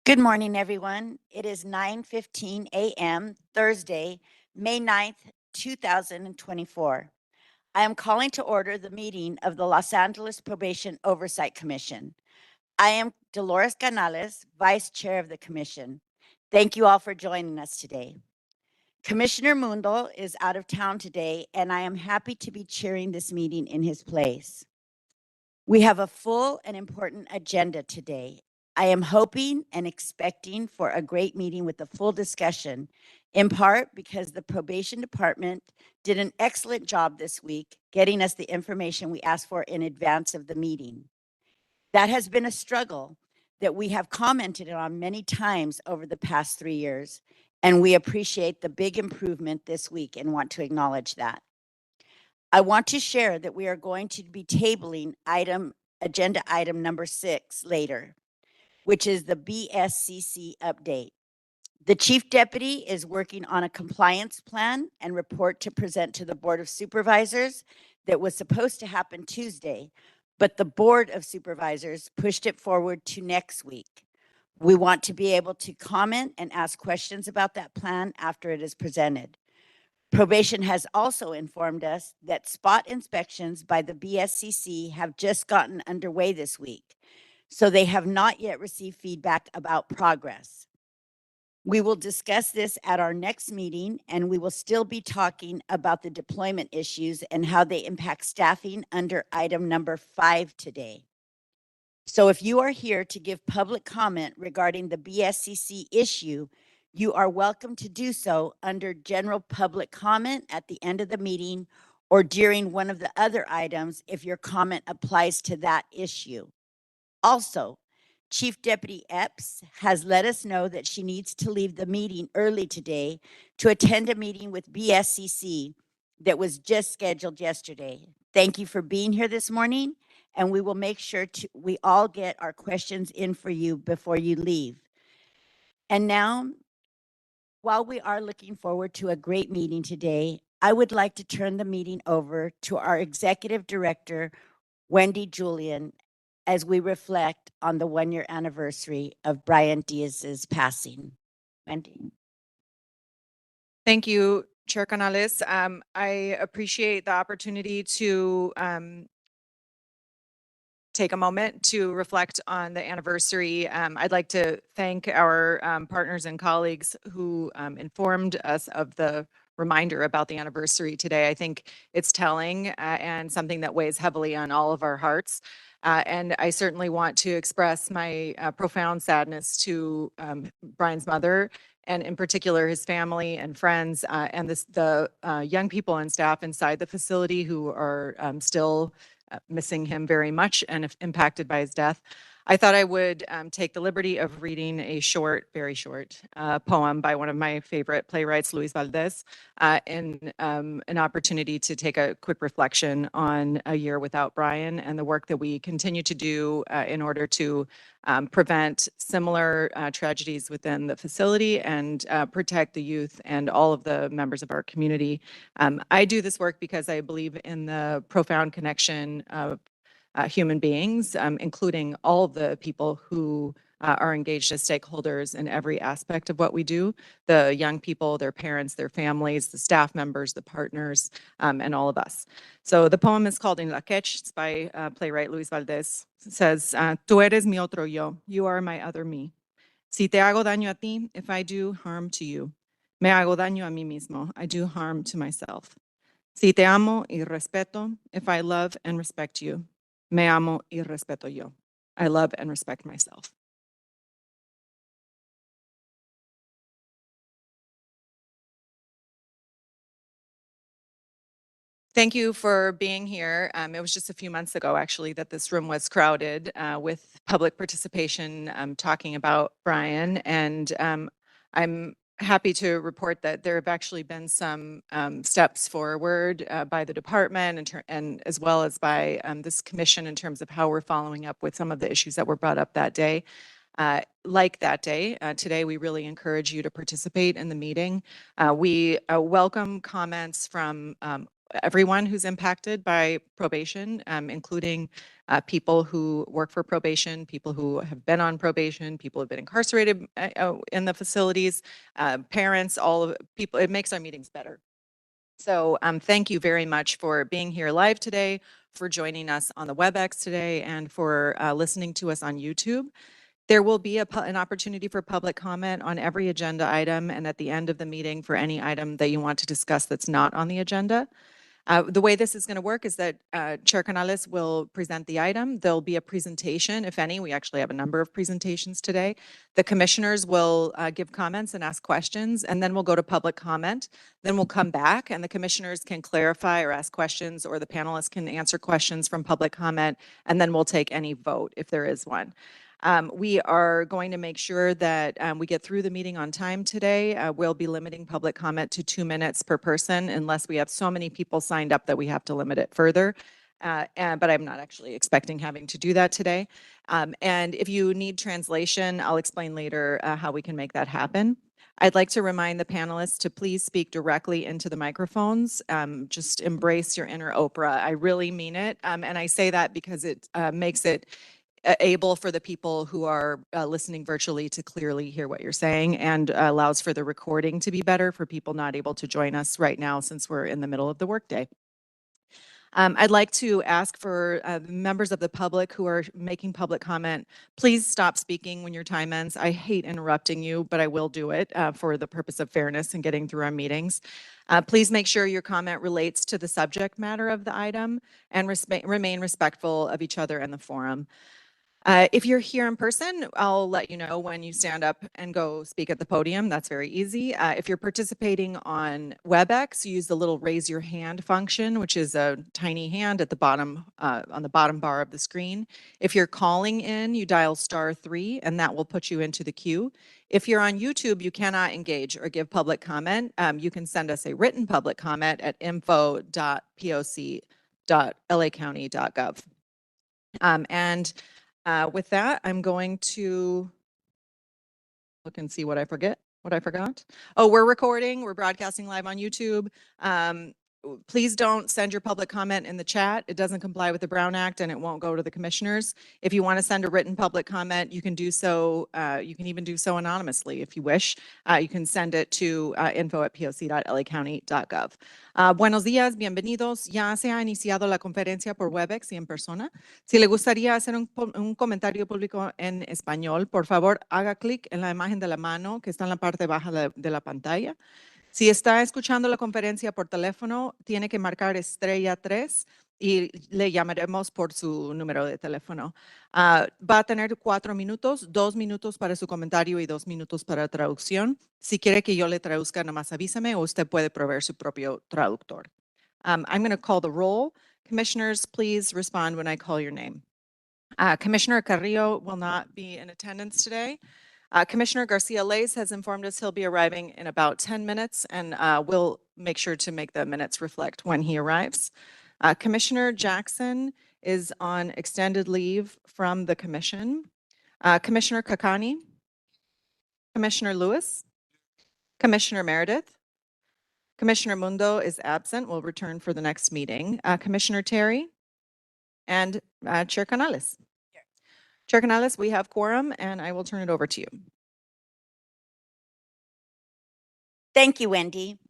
Good morning, everyone. It is 9:15 a.m., Thursday, May 9th, 2024. I am calling to order the meeting of the Los Angeles Probation Oversight Commission. I am Dolores Canales, Vice Chair of the Commission. Thank you all for joining us today. Commissioner Mundo is out of town today, and I am happy to be chairing this meeting in his place. We have a full and important agenda today. I am hoping and expecting for a great meeting with a full discussion, in part because the probation department did an excellent job this week getting us the information we asked for in advance of the meeting. That has been a struggle that we have commented on many times over the past 3 years, and we appreciate the big improvement this week and want to acknowledge that. I want to share that we are going to be tabling agenda item number 6 later, which is the BSCC update. The Chief Deputy is working on a compliance plan and report to present to the Board of Supervisors that was supposed to happen Tuesday, but the Board of Supervisors pushed it forward to next week. We want to be able to comment and ask questions about that plan after it is presented. Probation has also informed us that spot inspections by the BSCC have just gotten underway this week, so they have not yet received feedback about progress. We will discuss this at our next meeting, and we will still be talking about the deployment issues and how they impact staffing under item number 5 today. So if you are here to give public comment regarding the BSCC issue, you are welcome to do so under general public comment at the end of the meeting or during one of the other items if your comment applies to that issue. Also, Chief Deputy Epps has let us know that she needs to leave the meeting early today to attend a meeting with BSCC that was just scheduled yesterday. Thank you for being here this morning, and we will make sure we all get our questions in for you before you leave. And now, while we are looking forward to a great meeting today, I would like to turn the meeting over to our Executive Director, Wendy Julian, as we reflect on the 1-year anniversary of Brian Diaz's passing. Wendy. Thank you, Chair Canales. I appreciate the opportunity to take a moment to reflect on the anniversary. I'd like to thank our partners and colleagues who informed us of the reminder about the anniversary today. I think it's telling and something that weighs heavily on all of our hearts. And I certainly want to express my profound sadness to Brian's mother, and in particular his family and friends, and the young people and staff inside the facility who are still missing him very much and impacted by his death. I thought I would take the liberty of reading a short, very short poem by one of my favorite playwrights, Luis Valdez, in an opportunity to take a quick reflection on a year without Brian and the work that we continue to do in order to prevent similar tragedies within the facility and protect the youth and all of the members of our community. I do this work because I believe in the profound connection of human beings, including all the people who are engaged as stakeholders in every aspect of what we do, the young people, their parents, their families, the staff members, the partners, and all of us. So the poem is called In la Quech. It's by playwright Luis Valdez. It says, Tú eres mi otro yo. You are my other me. Si te hago daño a ti, if I do harm to you, me hago daño a mí mismo. I do harm to myself. Si te amo y respeto, if I love and respect you, me amo y respeto yo. I love and respect myself. Thank you for being here. It was just a few months ago, actually, that this room was crowded with public participation talking about Brian. And I'm happy to report that there have actually been some steps forward by the department and as well as by this commission in terms of how we're following up with some of the issues that were brought up that day. Like that day, today we really encourage you to participate in the meeting. We welcome comments from everyone who's impacted by probation, including people who work for probation, people who have been on probation, people who have been incarcerated in the facilities, parents, all of people. It makes our meetings better. So thank you very much for being here live today, for joining us on the WebEx today, and for listening to us on YouTube. There will be an opportunity for public comment on every agenda item and at the end of the meeting for any item that you want to discuss that's not on the agenda. The way this is going to work is that Chair Canales will present the item. There'll be a presentation, if any. We actually have a number of presentations today. The commissioners will give comments and ask questions, and then we'll go to public comment. Then we'll come back, and the commissioners can clarify or ask questions, or the panelists can answer questions from public comment, and then we'll take any vote if there is one. We are going to make sure that we get through the meeting on time today. We'll be limiting public comment to 2 minutes per person unless we have so many people signed up that we have to limit it further. But I'm not actually expecting having to do that today. And if you need translation, I'll explain later how we can make that happen. I'd like to remind the panelists to please speak directly into the microphones. Just embrace your inner Oprah. I really mean it. And I say that because it makes it able for the people who are listening virtually to clearly hear what you're saying, and allows for the recording to be better for people not able to join us right now since we're in the middle of the workday. I'd like to ask for members of the public who are making public comment, please stop speaking when your time ends. I hate interrupting you, but I will do it for the purpose of fairness and getting through our meetings. Please make sure your comment relates to the subject matter of the item and remain respectful of each other and the forum. If you're here in person, I'll let you know when you stand up and go speak at the podium. That's very easy. If you're participating on WebEx, use the little raise your hand function, which is a tiny hand at the bottom, on the bottom bar of the screen. If you're calling in, you dial *3, and that will put you into the queue. If you're on YouTube, you cannot engage or give public comment. You can send us a written public comment at info.poc.lacounty.gov. With that, I'm going to look and see what I forgot. Oh, we're recording. We're broadcasting live on YouTube. Please don't send your public comment in the chat. It doesn't comply with the Brown Act, and it won't go to the commissioners. If you want to send a written public comment, you can do so. You can even do so anonymously if you wish. You can send it to info@poc.lacounty.gov. Buenos días, bienvenidos. Ya se ha iniciado la conferencia por WebEx y en persona. Si le gustaría hacer un comentario público en español, por favor, haga clic en la imagen de la mano que está en la parte baja de la pantalla. Si está escuchando la conferencia por teléfono, tiene que marcar *3 y le llamaremos por su número de teléfono. Va a tener 4 minutos, 2 minutos para su comentario y 2 minutos para traducción. Si quiere que yo le traduzca, nomás avísame, o usted puede proveer su propio traductor. I'm going to call the roll. Commissioners, please respond when I call your name. Commissioner Carrillo will not be in attendance today. Commissioner Garcia-Lays has informed us he'll be arriving in about 10 minutes, and we'll make sure to make the minutes reflect when he arrives. Commissioner Jackson is on extended leave from the commission. Commissioner Kakani, Commissioner Lewis, Commissioner Meredith, Commissioner Mundo is absent, will return for the next meeting. Commissioner Terry, and Chair Canales. Chair Canales, we have quorum, and I will turn it over to you. Thank you, Wendy.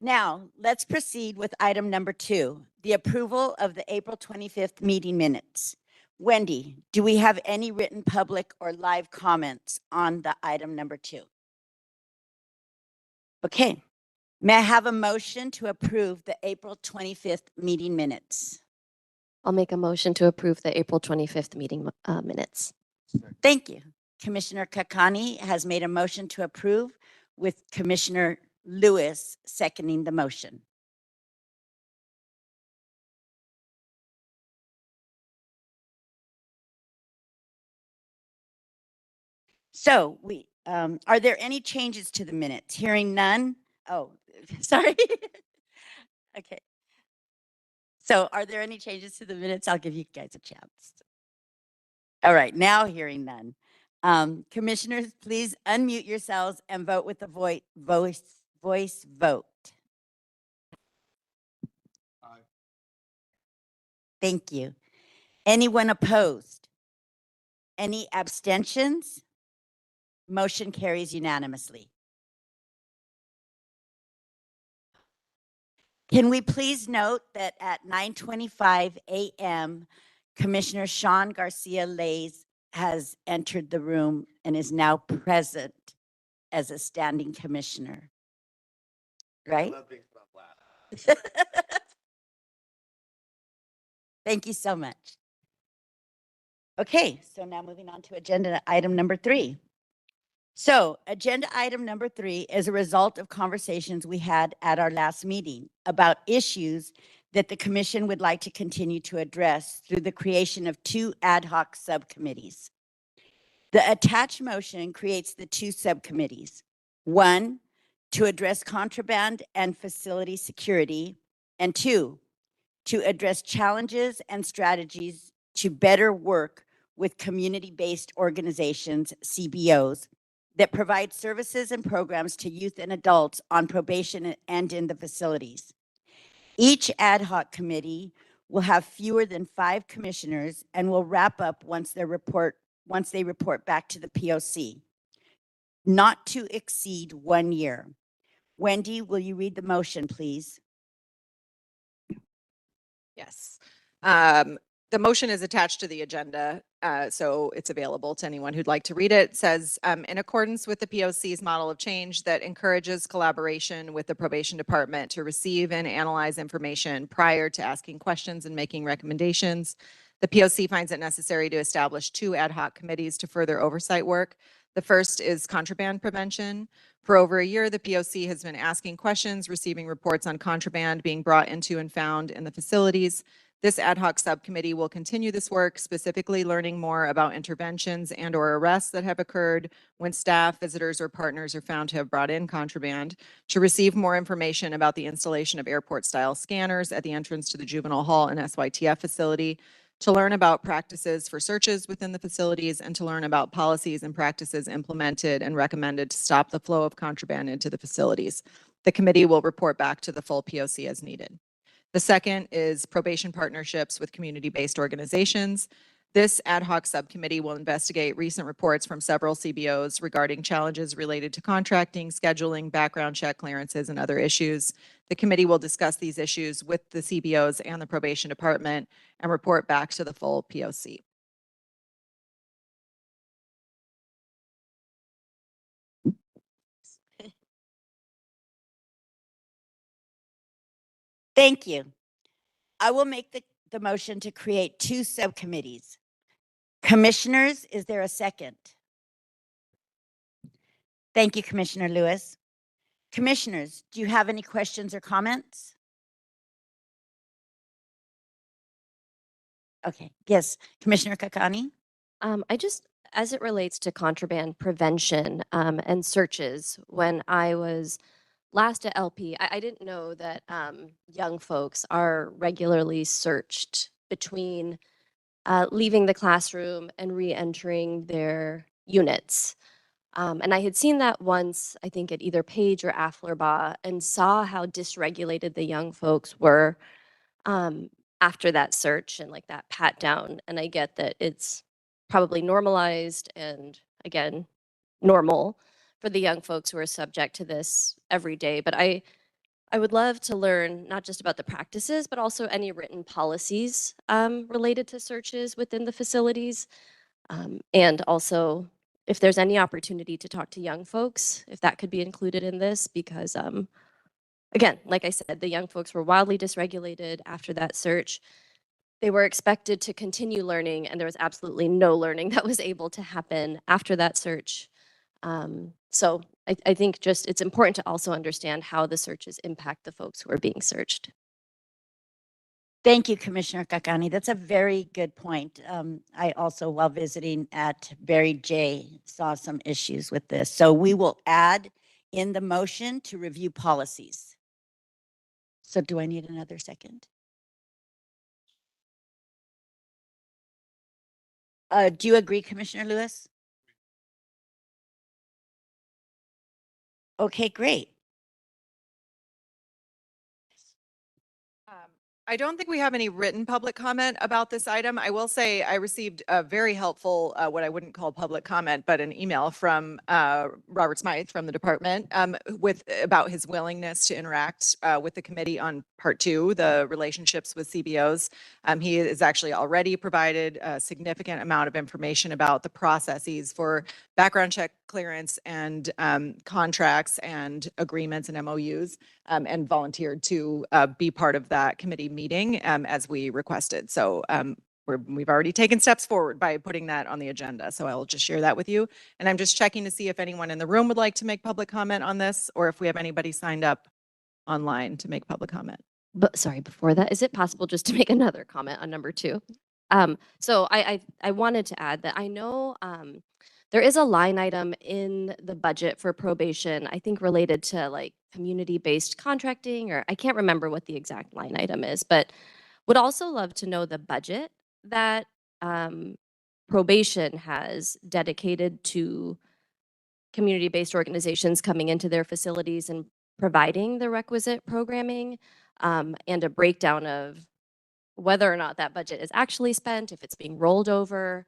Now, let's proceed with item number 2, the approval of the April 25th meeting minutes. Wendy, do we have any written public or live comments on the item number 2? Okay. May I have a motion to approve the April 25th meeting minutes? I'll make a motion to approve the April 25th meeting minutes. Thank you. Commissioner Kakani has made a motion to approve, with Commissioner Lewis seconding the motion. So are there any changes to the minutes? Hearing none. Oh, sorry. Okay. So are there any changes to the minutes? I'll give you guys a chance. All right, now hearing none. Commissioners, please unmute yourselves and vote with the voice vote. Thank you. Anyone opposed? Any abstentions? Motion carries unanimously. Can we please note that at 9:25 a.m., Commissioner Sean Garcia Lays has entered the room and is now present as a standing commissioner. Right? Thank you so much. Okay, so now moving on to agenda item number 3. So, agenda item number 3 is a result of conversations we had at our last meeting about issues that the commission would like to continue to address through the creation of 2 ad hoc subcommittees. The attached motion creates the 2 subcommittees. 1, to address contraband and facility security, and 2, to address challenges and strategies to better work with community-based organizations, CBOs, that provide services and programs to youth and adults on probation and in the facilities. Each ad hoc committee will have fewer than 5 commissioners and will wrap up once they report back to the POC, not to exceed 1 year. Wendy, will you read the motion, please? Yes. The motion is attached to the agenda, so it's available to anyone who'd like to read it. It says, in accordance with the POC's model of change that encourages collaboration with the probation department to receive and analyze information prior to asking questions and making recommendations, the POC finds it necessary to establish 2 ad hoc committees to further oversight work. The first is contraband prevention. For over a year, the POC has been asking questions, receiving reports on contraband being brought into and found in the facilities. This ad hoc subcommittee will continue this work, specifically learning more about interventions and/or arrests that have occurred when staff, visitors, or partners are found to have brought in contraband, to receive more information about the installation of airport-style scanners at the entrance to the juvenile hall and SYTF facility, to learn about practices for searches within the facilities, and to learn about policies and practices implemented and recommended to stop the flow of contraband into the facilities. The committee will report back to the full POC as needed. The second is probation partnerships with community-based organizations. This ad hoc subcommittee will investigate recent reports from several CBOs regarding challenges related to contracting, scheduling, background check clearances, and other issues. The committee will discuss these issues with the CBOs and the probation department and report back to the full POC. Thank you. I will make the motion to create 2 subcommittees. Commissioners, is there a second? Thank you, Commissioner Lewis. Commissioners, do you have any questions or comments? Okay, yes, Commissioner Kakani? As it relates to contraband prevention and searches, when I was last at LP, I didn't know that young folks are regularly searched between leaving the classroom and re-entering their units. And I had seen that once, I think at either Page or Afflerbach, and saw how dysregulated the young folks were after that search and like that pat down. And I get that it's probably normalized and again, normal for the young folks who are subject to this every day. But I would love to learn not just about the practices, but also any written policies related to searches within the facilities. And also if there's any opportunity to talk to young folks, if that could be included in this, because again, like I said, the young folks were wildly dysregulated after that search. They were expected to continue learning, and there was absolutely no learning that was able to happen after that search. So I think just it's important to also understand how the searches impact the folks who are being searched. Thank you, Commissioner Kakani. That's a very good point. I also, while visiting at Barry J, saw some issues with this. So we will add in the motion to review policies. So do I need another second? Do you agree, Commissioner Lewis? Okay, great. I don't think we have any written public comment about this item. I will say I received a very helpful, what I wouldn't call public comment, but an email from Robert Smythe from the department about his willingness to interact with the committee on part 2, the relationships with CBOs. He has actually already provided a significant amount of information about the processes for background check clearance and contracts and agreements and MOUs. And volunteered to be part of that committee meeting as we requested. So we've already taken steps forward by putting that on the agenda. So I will just share that with you. And I'm just checking to see if anyone in the room would like to make public comment on this, or if we have anybody signed up online to make public comment. But sorry, before that, is it possible just to make another comment on number 2? So I wanted to add that I know there is a line item in the budget for probation, I think related to like community-based contracting, or I can't remember what the exact line item is, but would also love to know the budget that probation has dedicated to community-based organizations coming into their facilities and providing the requisite programming, and a breakdown of whether or not that budget is actually spent, if it's being rolled over,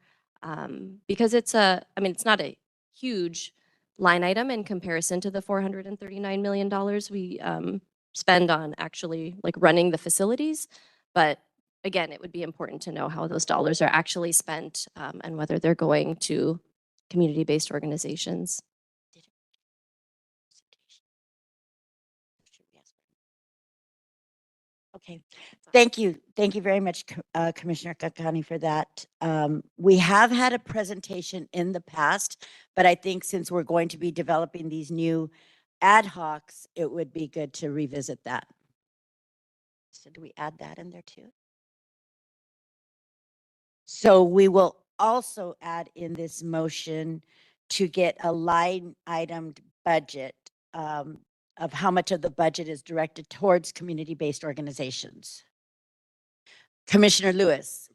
because it's it's not a huge line item in comparison to the $439 million we spend on actually like running the facilities. But again, it would be important to know how those dollars are actually spent, and whether they're going to community-based organizations. Okay, thank you. Thank you very much, Commissioner Kakani, for that. We have had a presentation in the past, but I think since we're going to be developing these new ad hocs, it would be good to revisit that. So do we add that in there too? So we will also add in this motion to get a line item budget of how much of the budget is directed towards community-based organizations. Commissioner Lewis.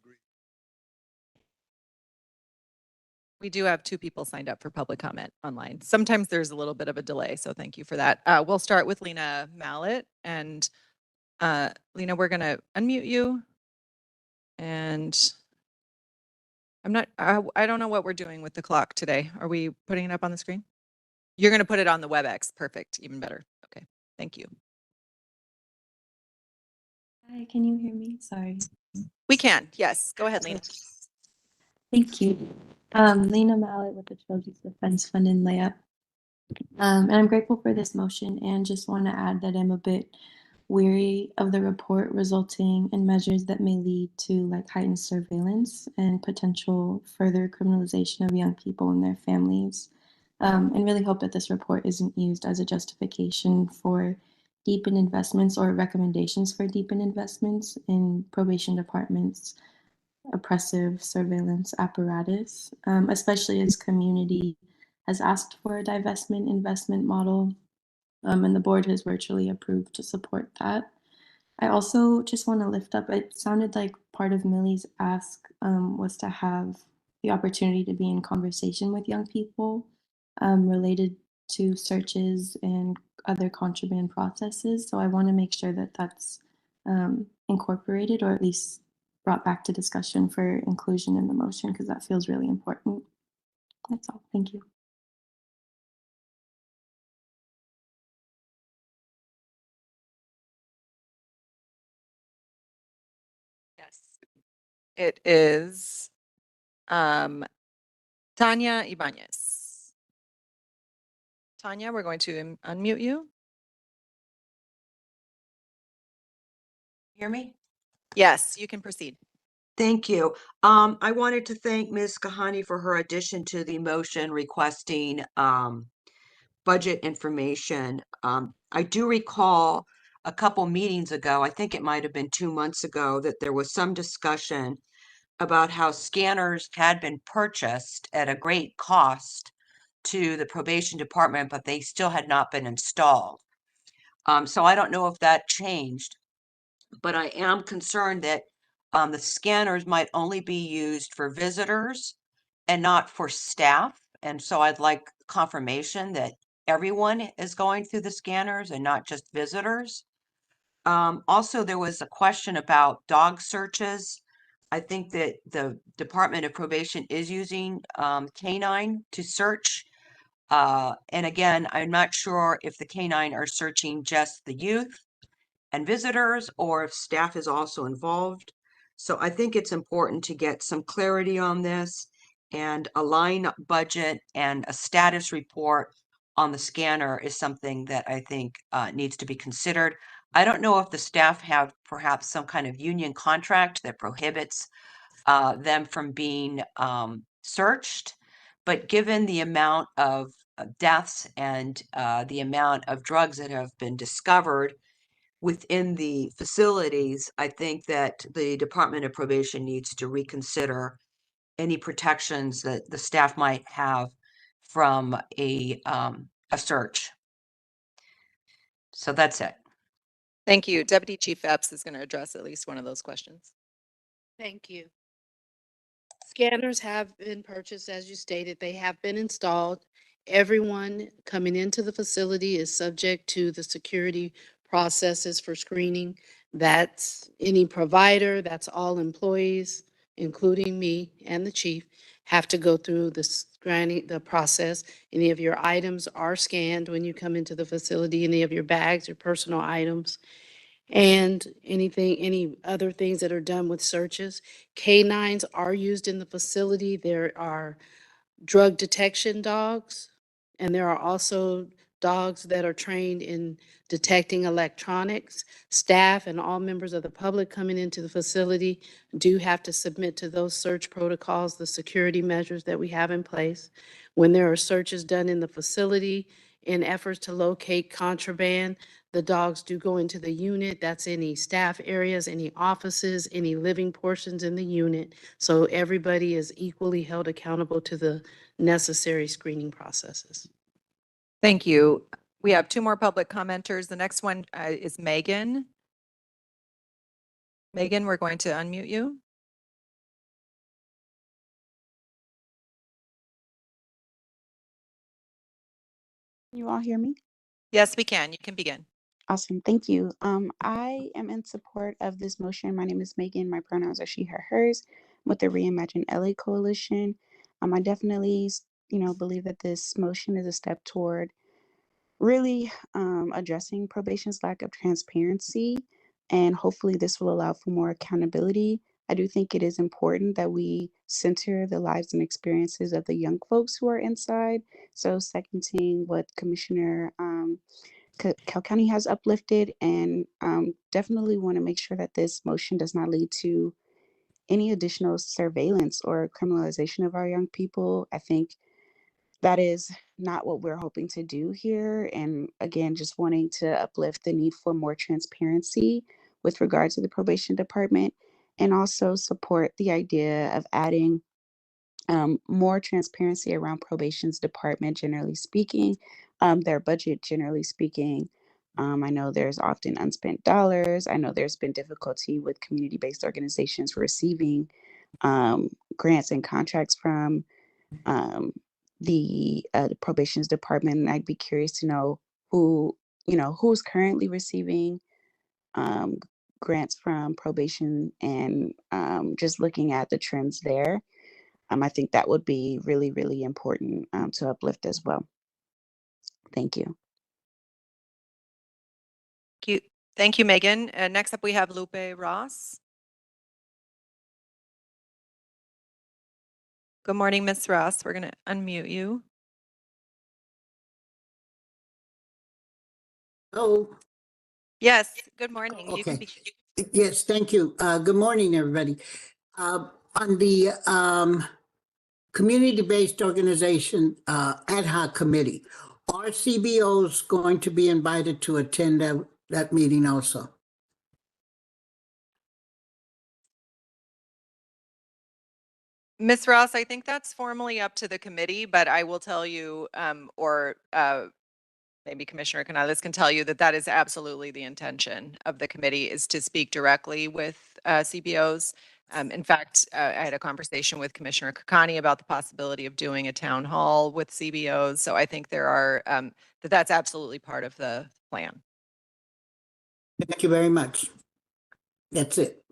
We do have 2 people signed up for public comment online. Sometimes there's a little bit of a delay, so thank you for that. We'll start with Lena Mallett, and Lena, we're going to unmute you. And I don't know what we're doing with the clock today. Are we putting it up on the screen? You're going to put it on the WebEx. Perfect. Even better. Okay. Thank you. Hi, can you hear me? Sorry. We can. Yes. Go ahead, Lena. Thank you. Lena Mallett with the Children's Defense Fund in Layup. And I'm grateful for this motion and just want to add that I'm a bit weary of the report resulting in measures that may lead to like heightened surveillance and potential further criminalization of young people and their families. And really hope that this report isn't used as a justification for deepened investments or recommendations for deepened investments in probation departments' oppressive surveillance apparatus, especially as community has asked for a divestment investment model, and the board has virtually approved to support that. I also just want to lift up, it sounded like part of Millie's ask was to have the opportunity to be in conversation with young people related to searches and other contraband processes. So I want to make sure that that's incorporated, or at least brought back to discussion for inclusion in the motion, because that feels really important. That's all. Thank you. Yes. It is Tanya Ibanez. Tanya, we're going to unmute you. Hear me? Yes, you can proceed. Thank you. I wanted to thank Ms. Kahani for her addition to the motion requesting budget information. I do recall a couple meetings ago, I think it might have been 2 months ago, that there was some discussion about how scanners had been purchased at a great cost to the probation department, but they still had not been installed. So I don't know if that changed, but I am concerned that the scanners might only be used for visitors and not for staff. And so I'd like confirmation that everyone is going through the scanners and not just visitors. Also, there was a question about dog searches. I think that the Department of Probation is using canine to search. And again, I'm not sure if the canine are searching just the youth and visitors or if staff is also involved. So I think it's important to get some clarity on this, and a line budget and a status report on the scanner is something that I think needs to be considered. I don't know if the staff have perhaps some kind of union contract that prohibits them from being searched, but given the amount of deaths and the amount of drugs that have been discovered within the facilities, I think that the Department of Probation needs to reconsider any protections that the staff might have from a search. So that's it. Thank you. Deputy Chief Epps is going to address at least one of those questions. Thank you. Scanners have been purchased, as you stated. They have been installed. Everyone coming into the facility is subject to the security processes for screening. That's any provider, that's all employees, including me and the chief, have to go through the scanning, the process. Any of your items are scanned when you come into the facility, any of your bags, your personal items, and any other things that are done with searches. Canines are used in the facility. There are drug detection dogs, and there are also dogs that are trained in detecting electronics. Staff and all members of the public coming into the facility do have to submit to those search protocols, the security measures that we have in place. When there are searches done in the facility in efforts to locate contraband, the dogs do go into the unit. That's any staff areas, any offices, any living portions in the unit. So everybody is equally held accountable to the necessary screening processes. Thank you. We have two more public commenters. The next one is Megan. Megan, we're going to unmute you. Can you all hear me? Yes, we can. You can begin. Awesome. Thank you. I am in support of this motion. My name is Megan. My pronouns are she, her, hers with the Reimagine LA Coalition. I definitely, believe that this motion is a step toward really addressing probation's lack of transparency, and hopefully this will allow for more accountability. I do think it is important that we center the lives and experiences of the young folks who are inside. So seconding what Commissioner Cal County has uplifted, and definitely want to make sure that this motion does not lead to any additional surveillance or criminalization of our young people. I think that is not what we're hoping to do here. And again, just wanting to uplift the need for more transparency with regard to the probation department, and also support the idea of adding more transparency around probation's department, generally speaking, their budget, generally speaking. I know there's often unspent dollars. I know there's been difficulty with community-based organizations receiving grants and contracts from the probation's department. And I'd be curious to know who's currently receiving um, grants from probation, and just looking at the trends there. I think that would be really, really important to uplift as well. Thank you. Thank you, Megan. Next up, we have Lupe Ross. Good morning, Ms. Ross. We're going to unmute you. Oh, Yes, good morning. You can okay. begin. Yes, thank you. Good morning, everybody. On the community-based organization ad hoc committee, are CBOs going to be invited to attend that meeting also? Ms. Ross, I think that's formally up to the committee, but I will tell you, or maybe Commissioner Canales can tell you that that is absolutely the intention of the committee, is to speak directly with CBOs. In fact, I had a conversation with Commissioner Kakani about the possibility of doing a town hall with CBOs. So I think there are, that's absolutely part of the plan. Thank you very much. That's it.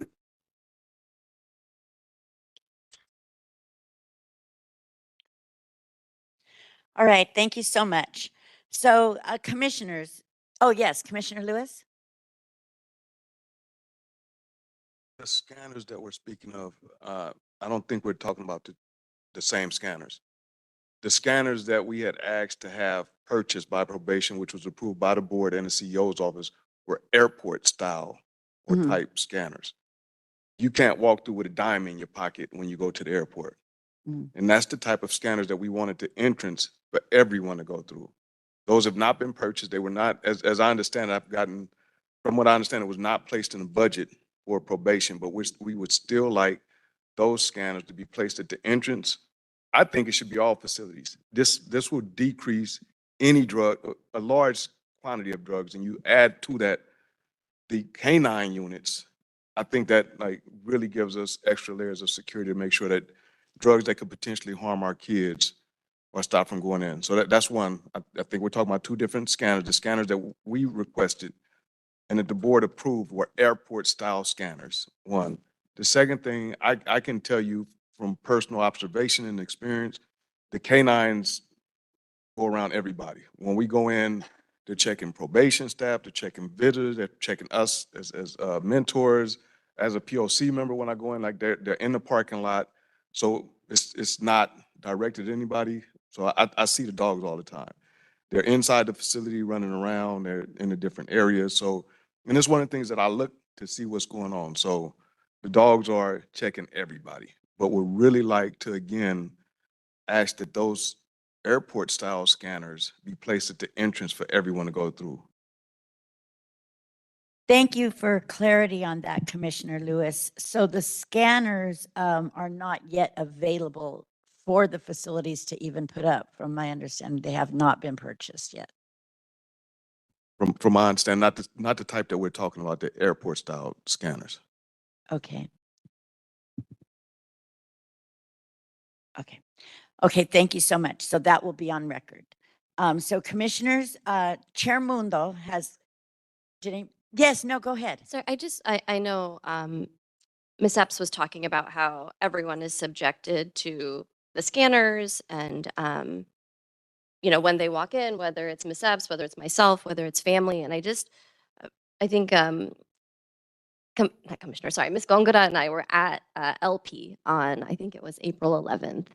All right, thank you so much. So, commissioners, oh yes, Commissioner Lewis? The scanners that we're speaking of, I don't think we're talking about the same scanners. The scanners that we had asked to have purchased by probation, which was approved by the board and the CEO's office, were airport style or Mhm. type scanners. You can't walk through with a dime in your pocket when you go to the airport. Mm. And that's the type of scanners that we wanted to entrance for everyone to go through. Those have not been purchased. They were not, as I understand it, from what I understand, it was not placed in the budget for probation, but we would still like those scanners to be placed at the entrance. I think it should be all facilities. This will decrease any drug, a large quantity of drugs, and you add to that the canine units. I think that like really gives us extra layers of security to make sure that drugs that could potentially harm our kids are stopped from going in. So that's one. I think we're talking about two different scanners. The scanners that we requested and that the board approved were airport style scanners, one. The second thing, I can tell you from personal observation and experience, the canines go around everybody. When we go in, they're checking probation staff, they're checking visitors, they're checking us as mentors, as a POC member when I go in, like they're in the parking lot. So it's not directed at anybody. So I see the dogs all the time. They're inside the facility running around, they're in the different areas. So, and it's one of the things that I look to see what's going on. So the dogs are checking everybody, but would really like to, again, ask that those airport style scanners be placed at the entrance for everyone to go through. Thank you for clarity on that, Commissioner Lewis. So the scanners are not yet available for the facilities to even put up. From my understanding, they have not been purchased yet. From my understanding, not the type that we're talking about, the airport style scanners. Okay. Okay. Okay, thank you so much. So that will be on record. So commissioners, Chair Mundo has, yes, no, go ahead. So I know Ms. Epps was talking about how everyone is subjected to the scanners and, when they walk in, whether it's Ms. Epps, whether it's myself, whether it's family. And I think, not Commissioner, sorry, Ms. Gongora and I were at LP on, I think it was April 11th.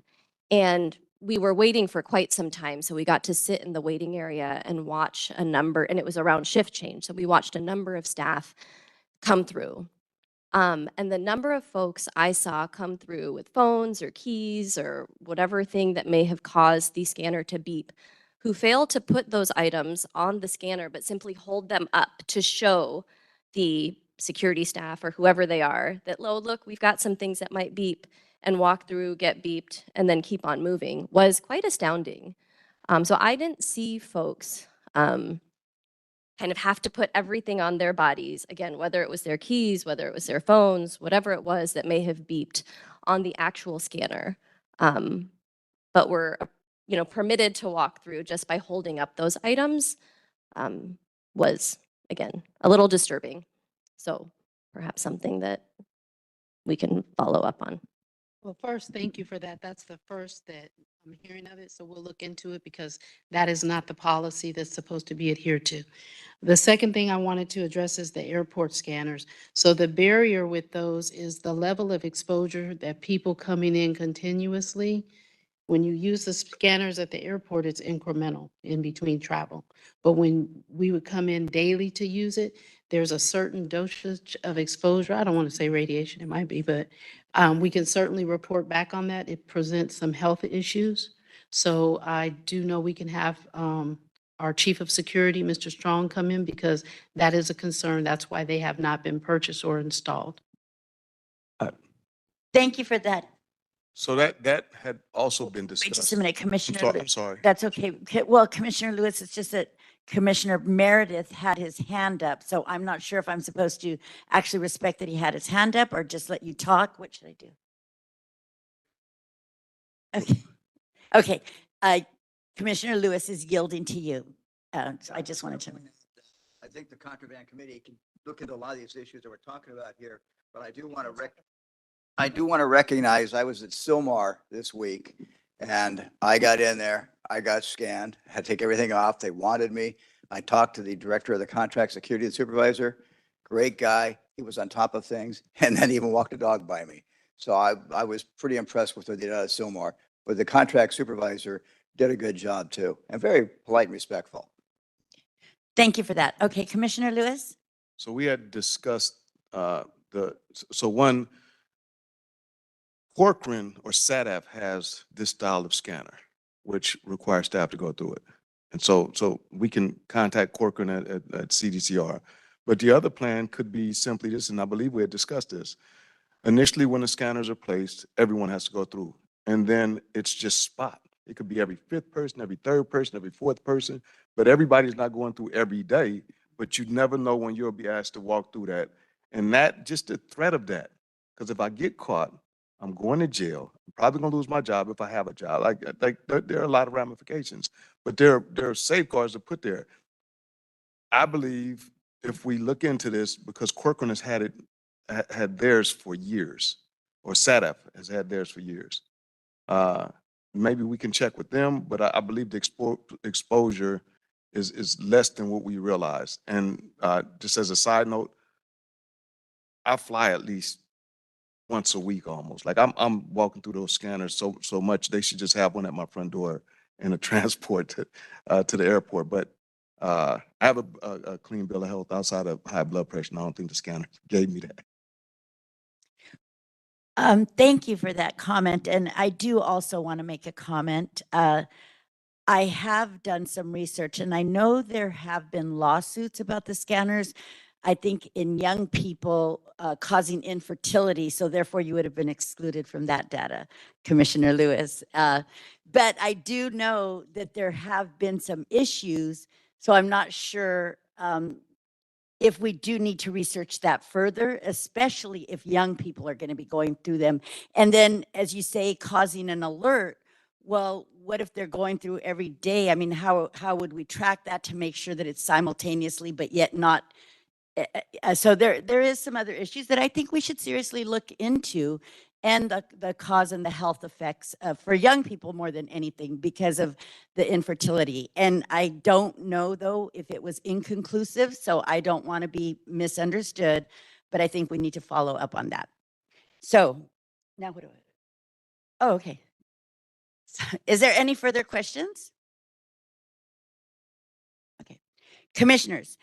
And we were waiting for quite some time. So we got to sit in the waiting area and watch a number, and it was around shift change. So we watched a number of staff come through. And the number of folks I saw come through with phones or keys or whatever thing that may have caused the scanner to beep, who failed to put those items on the scanner, but simply hold them up to show the security staff or whoever they are that, oh, look, we've got some things that might beep, and walk through, get beeped, and then keep on moving, was quite astounding. So I didn't see folks kind of have to put everything on their bodies, again, whether it was their keys, whether it was their phones, whatever it was that may have beeped on the actual scanner, but were permitted to walk through just by holding up those items, was, again, a little disturbing. So perhaps something that we can follow up on. Well, first, thank you for that. That's the first that I'm hearing of it, so we'll look into it because that is not the policy that's supposed to be adhered to. The second thing I wanted to address is the airport scanners. So the barrier with those is the level of exposure that people coming in continuously. When you use the scanners at the airport, it's incremental in between travel. But when we would come in daily to use it, there's a certain dosage of exposure. I don't want to say radiation, it might be, but we can certainly report back on that. It presents some health issues. So I do know we can have our Chief of Security, Mr. Strong, come in because that is a concern. That's why they have not been purchased or installed. Thank you for that. So that had also been Wait discussed. just a minute, Commissioner. I'm sorry. That's okay. Well, Commissioner Lewis, it's just that Commissioner Meredith had his hand up. So I'm not sure if I'm supposed to actually respect that he had his hand up or just let you talk. What should I do? Okay. Okay. Commissioner Lewis is yielding to you. So I just wanted to. I think the contraband committee can look into a lot of these issues that we're talking about here, but I do want to recognize I was at Silmar this week and I got in there, I got scanned, had to take everything off. They wanted me. I talked to the director of the contract security and supervisor, great guy. He was on top of things and then even walked a dog by me. So I was pretty impressed with what they did at Silmar, but the contract supervisor did a good job too, and very polite and respectful. Thank you for that. Okay, Commissioner Lewis? So we had discussed so one, Corcoran or SADAP has this style of scanner, which requires staff to go through it. And so we can contact Corcoran at CDCR. But the other plan could be simply this, and I believe we had discussed this. Initially, when the scanners are placed, everyone has to go through. And then it's just spot. It could be every fifth person, every third person, every fourth person, but everybody's not going through every day. But you never know when you'll be asked to walk through that. And that, just the threat of that, because if I get caught, I'm going to jail. I'm probably going to lose my job if I have a job. Like there are a lot of ramifications, but there are safeguards to put there. I believe if we look into this, because Corcoran has had theirs for years, or SADAP has had theirs for years. Maybe we can check with them, but I believe the exposure is less than what we realize. And just as a side note, I fly at least once a week almost. Like I'm walking through those scanners so much, they should just have one at my front door and a transport to the airport. But I have a clean bill of health outside of high blood pressure, and I don't think the scanner gave me that. Thank you for that comment. And I do also want to make a comment. I have done some research and I know there have been lawsuits about the scanners, I think in young people causing infertility. So therefore you would have been excluded from that data, Commissioner Lewis. But I do know that there have been some issues. So I'm not sure if we do need to research that further, especially if young people are going to be going through them. And then, as you say, causing an alert. Well, what if they're going through every day? I mean, how would we track that to make sure that it's simultaneously, but yet not? So there is some other issues that I think we should seriously look into, and the cause and the health effects for young people more than anything because of the infertility. And I don't know though if it was inconclusive, so I don't want to be misunderstood, but I think we need to follow up on that. So now what do I? Oh, okay. So, is there any further questions? Okay, commissioners.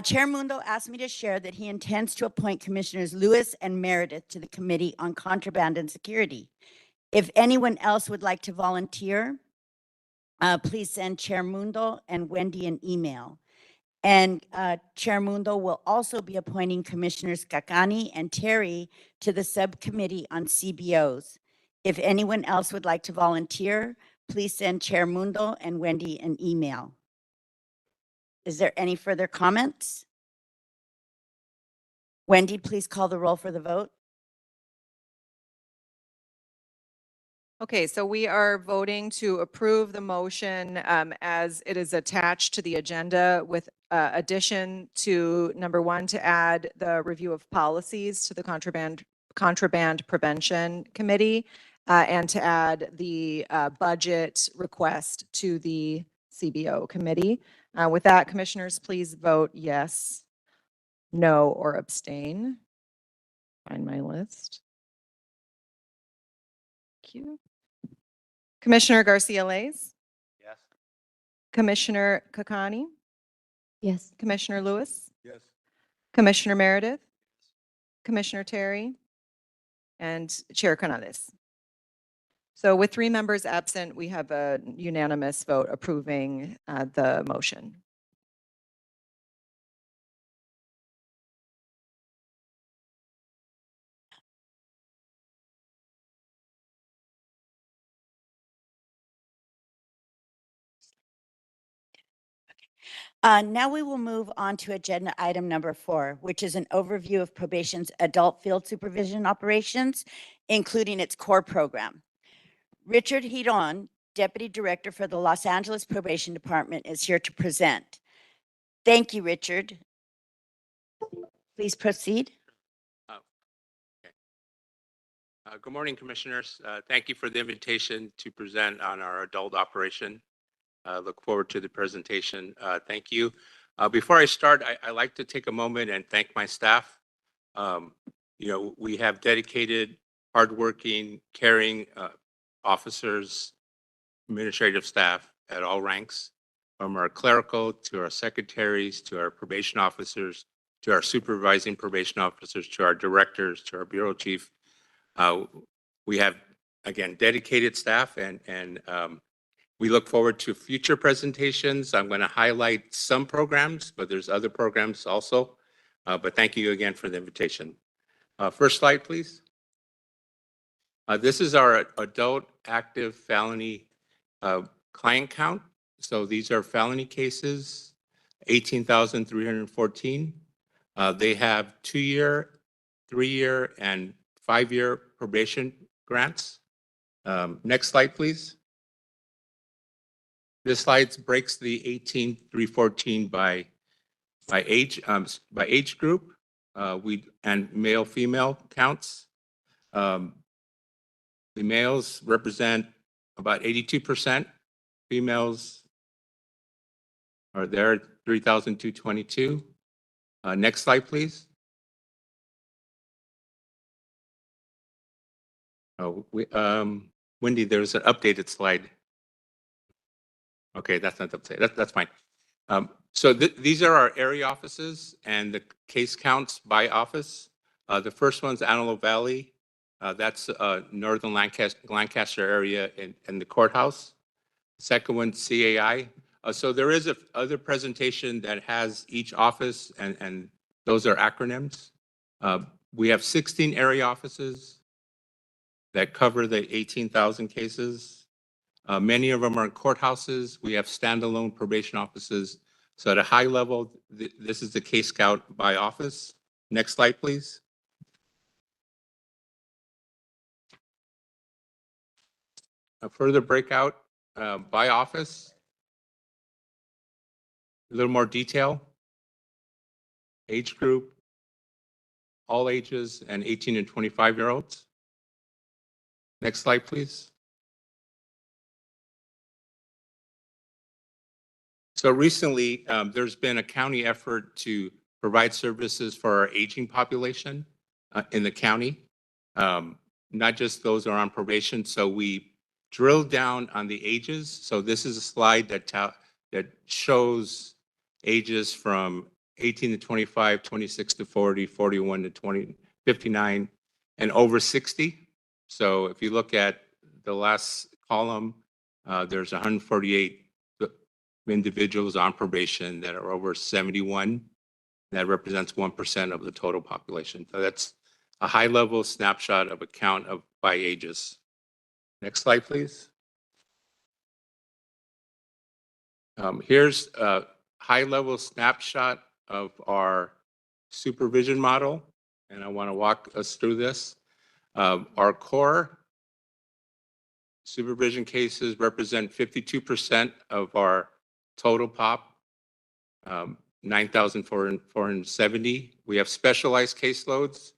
Chair Mundo asked me to share that he intends to appoint Commissioners Lewis and Meredith to the Committee on Contraband and Security. If anyone else would like to volunteer, please send Chair Mundo and Wendy an email. And Chair Mundo will also be appointing Commissioners Kakani and Terry to the Subcommittee on CBOs. If anyone else would like to volunteer, please send Chair Mundo and Wendy an email. Is there any further comments? Wendy, please call the roll for the vote. Okay, so we are voting to approve the motion as it is attached to the agenda with addition to number 1, to add the review of policies to the contraband prevention committee and to add the budget request to the CBO committee. With that, commissioners, please vote yes, no, or abstain. Find my list. Thank you. Commissioner Garcia-Lays? Yes. Commissioner Kakani? Yes. Commissioner Lewis? Yes. Commissioner Meredith? Commissioner Terry? And Chair Canales. So with 3 members absent, we have a unanimous vote approving the motion. Now we will move on to agenda item number 4, which is an overview of probation's adult field supervision operations, including its core program. Richard Hiron, Deputy Director for the Los Angeles Probation Department, is here to present. Thank you, Richard. Please proceed. Good morning, Commissioners. Thank you for the invitation to present on our adult operation. Look forward to the presentation. Thank you. Before I start, I like to take a moment and thank my staff. We have dedicated, hardworking, caring officers, administrative staff at all ranks, from our clerical to our secretaries, to our probation officers, to our supervising probation officers, to our directors, to our bureau chief. We have, again, dedicated staff, and we look forward to future presentations. I'm going to highlight some programs, but there's other programs also. But thank you again for the invitation. First slide, please. This is our adult active felony client count. So these are felony cases, 18,314. They have 2-year, 3-year, and 5-year probation grants. Next slide, please. This slide breaks the 18,314 by age group, and male female counts. The males represent about 82%. Females are there, 3,222. Next slide, please. Oh, Wendy, there's an updated slide. Okay, that's not updated. That's fine. So these are our area offices and the case counts by office. The first one's Antelope Valley. That's northern Lancaster area in the courthouse. Second one, CAI. So there is a other presentation that has each office, and those are acronyms. We have 16 area offices that cover the 18,000 cases. Many of them are in courthouses. We have standalone probation offices. So at a high level, this is the case count by office. Next slide, please. A further breakout by office. A little more detail. Age group, all ages, and 18 and 25-year-olds. Next slide, please. So recently, there's been a county effort to provide services for our aging population in the county, not just those who are on probation. So we drilled down on the ages. So this is a slide that shows ages from 18 to 25, 26 to 40, 41 to 59, and over 60. So if you look at the last column, there's 148 individuals on probation that are over 71. That represents 1% of the total population. So that's a high-level snapshot of a count by ages. Next slide, please. Here's a high-level snapshot of our supervision model, and I want to walk us through this. Our core supervision cases represent 52% of our total pop, 9,470. We have specialized caseloads.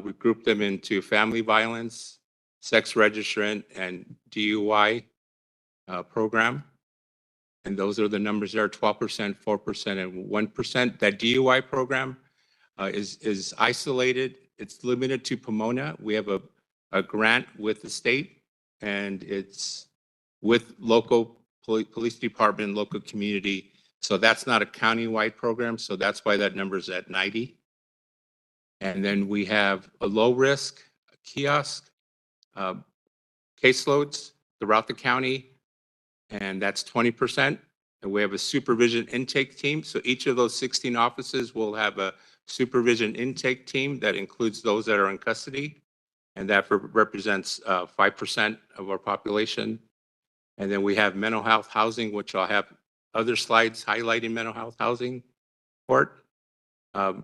We group them into family violence, sex registrant, and DUI program. And those are the numbers there, 12%, 4%, and 1%. That DUI program is isolated. It's limited to Pomona. We have a grant with the state, and it's with local police department, local community. So that's not a county-wide program. So that's why that number is at 90. And then we have a low-risk kiosk caseloads throughout the county, and that's 20%. And we have a supervision intake team. So each of those 16 offices will have a supervision intake team that includes those that are in custody, and that represents 5% of our population. And then we have mental health housing, which I'll have other slides highlighting mental health housing support.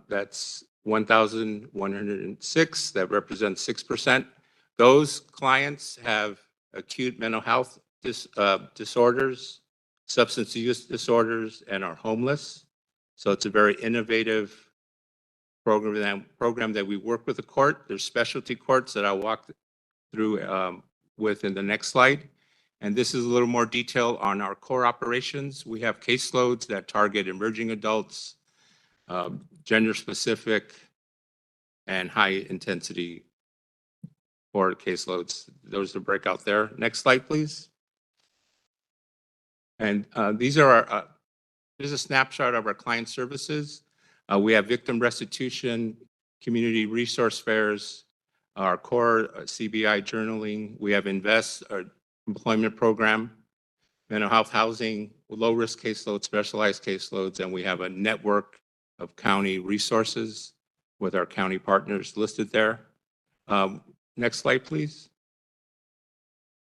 That's 1,106. That represents 6%. Those clients have acute mental health disorders, substance use disorders, and are homeless. So it's a very innovative program that we work with the court. There's specialty courts that I'll walk through with in the next slide. And this is a little more detail on our core operations. We have caseloads that target emerging adults, gender specific, and high intensity court caseloads. Those are breakout there. Next slide, please. And these are our, here's a snapshot of our client services. We have victim restitution, community resource fairs, our core CBI journaling. We have Invest, our employment program, mental health housing, low-risk caseloads, specialized caseloads, and we have a network of county resources with our county partners listed there. Next slide, please.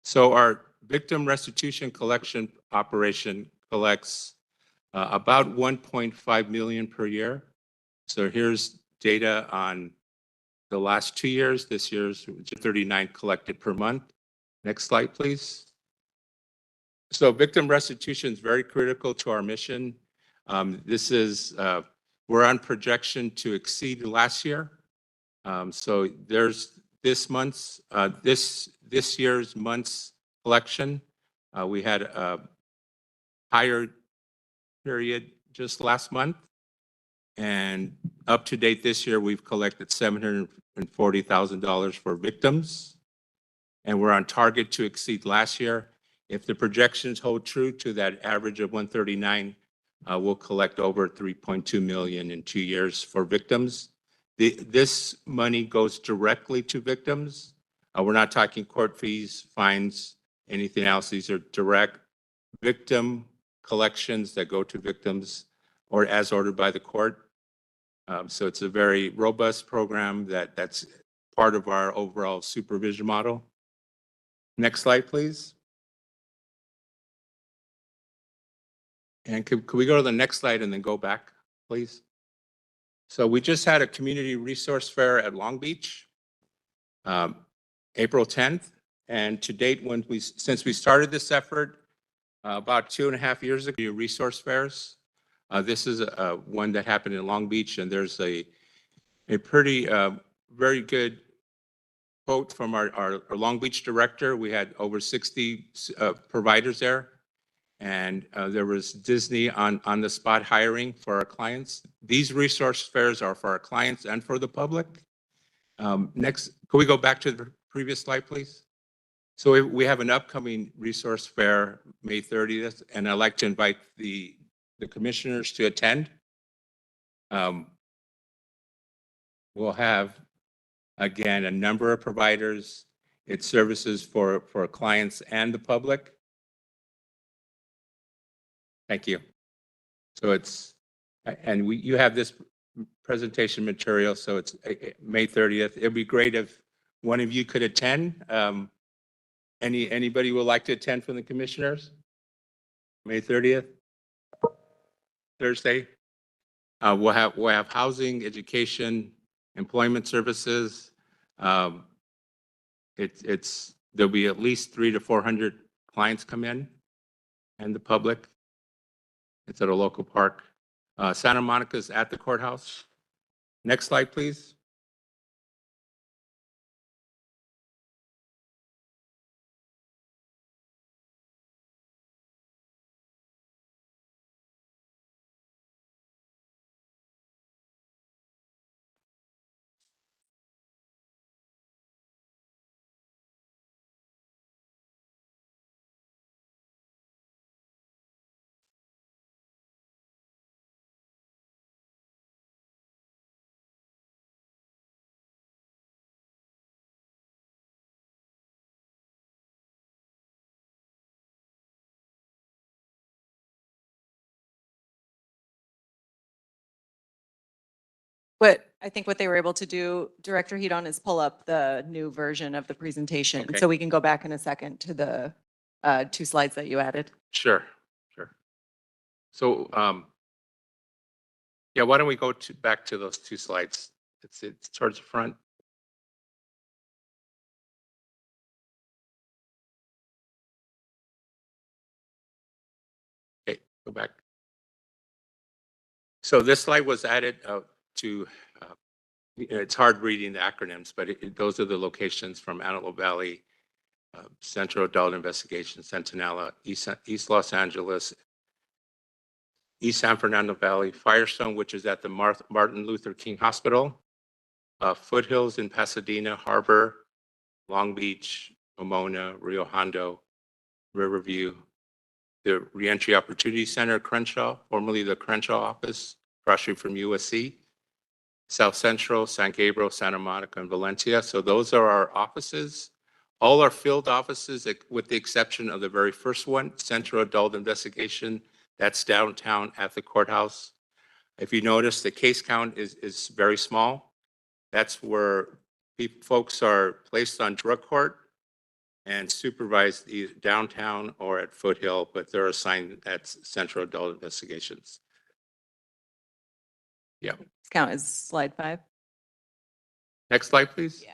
So our victim restitution collection operation collects about 1.5 million per year. So here's data on the last 2 years. This year's 39 collected per month. Next slide, please. So victim restitution is very critical to our mission. This is, we're on projection to exceed last year. So there's this month's, this year's month's collection. We had a higher period just last month. And up to date this year, we've collected $740,000 for victims. And we're on target to exceed last year. If the projections hold true to that average of 139, we'll collect over 3.2 million in 2 years for victims. This money goes directly to victims. We're not talking court fees, fines, anything else. These are direct victim collections that go to victims or as ordered by the court. So it's a very robust program that's part of our overall supervision model. Next slide, please. And could we go to the next slide and then go back, please? So we just had a community resource fair at Long Beach, April 10th. And to date, since we started this effort about 2.5 years ago, resource fairs. This is one that happened in Long Beach, and there's a pretty very good quote from our Long Beach director. We had over 60 providers there. And there was Disney on the spot hiring for our clients. These resource fairs are for our clients and for the public. Next, can we go back to the previous slide, please? So we have an upcoming resource fair, May 30th, and I'd like to invite the commissioners to attend. We'll have, again, a number of providers. It's services for clients and the public. Thank you. So it's, and you have this presentation material, so it's May 30th. It'd be great if one of you could attend. Anybody would like to attend from the commissioners? May 30th, Thursday. We'll have housing, education, employment services. There'll be at least 300 to 400 clients come in and the public. It's at a local park. Santa Monica's at the courthouse. Next slide, please. I think what they were able to do, Director Hedon, is pull up the new version of the presentation. Okay. So we can go back in a second to the 2 slides that you added. Sure. So, yeah, why don't we go back to those 2 slides? It's towards the front. Okay, go back. So this slide was added to it's hard reading the acronyms, but those are the locations from Antelope Valley, Central Adult Investigation, Centinela, East Los Angeles, East San Fernando Valley, Firestone, which is at the Martin Luther King Hospital, Foothills in Pasadena, Harbor, Long Beach, Pomona, Rio Hondo, Riverview, the Reentry Opportunity Center, Crenshaw, formerly the Crenshaw office, across street from USC, South Central, San Gabriel, Santa Monica, and Valencia. So those are our offices. All our field offices, with the exception of the very first one, Central Adult Investigation, that's downtown at the courthouse. If you notice, the case count is very small. That's where folks are placed on drug court and supervised either downtown or at Foothill, but they're assigned at Central Adult Investigations. Yeah. Count is slide 5. Next slide, please. Yeah.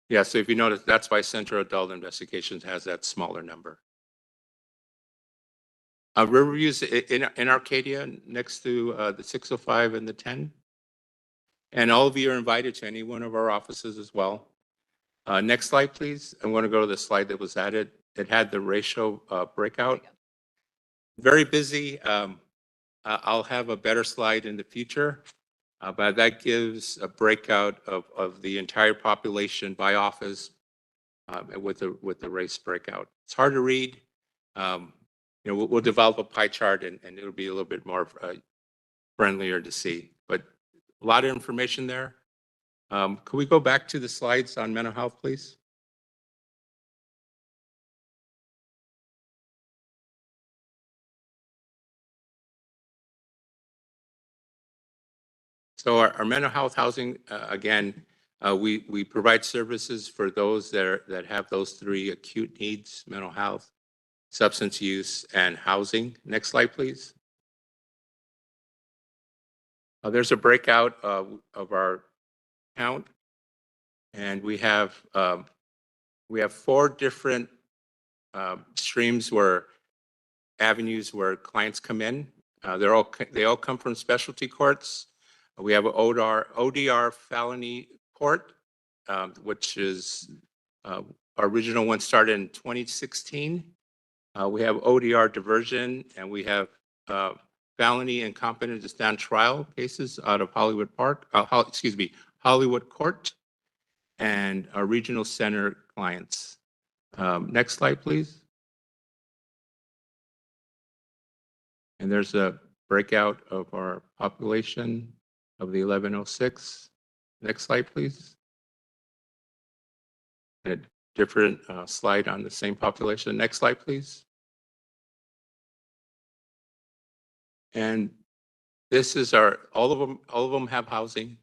Yeah, so if you notice, that's why Central Adult Investigations has that smaller number. Riverview's in Arcadia next to the 605 and the 10. And all of you are invited to any one of our offices as well. Next slide, please. I'm going to go to the slide that was added. It had the ratio breakout. Very busy. I'll have a better slide in the future, but that gives a breakout of the entire population by office with the race breakout. It's hard to read. You know, we'll develop a pie chart and it'll be a little bit more friendlier to see, but a lot of information there. Can we go back to the slides on mental health, please? So our mental health housing, again, we provide services for those that have those 3 acute needs: mental health, substance use, and housing. Next slide, please. There's a breakout of our count, and we have 4 different streams avenues where clients come in. They all come from specialty courts. We have an ODR felony court, which is our original one started in 2016. We have ODR diversion, and we have felony incompetent to stand trial cases out of Hollywood Court, and our regional center clients. Next slide, please. And there's a breakout of our population of the 1106. Next slide, please. A different slide on the same population. Next slide, please. And this is all of them have housing.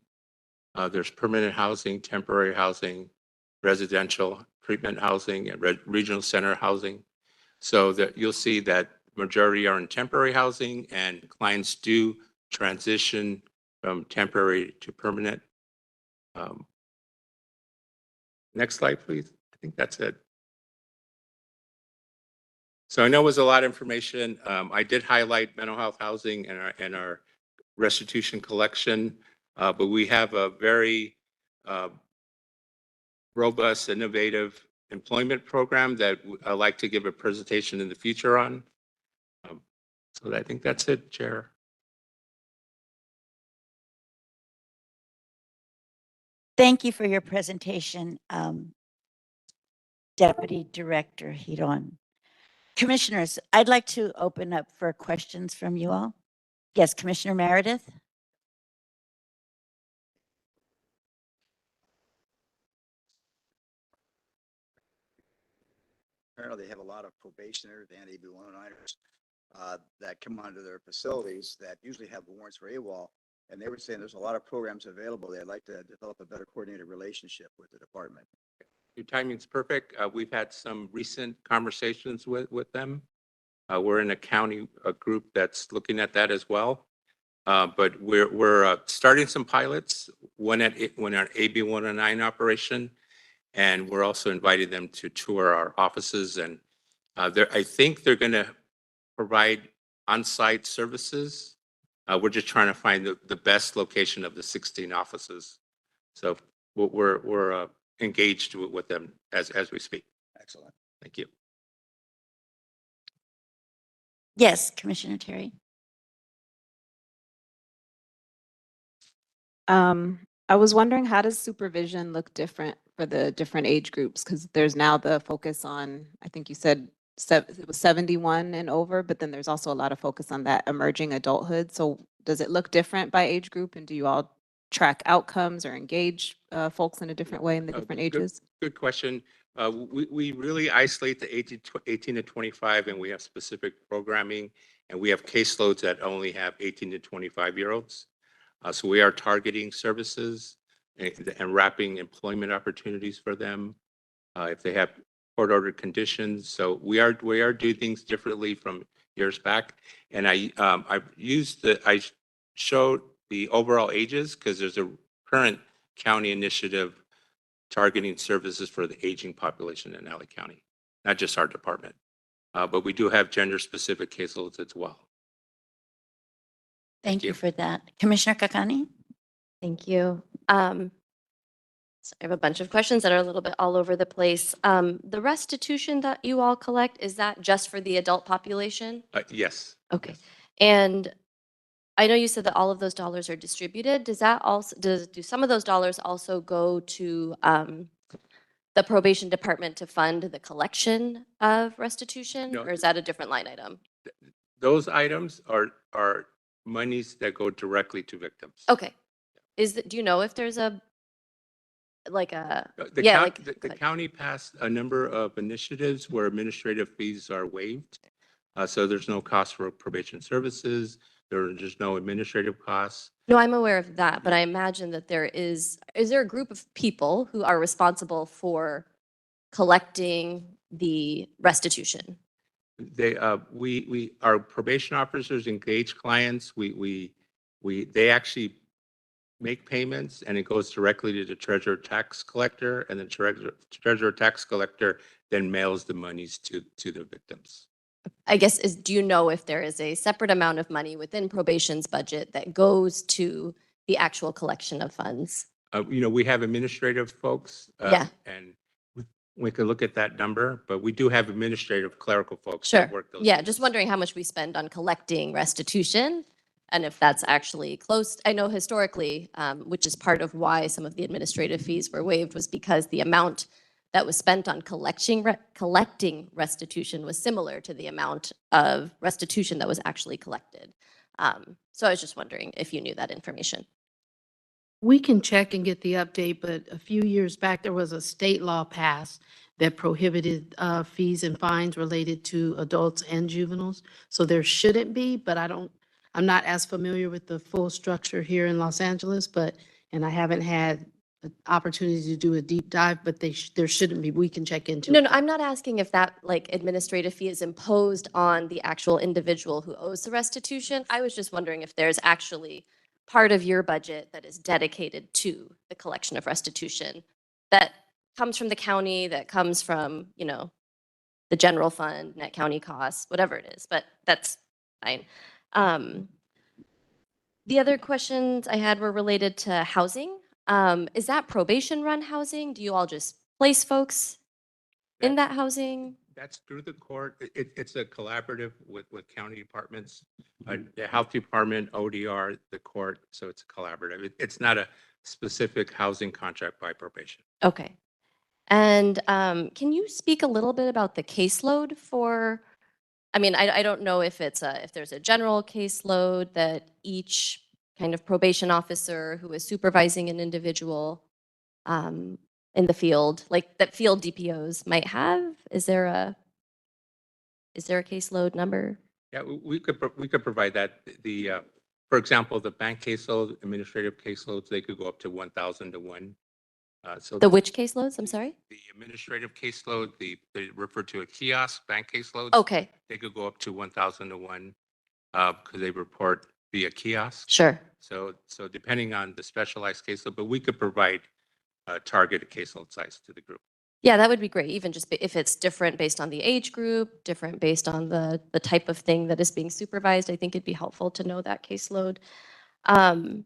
There's permanent housing, temporary housing, residential treatment housing, and regional center housing. So that you'll see that majority are in temporary housing, and clients do transition from temporary to permanent. Next slide, please. I think that's it. So I know it was a lot of information. I did highlight mental health housing and our restitution collection, but we have a very robust, innovative employment program that I'd like to give a presentation in the future on. So I think that's it, Chair. Thank you for your presentation, Deputy Director Hiron. Commissioners, I'd like to open up for questions from you all. Yes, Commissioner Meredith. Apparently, they have a lot of probationers and AB 109ers that come onto their facilities that usually have warrants for AWOL. And they were saying there's a lot of programs available. They'd like to develop a better coordinated relationship with the department. Your timing's perfect. We've had some recent conversations with them. We're in a group that's looking at that as well. But we're starting some pilots, one at our AB 109 operation, and we're also inviting them to tour our offices. And I think they're going to provide on-site services We're just trying to find the best location of the 16 offices. So we're engaged with them as we speak. Excellent. Thank you. Yes, Commissioner Terry. I was wondering, how does supervision look different for the different age groups? Because there's now the focus on, I think you said it was 71 and over, but then there's also a lot of focus on that emerging adulthood. So does it look different by age group? And do you all track outcomes or engage folks in a different way in the different ages? Good question. We really isolate the 18 to 25, and we have specific programming, and we have caseloads that only have 18 to 25-year-olds. So we are targeting services and wrapping employment opportunities for them if they have court-ordered conditions. So we are doing things differently from years back. And I showed the overall ages because there's a current county initiative targeting services for the aging population in LA County, not just our department. But we do have gender-specific caseloads as well. Thank you for that. Commissioner Kakani? Thank you. So I have a bunch of questions that are a little bit all over the place. The restitution that you all collect, is that just for the adult population? Yes. Okay. Yes. And I know you said that all of those dollars are distributed. Does that also, do some of those dollars also go to the probation department to fund the collection of restitution? No. Or is that a different line item? Those items are monies that go directly to victims. Okay. Do you know if there's a, like a, The yeah, county, like, the go ahead. county passed a number of initiatives where administrative fees are waived. So there's no cost for probation services. There's no administrative costs. No, I'm aware of that, but I imagine that is there a group of people who are responsible for collecting the restitution? Our probation officers engage clients. They actually make payments, and it goes directly to the treasurer tax collector, and the treasurer tax collector then mails the monies to the victims. I guess do you know if there is a separate amount of money within probation's budget that goes to the actual collection of funds? We have administrative folks. Yeah. And we could look at that number, but we do have administrative clerical folks Sure. that work those. Yeah, units. just wondering how much we spend on collecting restitution and if that's actually close. I know historically, which is part of why some of the administrative fees were waived, was because the amount that was spent on collecting restitution was similar to the amount of restitution that was actually collected. So I was just wondering if you knew that information. We can check and get the update, but a few years back, there was a state law passed that prohibited fees and fines related to adults and juveniles. So there shouldn't be, but I'm not as familiar with the full structure here in Los Angeles, and I haven't had an opportunity to do a deep dive, but there shouldn't be. We can check into it. No, I'm not asking if that like administrative fee is imposed on the actual individual who owes the restitution. I was just wondering if there's actually part of your budget that is dedicated to the collection of restitution that comes from the county, that comes from, the general fund, net county costs, whatever it is, but that's fine. The other questions I had were related to housing. Is that probation run housing? Do you all just place folks in that housing? That's through the court. It's a collaborative with county departments, the health department, ODR, the court. So it's a collaborative. It's not a specific housing contract by probation. Okay. And can you speak a little bit about the caseload for, I don't know if if there's a general caseload that each kind of probation officer who is supervising an individual in the field, like that field DPOs might have. Is there a caseload number? Yeah, we could provide that. For example, the bank caseload, administrative caseloads, they could go up to 1,000 to 1. So The which caseloads? I'm sorry? the administrative caseload, they refer to a kiosk, bank caseloads. Okay, They could go up to 1,000 to 1 because they report via kiosk. sure. So depending on the specialized caseload, but we could provide targeted caseload size to the group. Yeah, that would be great, even just if it's different based on the age group, different based on the type of thing that is being supervised. I think it'd be helpful to know that caseload. And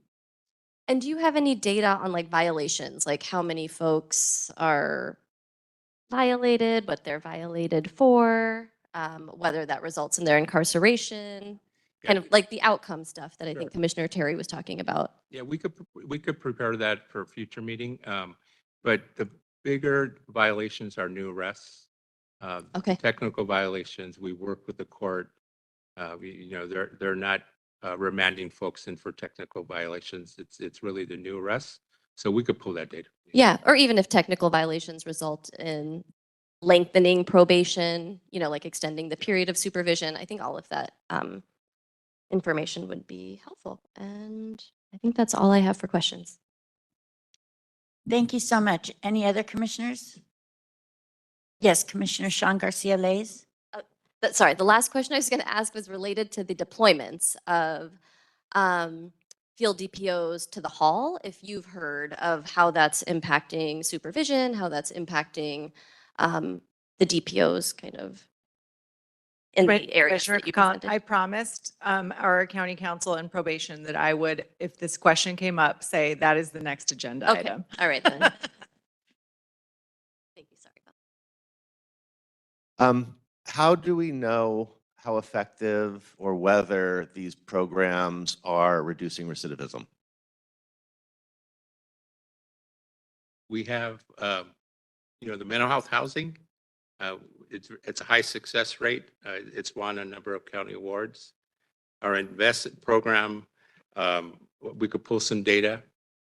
do you have any data on like violations, like how many folks are violated, what they're violated for, whether that results in their incarceration, kind of like the outcome stuff that I think Commissioner Terry was talking about? Yeah, we could prepare that for a future meeting. But the bigger violations are new arrests. Okay. Technical violations, we work with the court. They're not remanding folks in for technical violations. It's really the new arrests. So we could pull that data. Yeah, or even if technical violations result in lengthening probation, like extending the period of supervision, I think all of that information would be helpful. And I think that's all I have for questions. Thank you so much. Any other commissioners? Yes, Commissioner Sean Garcia Lays. Sorry, the last question I was going to ask was related to the deployments of field DPOs to the hall. If you've heard of how that's impacting supervision, how that's impacting the DPOs kind of in the areas Commissioner that you Khan, presented. I promised our county council and probation that I would, if this question came up, say that is the next agenda Okay, item. all right then. Thank you, sorry about that. How do we know how effective or whether these programs are reducing recidivism? We have, the mental health housing. It's a high success rate. It's won a number of county awards. Our invest program, we could pull some data.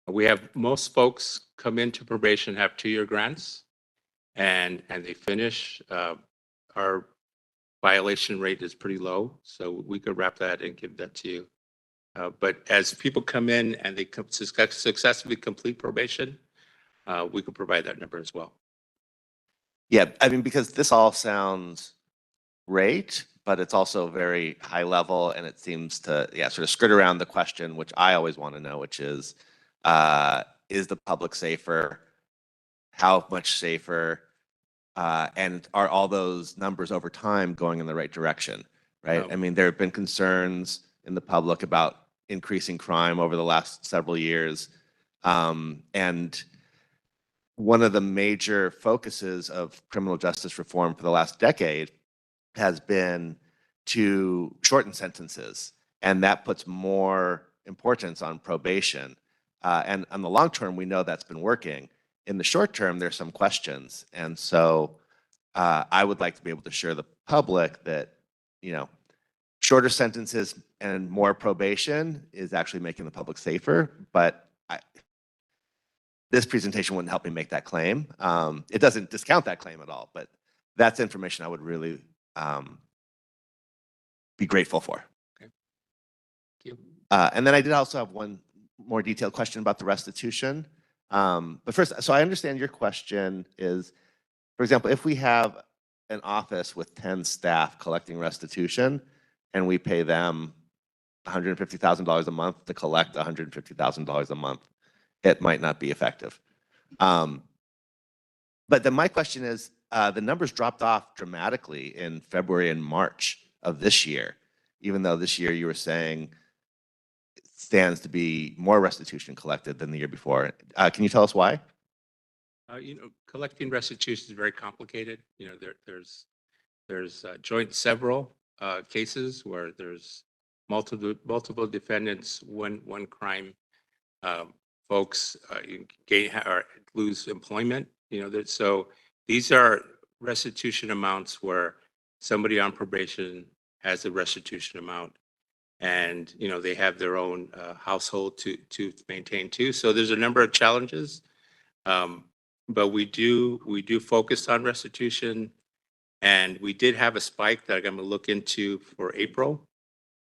We have most folks come into probation have 2-year grants, and they finish. Our violation rate is pretty low, so we could wrap that and give that to you. But as people come in and they successfully complete probation, we could provide that number as well. Yeah, I mean, because this all sounds great, but it's also very high level, and it seems to, sort of skirt around the question, which I always want to know, which is the public safer? How much safer? And are all those numbers over time going in the right direction, right? I mean, there have been concerns in the public about increasing crime over the last several years. And one of the major focuses of criminal justice reform for the last decade has been to shorten sentences. And that puts more importance on probation. And on the long term, we know that's been working. In the short term, there's some questions. And so I would like to be able to assure the public that, shorter sentences and more probation is actually making the public safer. But this presentation wouldn't help me make that claim. It doesn't discount that claim at all, but that's information I would really be grateful for. Okay. Thank you. And then I did also have one more detailed question about the restitution. But first, so I understand your question is, for example, if we have an office with 10 staff collecting restitution and we pay them $150,000 a month to collect $150,000 a month, it might not be effective. But then my question is, the numbers dropped off dramatically in February and March of this year, even though this year you were saying it stands to be more restitution collected than the year before. Can you tell us why? Collecting restitution is very complicated. There's joint several cases where there's multiple defendants, one crime. Folks lose employment. So these are restitution amounts where somebody on probation has a restitution amount, and they have their own household to maintain too. So there's a number of challenges, but we do focus on restitution, and we did have a spike that I'm going to look into for April.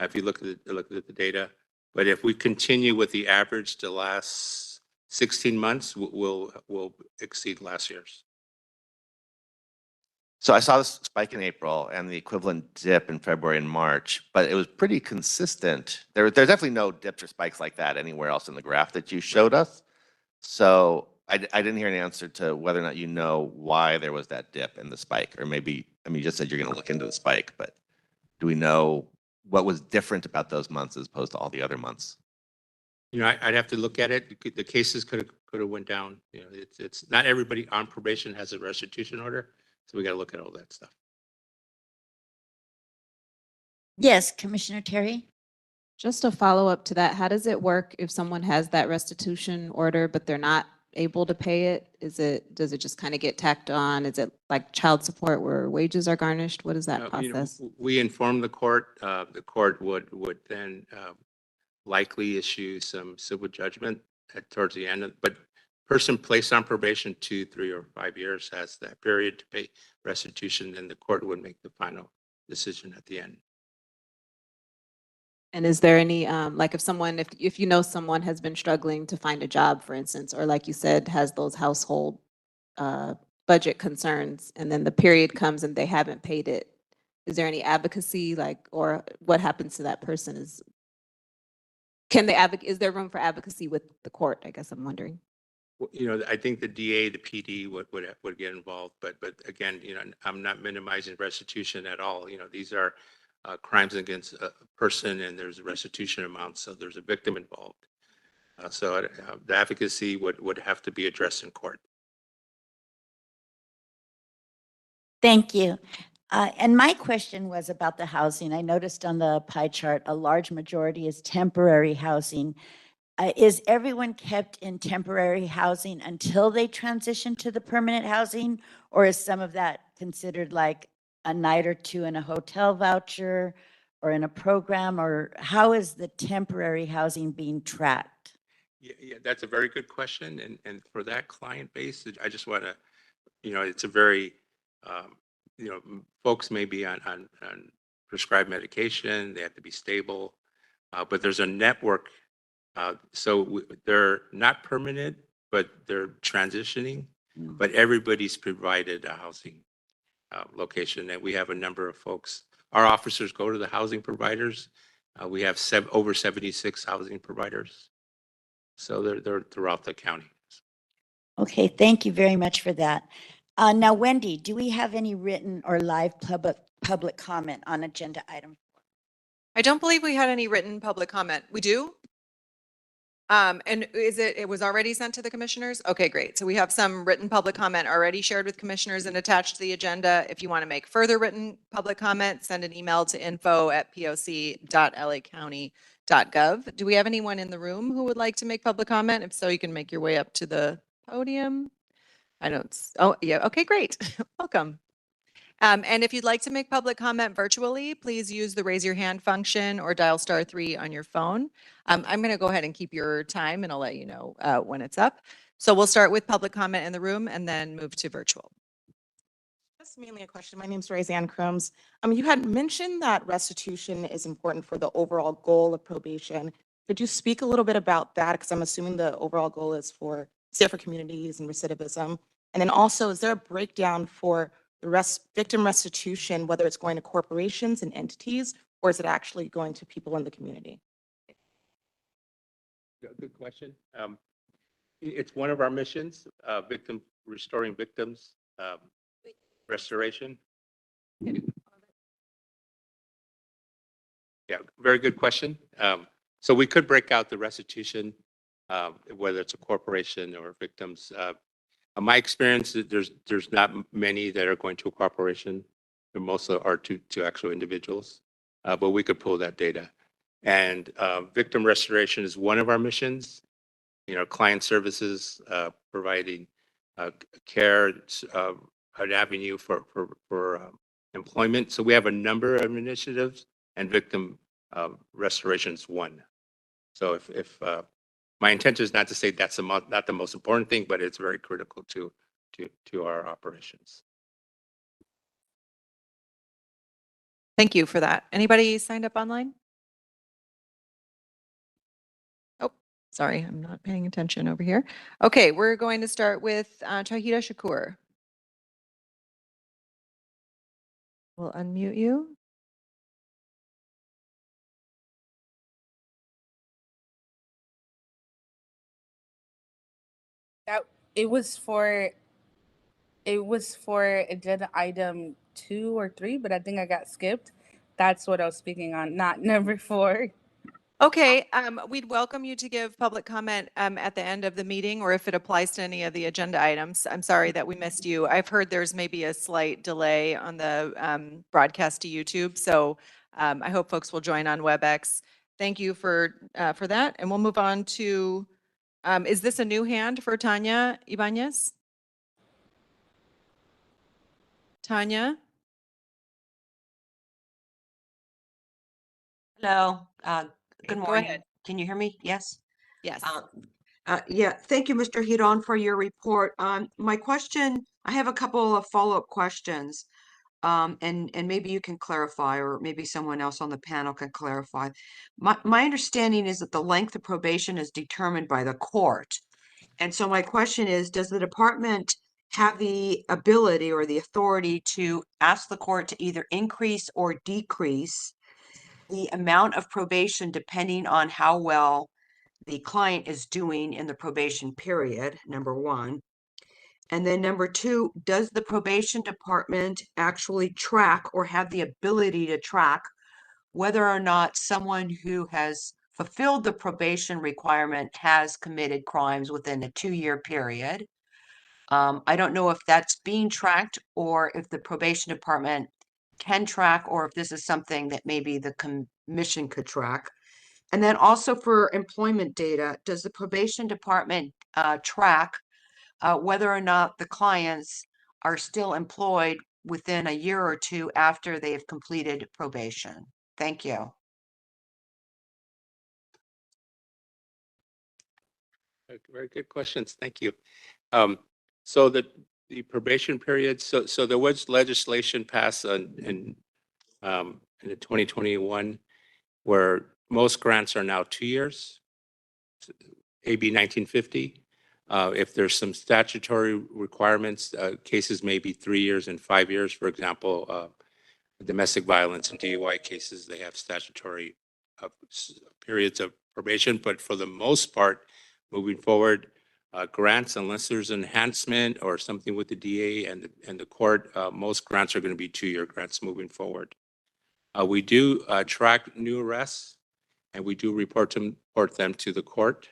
If you look at the data. But if we continue with the average the last 16 months, we'll exceed last year's. So I saw this spike in April and the equivalent dip in February and March, but it was pretty consistent. There's definitely no dips or spikes like that anywhere else in the graph that you showed us. So I didn't hear an answer to whether or not you know why there was that dip in the spike, or maybe, I mean, you just said you're going to look into the spike, but do we know what was different about those months as opposed to all the other months? I'd have to look at it. The cases could have went down. It's not everybody on probation has a restitution order, so we got to look at all that stuff. Yes, Commissioner Terry? Just a follow-up to that, how does it work if someone has that restitution order, but they're not able to pay it? Does it just kind of get tacked on? Is it like child support where wages are garnished? What is that process? We inform the court. The court would then likely issue some civil judgment towards the end. But person placed on probation 2, 3, or 5 years has that period to pay restitution, and the court would make the final decision at the end. And is there any, like if you know someone has been struggling to find a job, for instance, or like you said, has those household budget concerns, and then the period comes and they haven't paid it, is there any advocacy, or what happens to that person? Is there room for advocacy with the court? I guess I'm wondering. I think the DA, the PD would get involved, but again, I'm not minimizing restitution at all. These are crimes against a person, and there's a restitution amount, so there's a victim involved. So the advocacy would have to be addressed in court. Thank you. And my question was about the housing. I noticed on the pie chart, a large majority is temporary housing. Is everyone kept in temporary housing until they transition to the permanent housing? Or is some of that considered like a night or two in a hotel voucher or in a program? Or how is the temporary housing being tracked? Yeah, that's a very good question. And for that client base, I just want to, it's a very, folks may be on prescribed medication, they have to be stable, but there's a network. So they're not permanent, but they're transitioning, but everybody's provided a housing location. And we have a number of folks. Our officers go to the housing providers. We have over 76 housing providers. So they're throughout the county. Okay, thank you very much for that. Now, Wendy, do we have any written or live public comment on agenda item? I don't believe we had any written public comment. We do? And it was already sent to the commissioners? Okay, great. So we have some written public comment already shared with commissioners and attached to the agenda. If you want to make further written public comment, send an email to info@poc.lacounty.gov. Do we have anyone in the room who would like to make public comment? If so, you can make your way up to the podium. Oh, yeah. Okay, great. Welcome. And if you'd like to make public comment virtually, please use the raise your hand function or dial *3 on your phone. I'm going to go ahead and keep your time, and I'll let you know when it's up. So we'll start with public comment in the room and then move to virtual. That's mainly a question. My name is Roseanne Crooms. You had mentioned that restitution is important for the overall goal of probation. Could you speak a little bit about that? Because I'm assuming the overall goal is for safer communities and recidivism. And then also, is there a breakdown for the victim restitution, whether it's going to corporations and entities, or is it actually going to people in the community? Good question. It's one of our missions, restoring victims, restoration. Yeah, very good question. So we could break out the restitution, whether it's a corporation or victims. My experience, there's not many that are going to a corporation. Most are to actual individuals, but we could pull that data. And victim restoration is one of our missions. Client services, providing care, an avenue for employment. So we have a number of initiatives, and victim restoration is one. So if my intention is not to say that's not the most important thing, but it's very critical to our operations. Thank you for that. Anybody signed up online? Oh, sorry, I'm not paying attention over here. Okay, we're going to start with Tahira Shakur. We'll unmute you. It was for agenda item 2 or 3, but I think I got skipped. That's what I was speaking on, not number 4. Okay, we'd welcome you to give public comment at the end of the meeting, or if it applies to any of the agenda items. I'm sorry that we missed you. I've heard there's maybe a slight delay on the broadcast to YouTube, so I hope folks will join on WebEx. Thank you for that, and we'll move on to, is this a new hand for Tanya Ibanez? Tanya? Hello, good Go morning. ahead. Can you hear me? Yes? Yes. Yeah, thank you, Mr. Hidon, for your report. My question, I have a couple of follow-up questions. And maybe you can clarify, or maybe someone else on the panel can clarify. My understanding is that the length of probation is determined by the court. And so my question is, does the department have the ability or the authority to ask the court to either increase or decrease the amount of probation depending on how well the client is doing in the probation period, number one? And then number two, does the probation department actually track or have the ability to track whether or not someone who has fulfilled the probation requirement has committed crimes within a 2-year period? I don't know if that's being tracked, or if the probation department can track, or if this is something that maybe the commission could track. And then also for employment data, does the probation department track whether or not the clients are still employed within a year or two after they have completed probation? Thank you. Very good questions. Thank you. So the probation period, so there was legislation passed in the 2021 where most grants are now 2 years, AB 1950. If there's some statutory requirements, cases may be 3 years and 5 years. For example, domestic violence and DUI cases, they have statutory periods of probation. But for the most part, moving forward, grants, unless there's enhancement or something with the DA and the court, most grants are going to be 2-year grants moving forward. We do track new arrests, and we do report them to the court.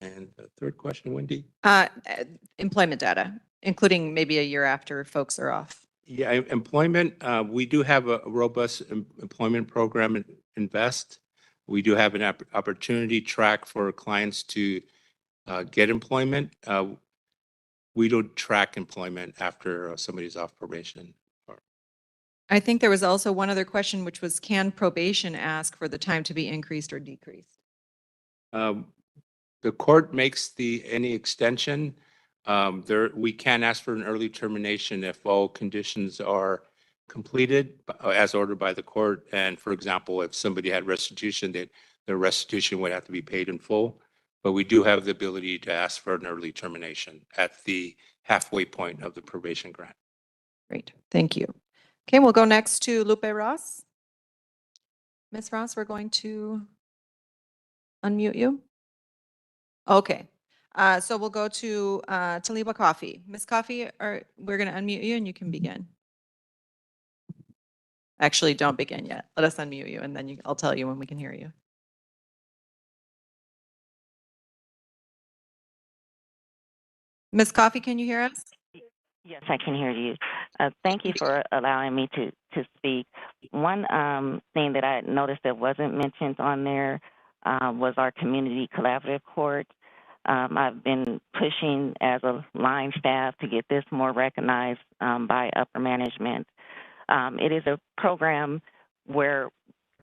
And the third question, Wendy? Employment data, including maybe a year after folks are off. Yeah, employment, we do have a robust employment program in Invest. We do have an opportunity track for clients to get employment. We don't track employment after somebody's off probation. I think there was also one other question, which was, can probation ask for the time to be increased or decreased? The court makes any extension. We can ask for an early termination if all conditions are completed as ordered by the court. And for example, if somebody had restitution, that the restitution would have to be paid in full. But we do have the ability to ask for an early termination at the halfway point of the probation grant. Great, thank you. Okay, we'll go next to Lupe Ross. Ms. Ross, we're going to unmute you. Okay, so we'll go to Taliba Coffee. Ms. Coffee, we're going to unmute you and you can begin. Actually, don't begin yet. Let us unmute you and then I'll tell you when we can hear you. Ms. Coffee, can you hear us? Yes, I can hear you. Thank you for allowing me to speak. One thing that I noticed that wasn't mentioned on there was our community collaborative court. I've been pushing as a line staff to get this more recognized by upper management. It is a program where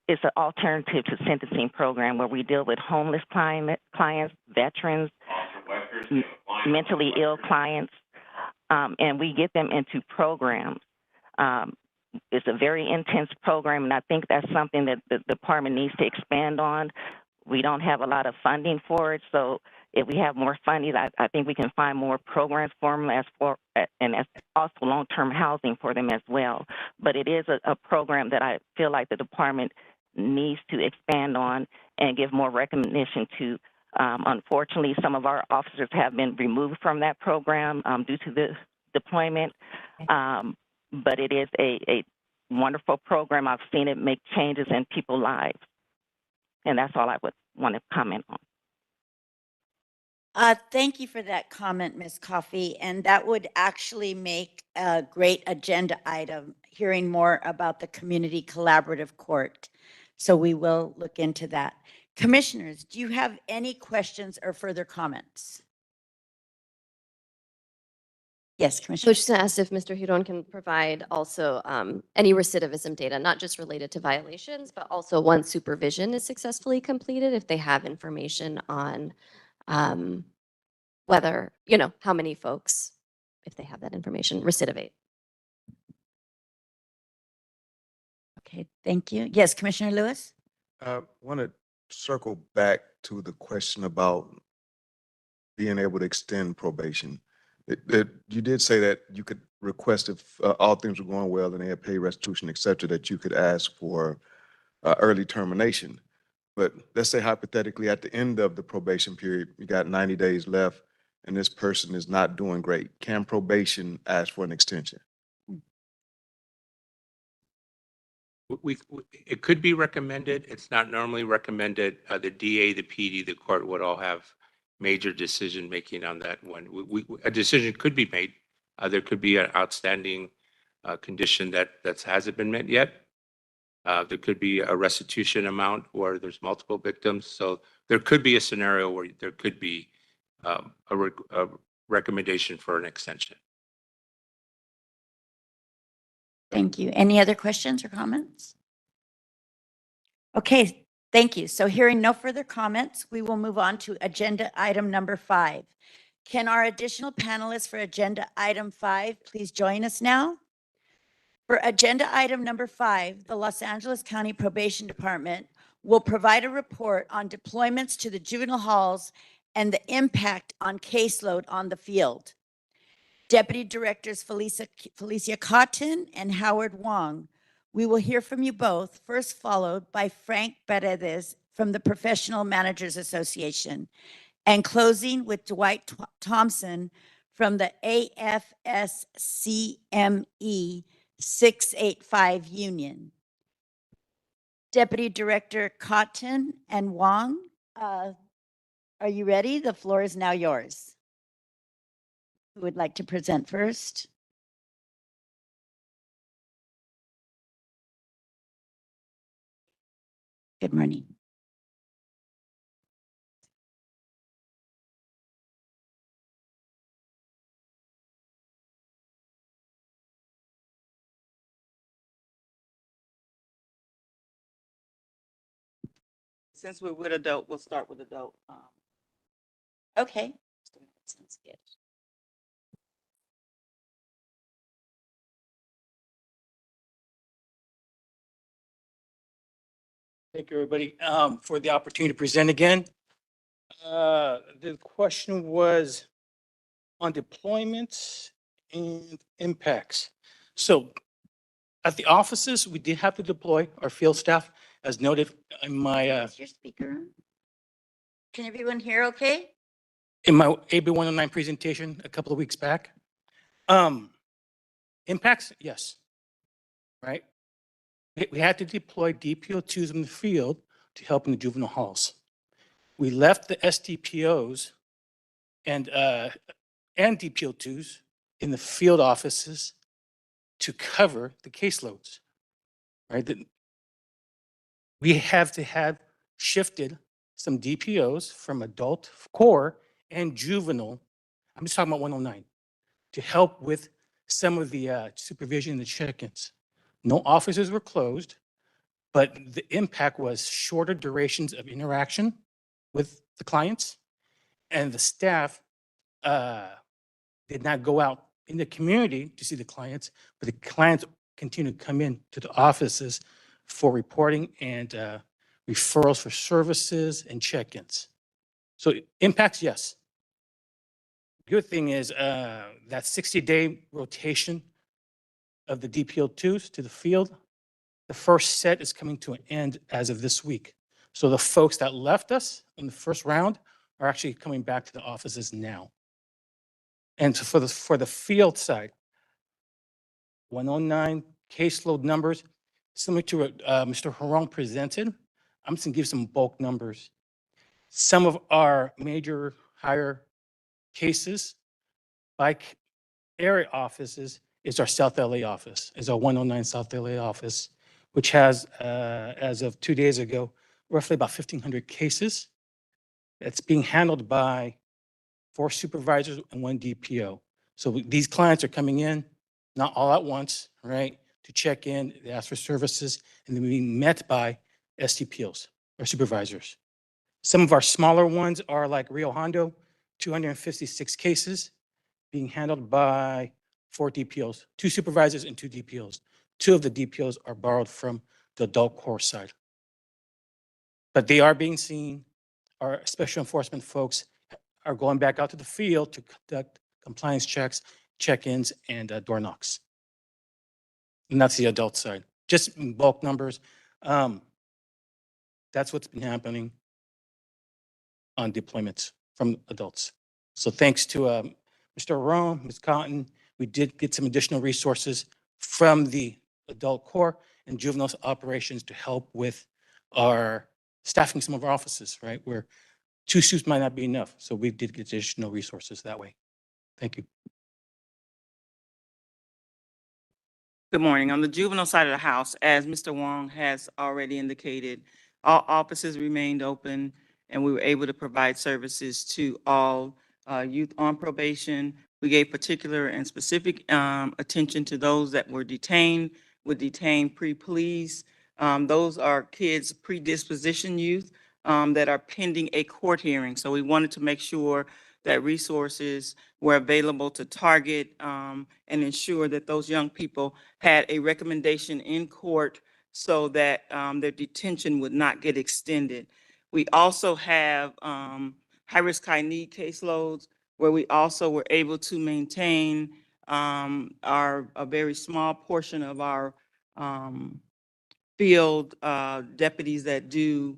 it's an alternative to sentencing program where we deal with homeless clients, veterans, mentally ill clients, and we get them into programs. It's a very intense program, and I think that's something that the department needs to expand on. We don't have a lot of funding for it, so if we have more funding, I think we can find more programs for them and as also long-term housing for them as well. But it is a program that I feel like the department needs to expand on and give more recognition to Unfortunately, some of our officers have been removed from that program due to the deployment. But it is a wonderful program. I've seen it make changes in people's lives. And that's all I would want to comment on. Thank you for that comment, Ms. Coffey. And that would actually make a great agenda item, hearing more about the Community Collaborative Court. So we will look into that. Commissioners, do you have any questions or further comments? Yes, I Commissioner. was just going to ask if Mr. Huron can provide also any recidivism data, not just related to violations, but also once supervision is successfully completed, if they have information on whether, how many folks, if they have that information, recidivate. Okay, thank you. Yes, Commissioner Lewis? I want to circle back to the question about being able to extend probation. You did say that you could request if all things were going well and they had paid restitution, et cetera, that you could ask for early termination. But let's say hypothetically at the end of the probation period, you got 90 days left and this person is not doing great. Can probation ask for an extension? It could be recommended. It's not normally recommended. The DA, the PD, the court would all have major decision making on that one. A decision could be made. There could be an outstanding condition that hasn't been met yet. There could be a restitution amount where there's multiple victims. So there could be a scenario where there could be a recommendation for an extension. Thank you. Any other questions or comments? Okay, thank you. So hearing no further comments, we will move on to agenda item number 5. Can our additional panelists for agenda item 5 please join us now? For agenda item number 5, the Los Angeles County Probation Department will provide a report on deployments to the juvenile halls and the impact on caseload on the field. Deputy Directors Felicia Cotton and Howard Wong, we will hear from you both, first followed by Frank Paredes from the Professional Managers Association, and closing with Dwight Thompson from the AFSCME 685 Union. Deputy Director Cotton and Wong, are you ready? The floor is now yours. Who would like to present first? Good morning. Since we're with adult, we'll start with adult. Okay. Sounds good. Thank you, everybody, for the opportunity to present again. The question was on deployments and impacts. So at the offices, we did have to deploy our field staff, as noted in my Is your speaker on? Can everyone hear okay? in my AB 109 presentation a couple of weeks back. Impacts, yes. Right? We had to deploy DPO2s in the field to help in the juvenile halls. We left the SDPOs and DPO2s in the field offices to cover the caseloads, right? We have to have shifted some DPOs from adult core and juvenile, I'm just talking about 109, to help with some of the supervision and the check-ins. No offices were closed, but the impact was shorter durations of interaction with the clients, and the staff did not go out in the community to see the clients, but the clients continued to come in to the offices for reporting and referrals for services and check-ins. So impacts, yes. Good thing is that 60-day rotation of the DPO2s to the field, the first set is coming to an end as of this week. So the folks that left us in the first round are actually coming back to the offices now. And so for the field side, 109 caseload numbers, similar to what Mr. Harong presented. I'm just gonna give some bulk numbers. Some of our major higher cases by area offices is our South LA office, is our 109 South LA office, which has, as of 2 days ago, roughly about 1,500 cases. That's being handled by 4 supervisors and 1 DPO. So these clients are coming in, not all at once, right? To check in, they ask for services, and they're being met by SDPOs or supervisors. Some of our smaller ones are like Rio Hondo, 256 cases being handled by 4 DPOs, 2 supervisors and 2 DPOs. 2 of the DPOs are borrowed from the adult core side. But they are being seen. Our special enforcement folks are going back out to the field to conduct compliance checks, check-ins, and door knocks. And that's the adult side. Just in bulk numbers. That's what's been happening on deployments from adults. So thanks to Mr. Rome, Ms. Cotton, we did get some additional resources from the adult core and juvenile operations to help with our staffing some of our offices, right? Where 2 suits might not be enough. So we did get additional resources that way. Thank you. Good morning. On the juvenile side of the house, as Mr. Wong has already indicated, all offices remained open and we were able to provide services to all youth on probation. We gave particular and specific attention to those that were detained, pre-pleas. Those are kids, predisposition youth that are pending a court hearing. So we wanted to make sure that resources were available to target and ensure that those young people had a recommendation in court so that their detention would not get extended. We also have high-risk, high-need caseloads where we also were able to maintain a very small portion of our field deputies that do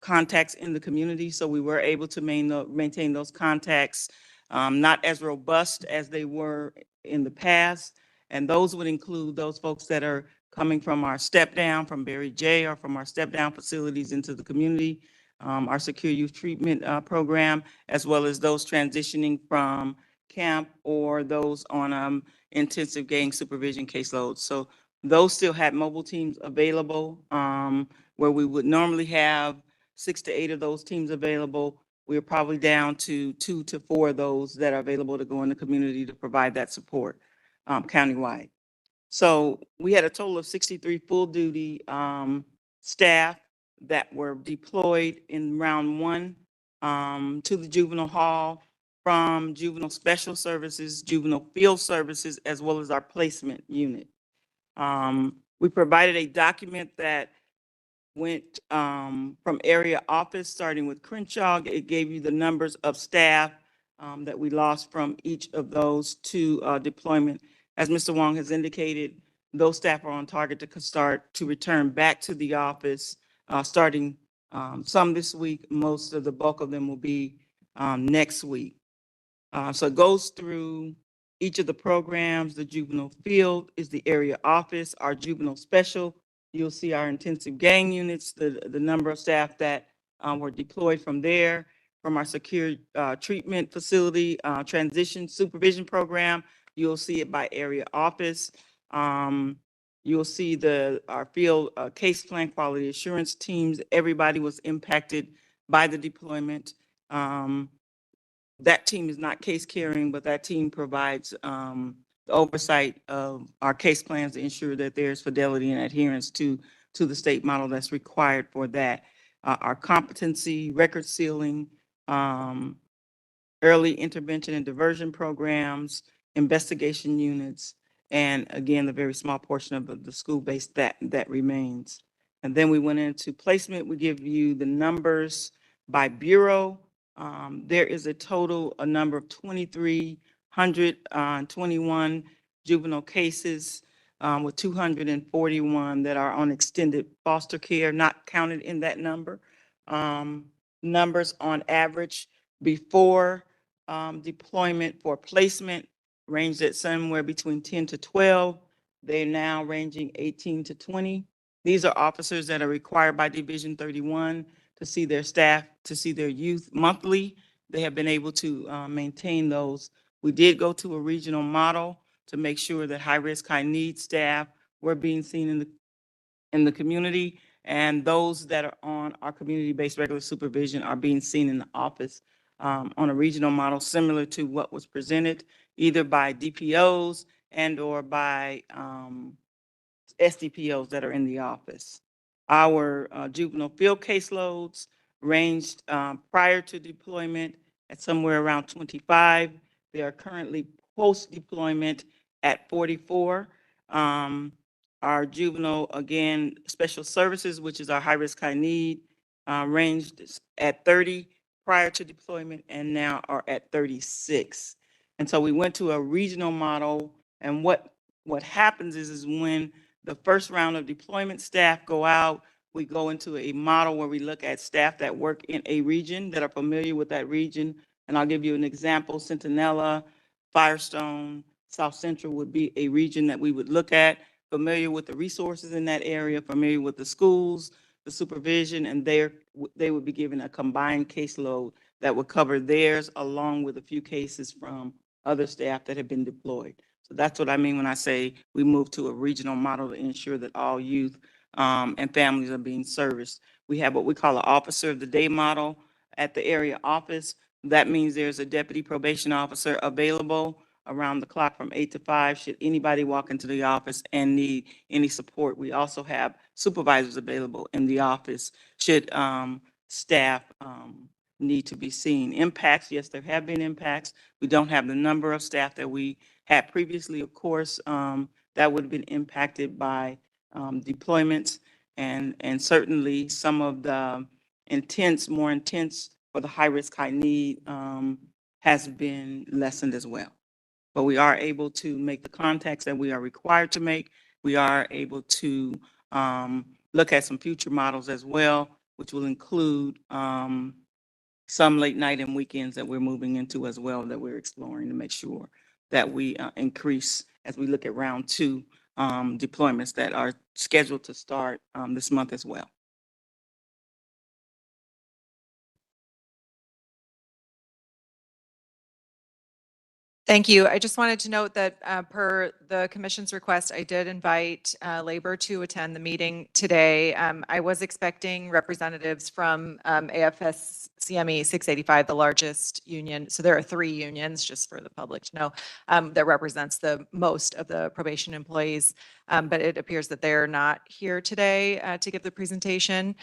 contacts in the community. So we were able to maintain those contacts, not as robust as they were in the past. And those would include those folks that are coming from our step down from Barry J or from our step down facilities into the community, our secure youth treatment program, as well as those transitioning from camp or those on intensive gang supervision caseloads. So those still had mobile teams available where we would normally have 6 to 8 of those teams available. We're probably down to 2 to 4 of those that are available to go in the community to provide that support countywide. So we had a total of 63 full duty staff that were deployed in round 1 to the juvenile hall from juvenile special services, juvenile field services, as well as our placement unit. We provided a document that went from area office, starting with Crenshaw. It gave you the numbers of staff that we lost from each of those 2 deployment. As Mr. Wong has indicated, those staff are on target to start to return back to the office, starting some this week. Most of the bulk of them will be next week. So it goes through each of the programs. The juvenile field is the area office. Our juvenile special, you'll see our intensive gang units, the number of staff that were deployed from there. From our secure treatment facility, transition supervision program, you'll see it by area office. You'll see our field case plan quality assurance teams. Everybody was impacted by the deployment. That team is not case carrying, but that team provides the oversight of our case plans to ensure that there's fidelity and adherence to the state model that's required for that. Our competency, record sealing, early intervention and diversion programs, investigation units, and again, the very small portion of the school-based that remains. And then we went into placement. We give you the numbers by bureau. There is a number of 2,321 juvenile cases with 241 that are on extended foster care, not counted in that number. numbers on average before deployment for placement ranged at somewhere between 10 to 12. They're now ranging 18 to 20. These are officers that are required by Division 31 to see their staff, to see their youth monthly. They have been able to maintain those. We did go to a regional model to make sure that high-risk, high-need staff were being seen in the community, and those that are on our community-based regular supervision are being seen in the office on a regional model similar to what was presented, either by DPOs and/or by SDPOs that are in the office. Our juvenile field caseloads ranged prior to deployment at somewhere around 25. They are currently post-deployment at 44. Our juvenile, again, special services, which is our high-risk, high-need, ranged at 30 prior to deployment and now are at 36. And so we went to a regional model, and what happens is when the first round of deployment staff go out, we go into a model where we look at staff that work in a region, that are familiar with that region. And I'll give you an example. Centinela, Firestone, South Central would be a region that we would look at, familiar with the resources in that area, familiar with the schools, the supervision, and they would be given a combined caseload that would cover theirs along with a few cases from other staff that have been deployed. So that's what I mean when I say we move to a regional model to ensure that all youth and families are being serviced. We have what we call an officer of the day model at the area office. That means there's a deputy probation officer available around the clock from 8 to 5 should anybody walk into the office and need any support. We also have supervisors available in the office should staff need to be seen. Impacts, yes, there have been impacts. We don't have the number of staff that we had previously. Of course, that would have been impacted by deployments and certainly some of the more intense for the high risk, high need has been lessened as well. But we are able to make the contacts that we are required to make. We are able to look at some future models as well, which will include some late night and weekends that we're moving into as well, that we're exploring to make sure that we increase as we look at round 2 deployments that are scheduled to start this month as well. Thank you. I just wanted to note that per the commission's request, I did invite labor to attend the meeting today. I was expecting representatives from AFS-CME 685, the largest union. So there are 3 unions, just for the public to know, that represents the most of the probation employees. But it appears that they're not here today to give the presentation.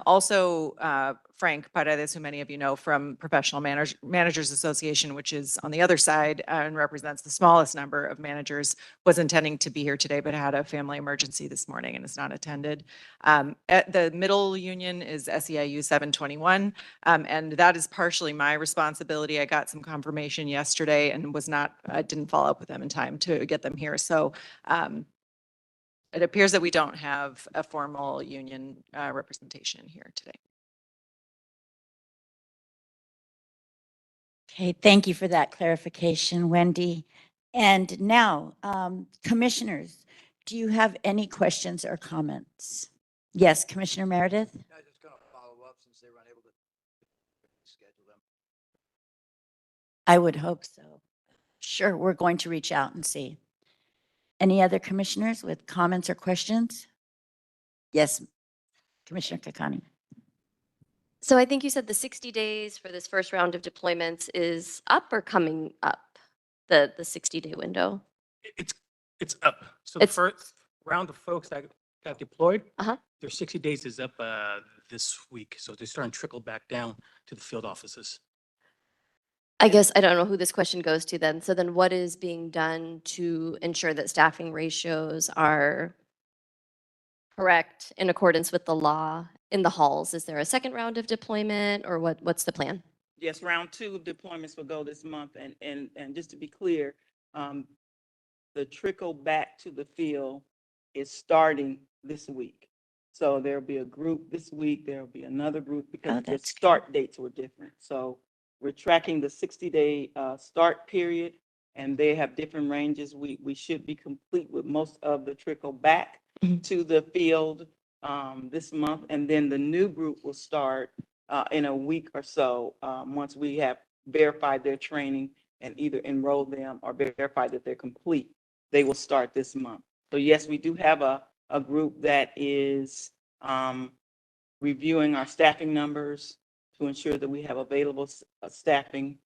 Also, Frank Paredes, who many of you know from Professional Managers Association, which is on the other side and represents the smallest number of managers, was intending to be here today, but had a family emergency this morning and has not attended. At the middle union is SEIU 721, and that is partially my responsibility. I got some confirmation yesterday and didn't follow up with them in time to get them here. So it appears that we don't have a formal union representation here today. Okay, thank you for that clarification, Wendy. And now, commissioners, do you have any questions or comments? Yes, Commissioner Meredith? I was just going to follow up since they were unable to schedule them. I would hope so. Sure, we're going to reach out and see. Any other commissioners with comments or questions? Yes, Commissioner Kakani. So I think you said the 60 days for this first round of deployments is up or coming up, the 60-day window? It's up. So the It's- first round of folks that got deployed, Uh-huh. their 60 days is up this week. So they're starting to trickle back down to the field offices. I guess I don't know who this question goes to then. So then what is being done to ensure that staffing ratios are correct in accordance with the law in the halls? Is there a second round of deployment or what's the plan? Yes, round 2 of deployments will go this month. And just to be clear, the trickle back to the field is starting this week. So there'll be a group this week, there'll be another group because Oh, the that's good. start dates were different. So we're tracking the 60-day start period, and they have different ranges. We should be complete with most of the trickle back Mhm. to the field this month, and then the new group will start in a week or so once we have verified their training and either enrolled them or verified that they're complete. They will start this month. So yes, we do have a group that is reviewing our staffing numbers to ensure that we have available staffing.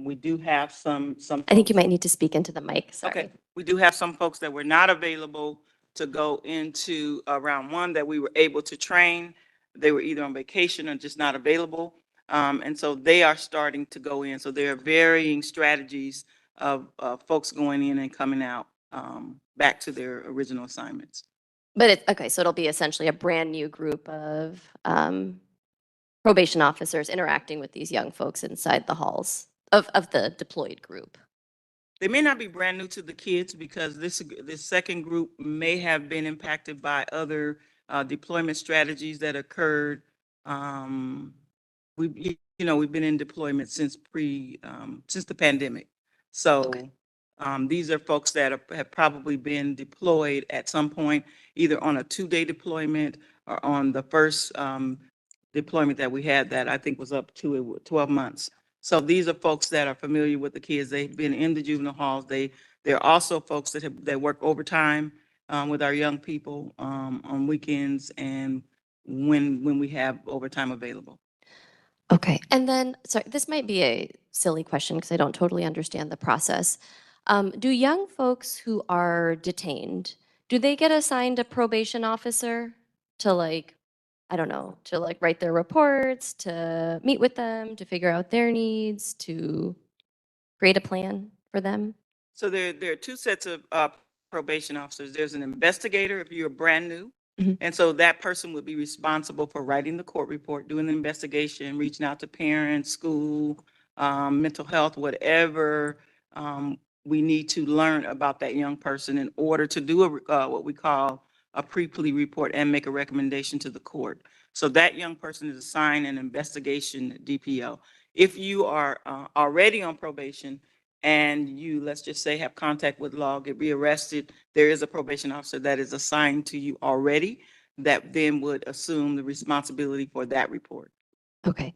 We do have some I think you folks- might need to speak into the mic, sorry. Okay, we do have some folks that were not available to go into round one that we were able to train. They were either on vacation or just not available. And so they are starting to go in. So there are varying strategies of folks going in and coming out back to their original assignments. But it's, okay, so it'll be essentially a brand new group of probation officers interacting with these young folks inside the halls of the deployed group. They may not be brand new to the kids because this second group may have been impacted by other deployment strategies that occurred. We've been in deployment since since the pandemic. So Okay. these are folks that have probably been deployed at some point, either on a 2-day deployment or on the first deployment that we had that I think was up to 12 months. So these are folks that are familiar with the kids. They've been in the juvenile halls. They're also folks that work overtime with our young people on weekends and when we have overtime available. Okay, and then, sorry, this might be a silly question because I don't totally understand the process. Do young folks who are detained, do they get assigned a probation officer to like, I don't know, to like write their reports, to meet with them, to figure out their needs, to create a plan for them? So there are two sets of probation officers. There's an investigator if you're brand new. Mhm. And so that person would be responsible for writing the court report, doing the investigation, reaching out to parents, school, mental health, whatever we need to learn about that young person in order to do what we call a pre-plea report and make a recommendation to the court. So that young person is assigned an investigation DPO. If you are already on probation, and you, let's just say, have contact with law, get rearrested, there is a probation officer that is assigned to you already that then would assume the responsibility for that report. Okay.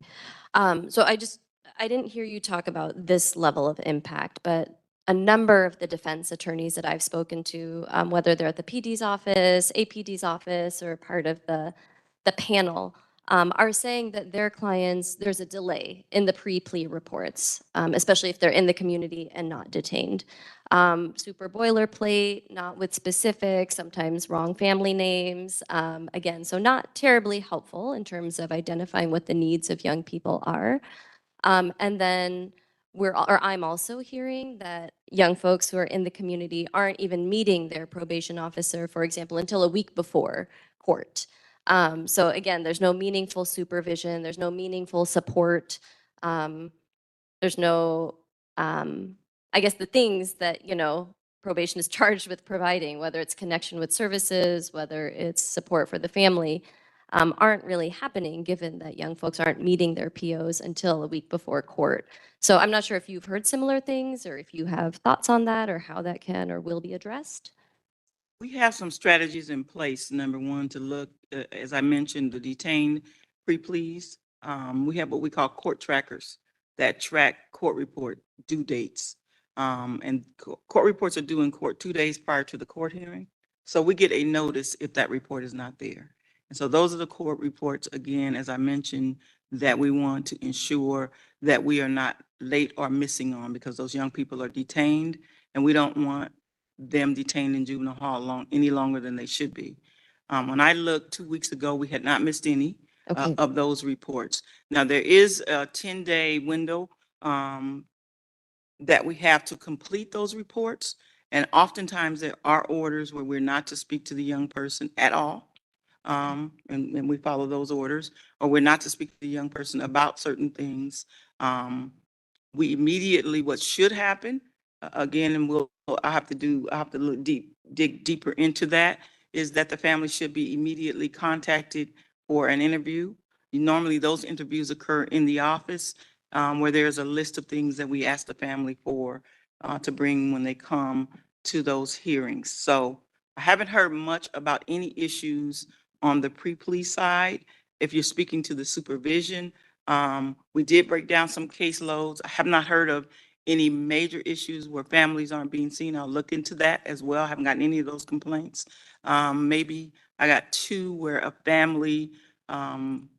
So I didn't hear you talk about this level of impact, but a number of the defense attorneys that I've spoken to, whether they're at the PD's office, APD's office, or part of the panel, are saying that their clients, there's a delay in the pre-plea reports, especially if they're in the community and not detained. Super boilerplate, not with specifics, sometimes wrong family names. Again, so not terribly helpful in terms of identifying what the needs of young people are. And then I'm also hearing that young folks who are in the community aren't even meeting their probation officer, for example, until a week before court. So again, there's no meaningful supervision, there's no meaningful support, there's no, I guess the things that, probation is charged with providing, whether it's connection with services, whether it's support for the family, aren't really happening given that young folks aren't meeting their POs until a week before court. So I'm not sure if you've heard similar things or if you have thoughts on that or how that can or will be addressed. We have some strategies in place. Number one, to look, as I mentioned, the detained pre-pleas. We have what we call court trackers that track court report due dates. And court reports are due in court 2 days prior to the court hearing. So we get a notice if that report is not there. And so those are the court reports, again, as I mentioned, that we want to ensure that we are not late or missing on because those young people are detained and we don't want them detained in juvenile hall any longer than they should be. When I looked 2 weeks ago, we had not missed any Okay. of those reports. Now, there is a 10-day window that we have to complete those reports. And oftentimes there are orders where we're not to speak to the young person at all. And we follow those orders, or we're not to speak to the young person about certain things. We immediately, what should happen, again, and I have to dig deeper into that, is that the family should be immediately contacted for an interview. Normally, those interviews occur in the office where there's a list of things that we ask the family for to bring when they come to those hearings. So I haven't heard much about any issues on the pre-plea side. If you're speaking to the supervision, we did break down some caseloads. I have not heard of any major issues where families aren't being seen. I'll look into that as well. I haven't gotten any of those complaints. Maybe I got two where a family,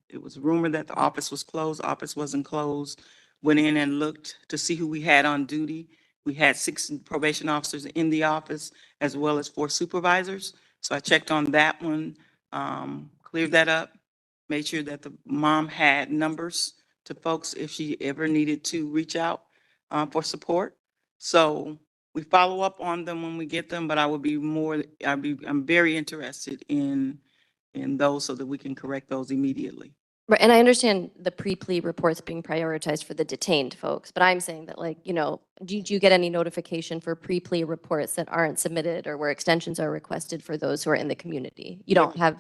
it was rumored that the office was closed. The office wasn't closed. Went in and looked to see who we had on duty. We had 6 probation officers in the office as well as 4 supervisors. So I checked on that one, cleared that up, made sure that the mom had numbers to folks if she ever needed to reach out for support. So we follow up on them when we get them, but I would be more, I'm very interested in those so that we can correct those immediately. Right, and I understand the pre-plea reports being prioritized for the detained folks, but I'm saying that, like, you know, do you get any notification for pre-plea reports that aren't submitted or where extensions are requested for those who are in the community? You don't have,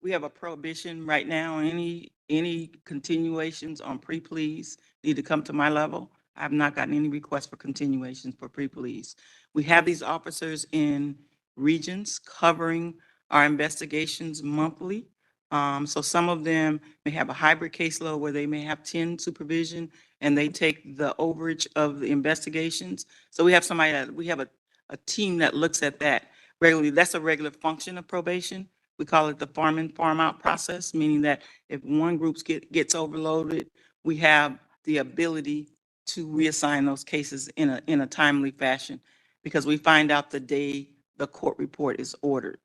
We have a prohibition right now. Any continuations on pre-pleas need to come to my level. I have not gotten any requests for continuations for pre-pleas. We have these officers in regions covering our investigations monthly. So some of them may have a hybrid caseload where they may have 10 supervision and they take the overage of the investigations. So we have somebody that, we have a team that looks at that regularly. That's a regular function of probation. We call it the farm in, farm out process, meaning that if one group gets overloaded, we have the ability to reassign those cases in a timely fashion because we find out the day the court report is ordered.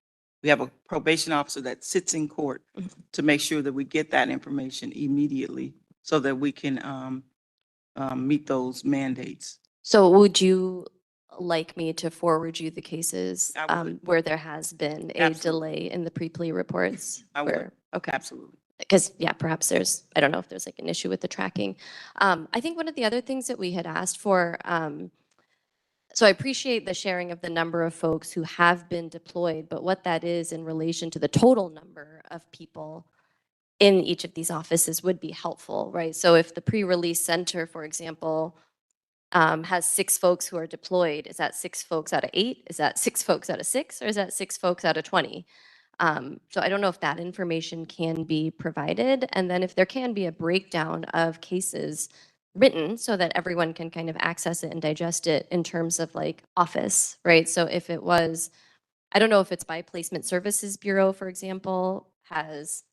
We have a probation officer that sits in court to make sure that we get that information immediately so that we can meet those mandates. so would you like me to forward you the cases I would. where there has been a Absolutely. delay in the pre-plea reports? I would. Where- Okay. Absolutely. Because, yeah, perhaps there's, I don't know if there's like an issue with the tracking. I think one of the other things that we had asked for, so I appreciate the sharing of the number of folks who have been deployed, but what that is in relation to the total number of people in each of these offices would be helpful, right? So if the pre-release center, for example, has 6 folks who are deployed, is that 6 folks out of 8? Is that 6 folks out of 6? Or is that 6 folks out of 20? So I don't know if that information can be provided. And then if there can be a breakdown of cases written so that everyone can kind of access it and digest it in terms of like office, right? So if it was, I don't know if it's by Placement Services Bureau, for example, has,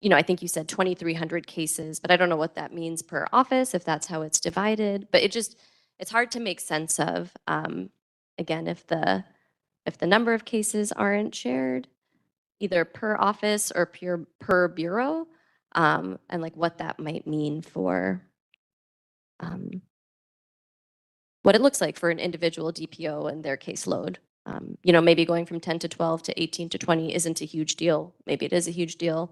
you know, I think you said 2,300 cases, but I don't know what that means per office, if that's how it's divided. But it's hard to make sense of, again, if the number of cases aren't shared, either per office or per bureau, and like what that might mean for what it looks like for an individual DPO and their caseload. You know, maybe going from 10 to 12 to 18 to 20 isn't a huge deal. Maybe it is a huge deal.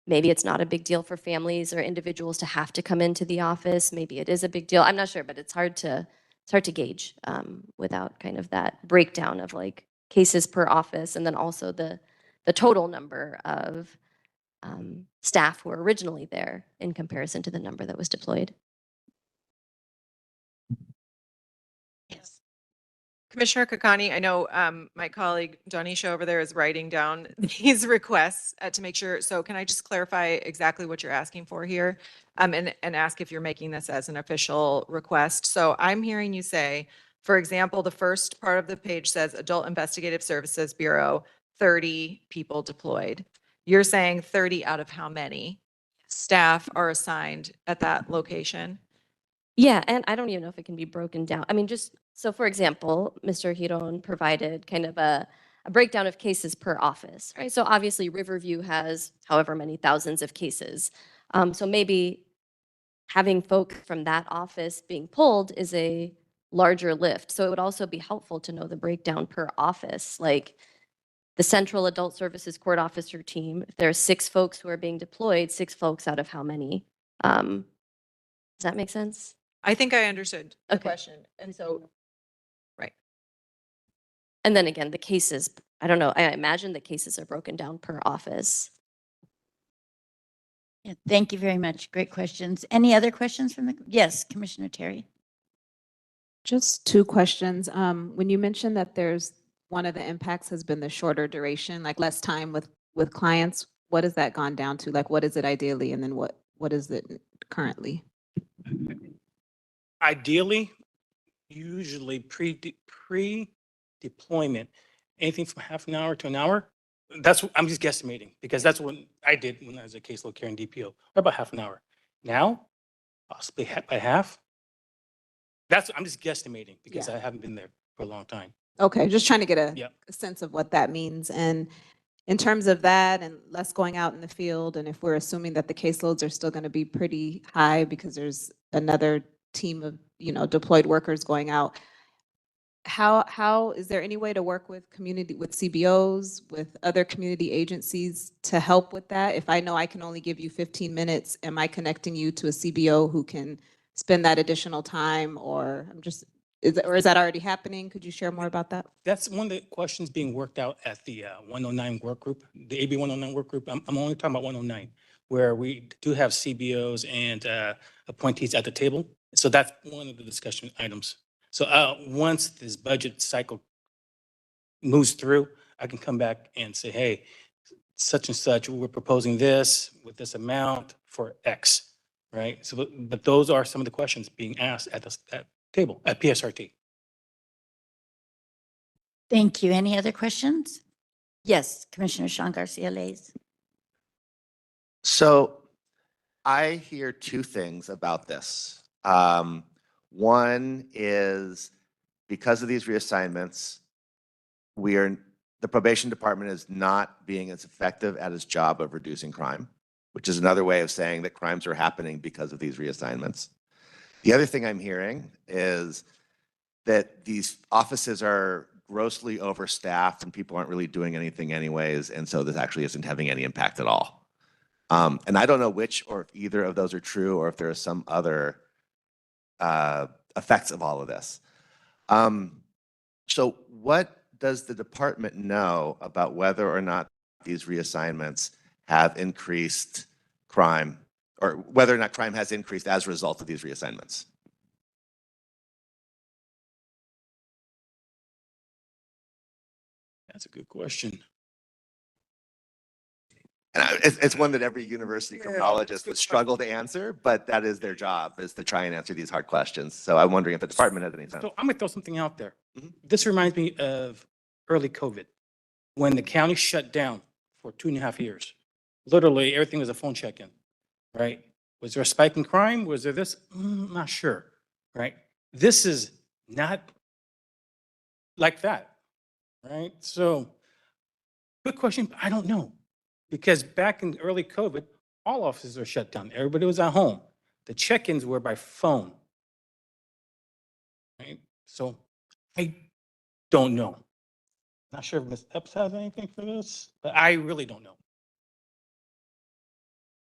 Maybe it's not a big deal for families or individuals to have to come into the office. Maybe it is a big deal. I'm not sure, but it's hard to gauge without kind of that breakdown of like cases per office and then also the total number of staff who were originally there in comparison to the number that was deployed. Yes. Commissioner Kakani, I know my colleague Donisha over there is writing down these requests to make sure. So can I just clarify exactly what you're asking for here and ask if you're making this as an official request? So I'm hearing you say, for example, the first part of the page says Adult Investigative Services Bureau, 30 people deployed. You're saying 30 out of how many staff are assigned at that location? Yeah, and I don't even know if it can be broken down. I mean, just so for example, Mr. Hiron provided kind of a breakdown of cases per office, right? So obviously Riverview has however many thousands of cases. So maybe having folk from that office being pulled is a larger lift. So it would also be helpful to know the breakdown per office, like the Central Adult Services Court Officer team. If there are 6 folks who are being deployed, 6 folks out of how many? Does that make sense? I think I understood the Okay. question. And so, right. And then again, the cases, I don't know, I imagine the cases are broken down per office. Yeah, thank you very much. Great questions. Any other questions from the, yes, Commissioner Terry? Just two questions. When you mentioned that there's, one of the impacts has been the shorter duration, like less time with clients, what has that gone down to? Like, what is it ideally? And then what is it currently? Ideally, usually pre-deployment, anything from half an hour to an hour. I'm just guesstimating because that's what I did when I was a caseload carrying DPO, or about half an hour. Now, possibly by half. I'm just guesstimating because I haven't been there for a long time. Okay, just trying to get a Yeah. sense of what that means. And in terms of that and less going out in the field, and if we're assuming that the caseloads are still going to be pretty high because there's another team of, deployed workers going out, how is there any way to work with CBOs, with other community agencies to help with that? If I know I can only give you 15 minutes, am I connecting you to a CBO who can spend that additional time? Or is that already happening? Could you share more about that? That's one of the questions being worked out at the 109 work group, the AB 109 work group. I'm only talking about 109, where we do have CBOs and appointees at the table. So that's one of the discussion items. So once this budget cycle moves through, I can come back and say, hey, such and such, we're proposing this with this amount for X, right? So, but those are some of the questions being asked at that table at PSRT. Thank you. Any other questions? Yes, Commissioner Sean Garcia Lays. So I hear two things about this. One is because of these reassignments, the probation department is not being as effective at its job of reducing crime, which is another way of saying that crimes are happening because of these reassignments. The other thing I'm hearing is that these offices are grossly overstaffed and people aren't really doing anything anyways, and so this actually isn't having any impact at all. And I don't know which or if either of those are true or if there are some other effects of all of this. So what does the department know about whether or not these reassignments have increased crime, or whether or not crime has increased as a result of these reassignments? That's a good question. And it's one that every university criminologist would struggle to answer, but that is their job, is to try and answer these hard questions. So I'm wondering if the department has any sense. So I'm gonna throw something out there. This reminds me of early COVID, when the county shut down for 2.5 years. Literally, everything was a phone check-in, right? Was there a spike in crime? Was there this? Not sure, right? This is not like that, right? So, good question. I don't know. Because back in early COVID, all offices are shut down. Everybody was at home. The check-ins were by phone, right? So I don't know. Not sure if Ms. Epps has anything for this, but I really don't know.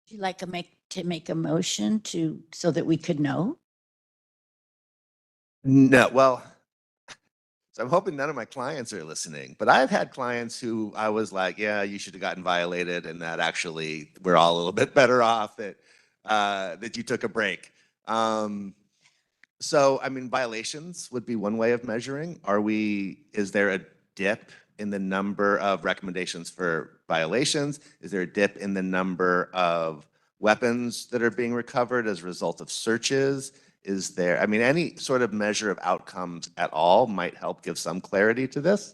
Would you like to make a motion so that we could know? No, well, so I'm hoping none of my clients are listening, but I've had clients who I was like, yeah, you should have gotten violated, and that actually we're all a little bit better off that you took a break. So, I mean, violations would be one way of measuring. Is there a dip in the number of recommendations for violations? Is there a dip in the number of weapons that are being recovered as a result of searches? Any sort of measure of outcomes at all might help give some clarity to this,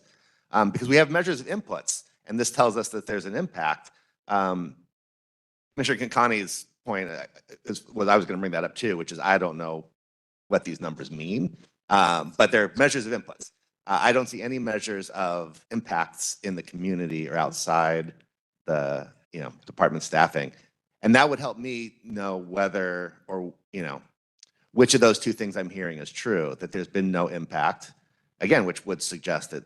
because we have measures of inputs, and this tells us that there's an impact. Commissioner Kinkani's point was I was going to bring that up too, which is I don't know what these numbers mean, but they're measures of inputs. I don't see any measures of impacts in the community or outside the department staffing, and that would help me know whether or which of those two things I'm hearing is true, that there's been no impact, again, which would suggest that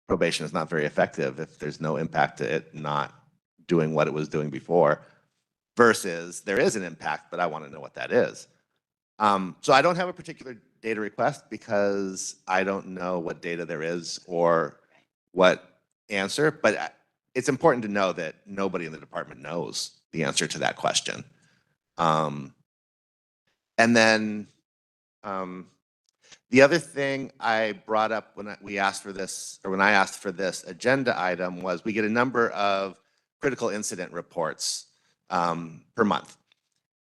probation is not very effective if there's no impact to it not doing what it was doing before, versus there is an impact, but I want to know what that is. So I don't have a particular data request because I don't know what data there is or what answer, but it's important to know that nobody in the department knows the answer to that question. And then the other thing I brought up when we asked for this, or when I asked for this agenda item, was we get a number of critical incident reports per month.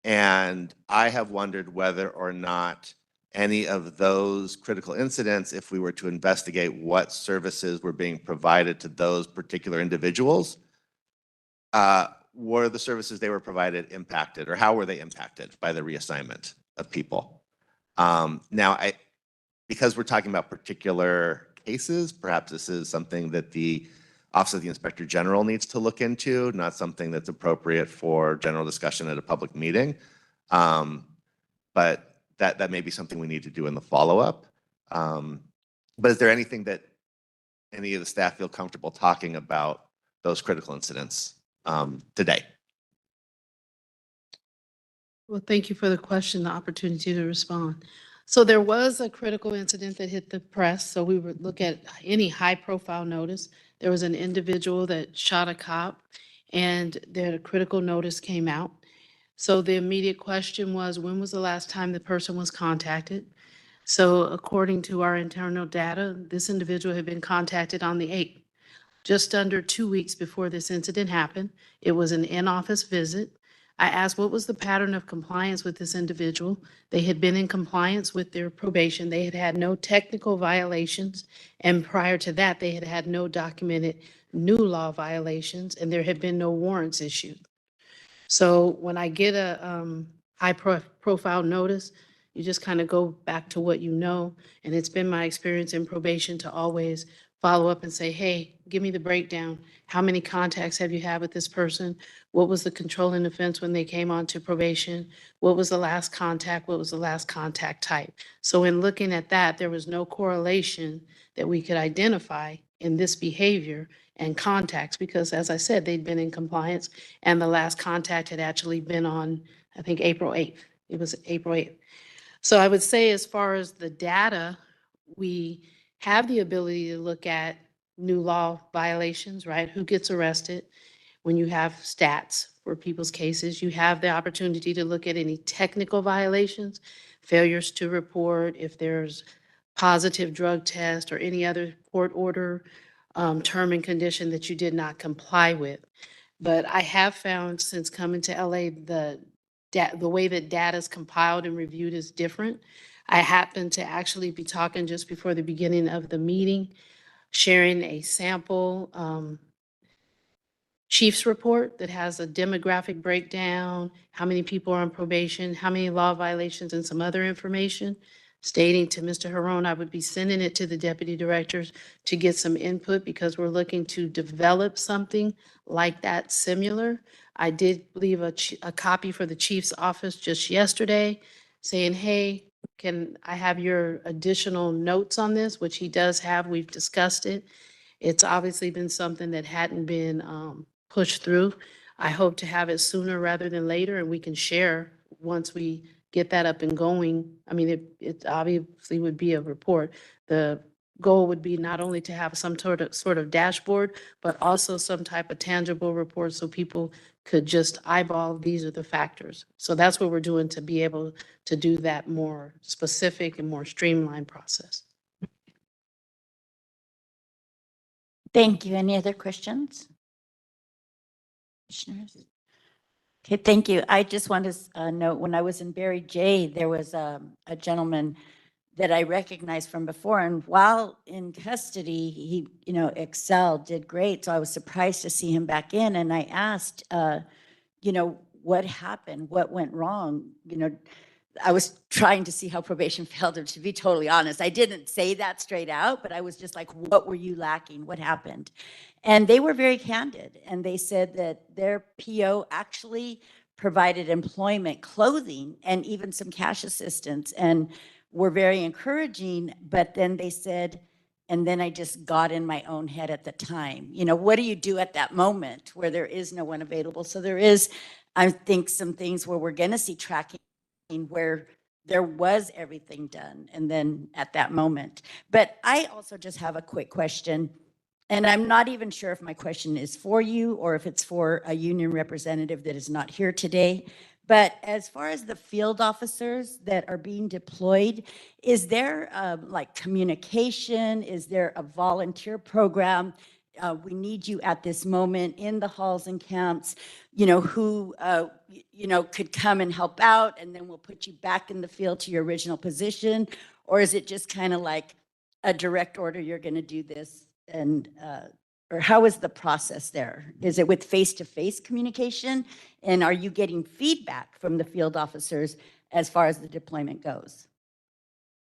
And I have wondered whether or not any of those critical incidents, if we were to investigate what services were being provided to those particular individuals, were the services they were provided impacted, or how were they impacted by the reassignment of people? Now, because we're talking about particular cases, perhaps this is something that the Office of the Inspector General needs to look into, not something that's appropriate for general discussion at a public meeting. But that may be something we need to do in the follow-up. But is there anything that any of the staff feel comfortable talking about those critical incidents today? Well, thank you for the question, the opportunity to respond. So there was a critical incident that hit the press. So we would look at any high-profile notice. There was an individual that shot a cop, and their critical notice came out. So the immediate question was, when was the last time the person was contacted? So according to our internal data, this individual had been contacted on the 8th, just under 2 weeks before this incident happened. It was an in-office visit. I asked what was the pattern of compliance with this individual. They had been in compliance with their probation. They had had no technical violations. And prior to that, they had had no documented new law violations, and there had been no warrants issued. So when I get a high-profile notice, you just kind of go back to what you know. And it's been my experience in probation to always follow up and say, hey, give me the breakdown. How many contacts have you had with this person? What was the controlling offense when they came onto probation? What was the last contact? What was the last contact type? So in looking at that, there was no correlation that we could identify in this behavior and contacts, because as I said, they'd been in compliance, and the last contact had actually been on, I think, April 8th. It was April 8th. So I would say, as far as the data, we have the ability to look at new law violations, right? Who gets arrested? When you have stats for people's cases, you have the opportunity to look at any technical violations, failures to report, if there's positive drug test or any other court order, term and condition that you did not comply with. But I have found, since coming to LA, the way that data is compiled and reviewed is different. I happened to actually be talking just before the beginning of the meeting, sharing a sample chief's report that has a demographic breakdown, how many people are on probation, how many law violations, and some other information, stating to Mr. Harron, I would be sending it to the deputy directors to get some input, because we're looking to develop something like that similar. I did leave a copy for the chief's office just yesterday saying, hey, can I have your additional notes on this, which he does have. We've discussed it. It's obviously been something that hadn't been pushed through. I hope to have it sooner rather than later, and we can share once we get that up and going. I mean, it obviously would be a report. The goal would be not only to have some sort of dashboard, but also some type of tangible report so people could just eyeball, these are the factors. So that's what we're doing to be able to do that more specific and more streamlined process. Thank you. Any other questions? Commissioners? Okay, thank you. I just want to note, when I was in Barry J, there was a gentleman that I recognized from before, and while in custody, he, excelled, did great. So I was surprised to see him back in, and I asked, what happened? What went wrong? I was trying to see how probation failed him, to be totally honest. I didn't say that straight out, but I was just like, what were you lacking? What happened? And they were very candid. And they said that their PO actually provided employment, clothing, and even some cash assistance, and were very encouraging. But then they said, and then I just got in my own head at the time. What do you do at that moment where there is no one available? So there is, I think, some things where we're going to see tracking where there was everything done and then at that moment. But I also just have a quick question. And I'm not even sure if my question is for you or if it's for a union representative that is not here today. But as far as the field officers that are being deployed, is there like communication? Is there a volunteer program? We need you at this moment in the halls and camps, who, could come and help out, and then we'll put you back in the field to your original position? Or is it just kind of like a direct order, you're going to do this? And or how is the process there? Is it with face-to-face communication? And are you getting feedback from the field officers as far as the deployment goes?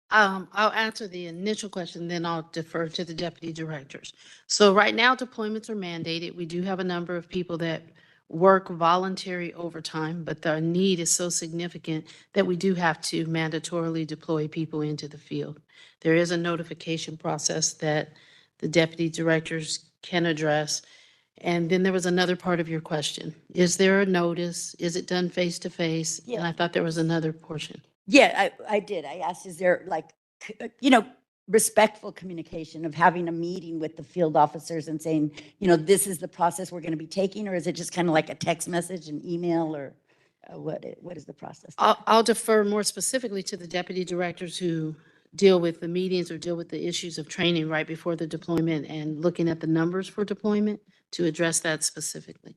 I'll answer the initial question, then I'll defer to the deputy directors. So right now, deployments are mandated. We do have a number of people that work voluntary overtime, but the need is so significant that we do have to mandatorily deploy people into the field. There is a notification process that the deputy directors can address. And then there was another part of your question. Is there a notice? Is it done face to face? And I thought there was another portion. Yeah, I did. I asked, is there like, respectful communication of having a meeting with the field officers and saying, this is the process we're going to be taking? Or is it just kind of like a text message, an email, or what is the process? I'll defer more specifically to the deputy directors who deal with the meetings or deal with the issues of training right before the deployment and looking at the numbers for deployment to address that specifically.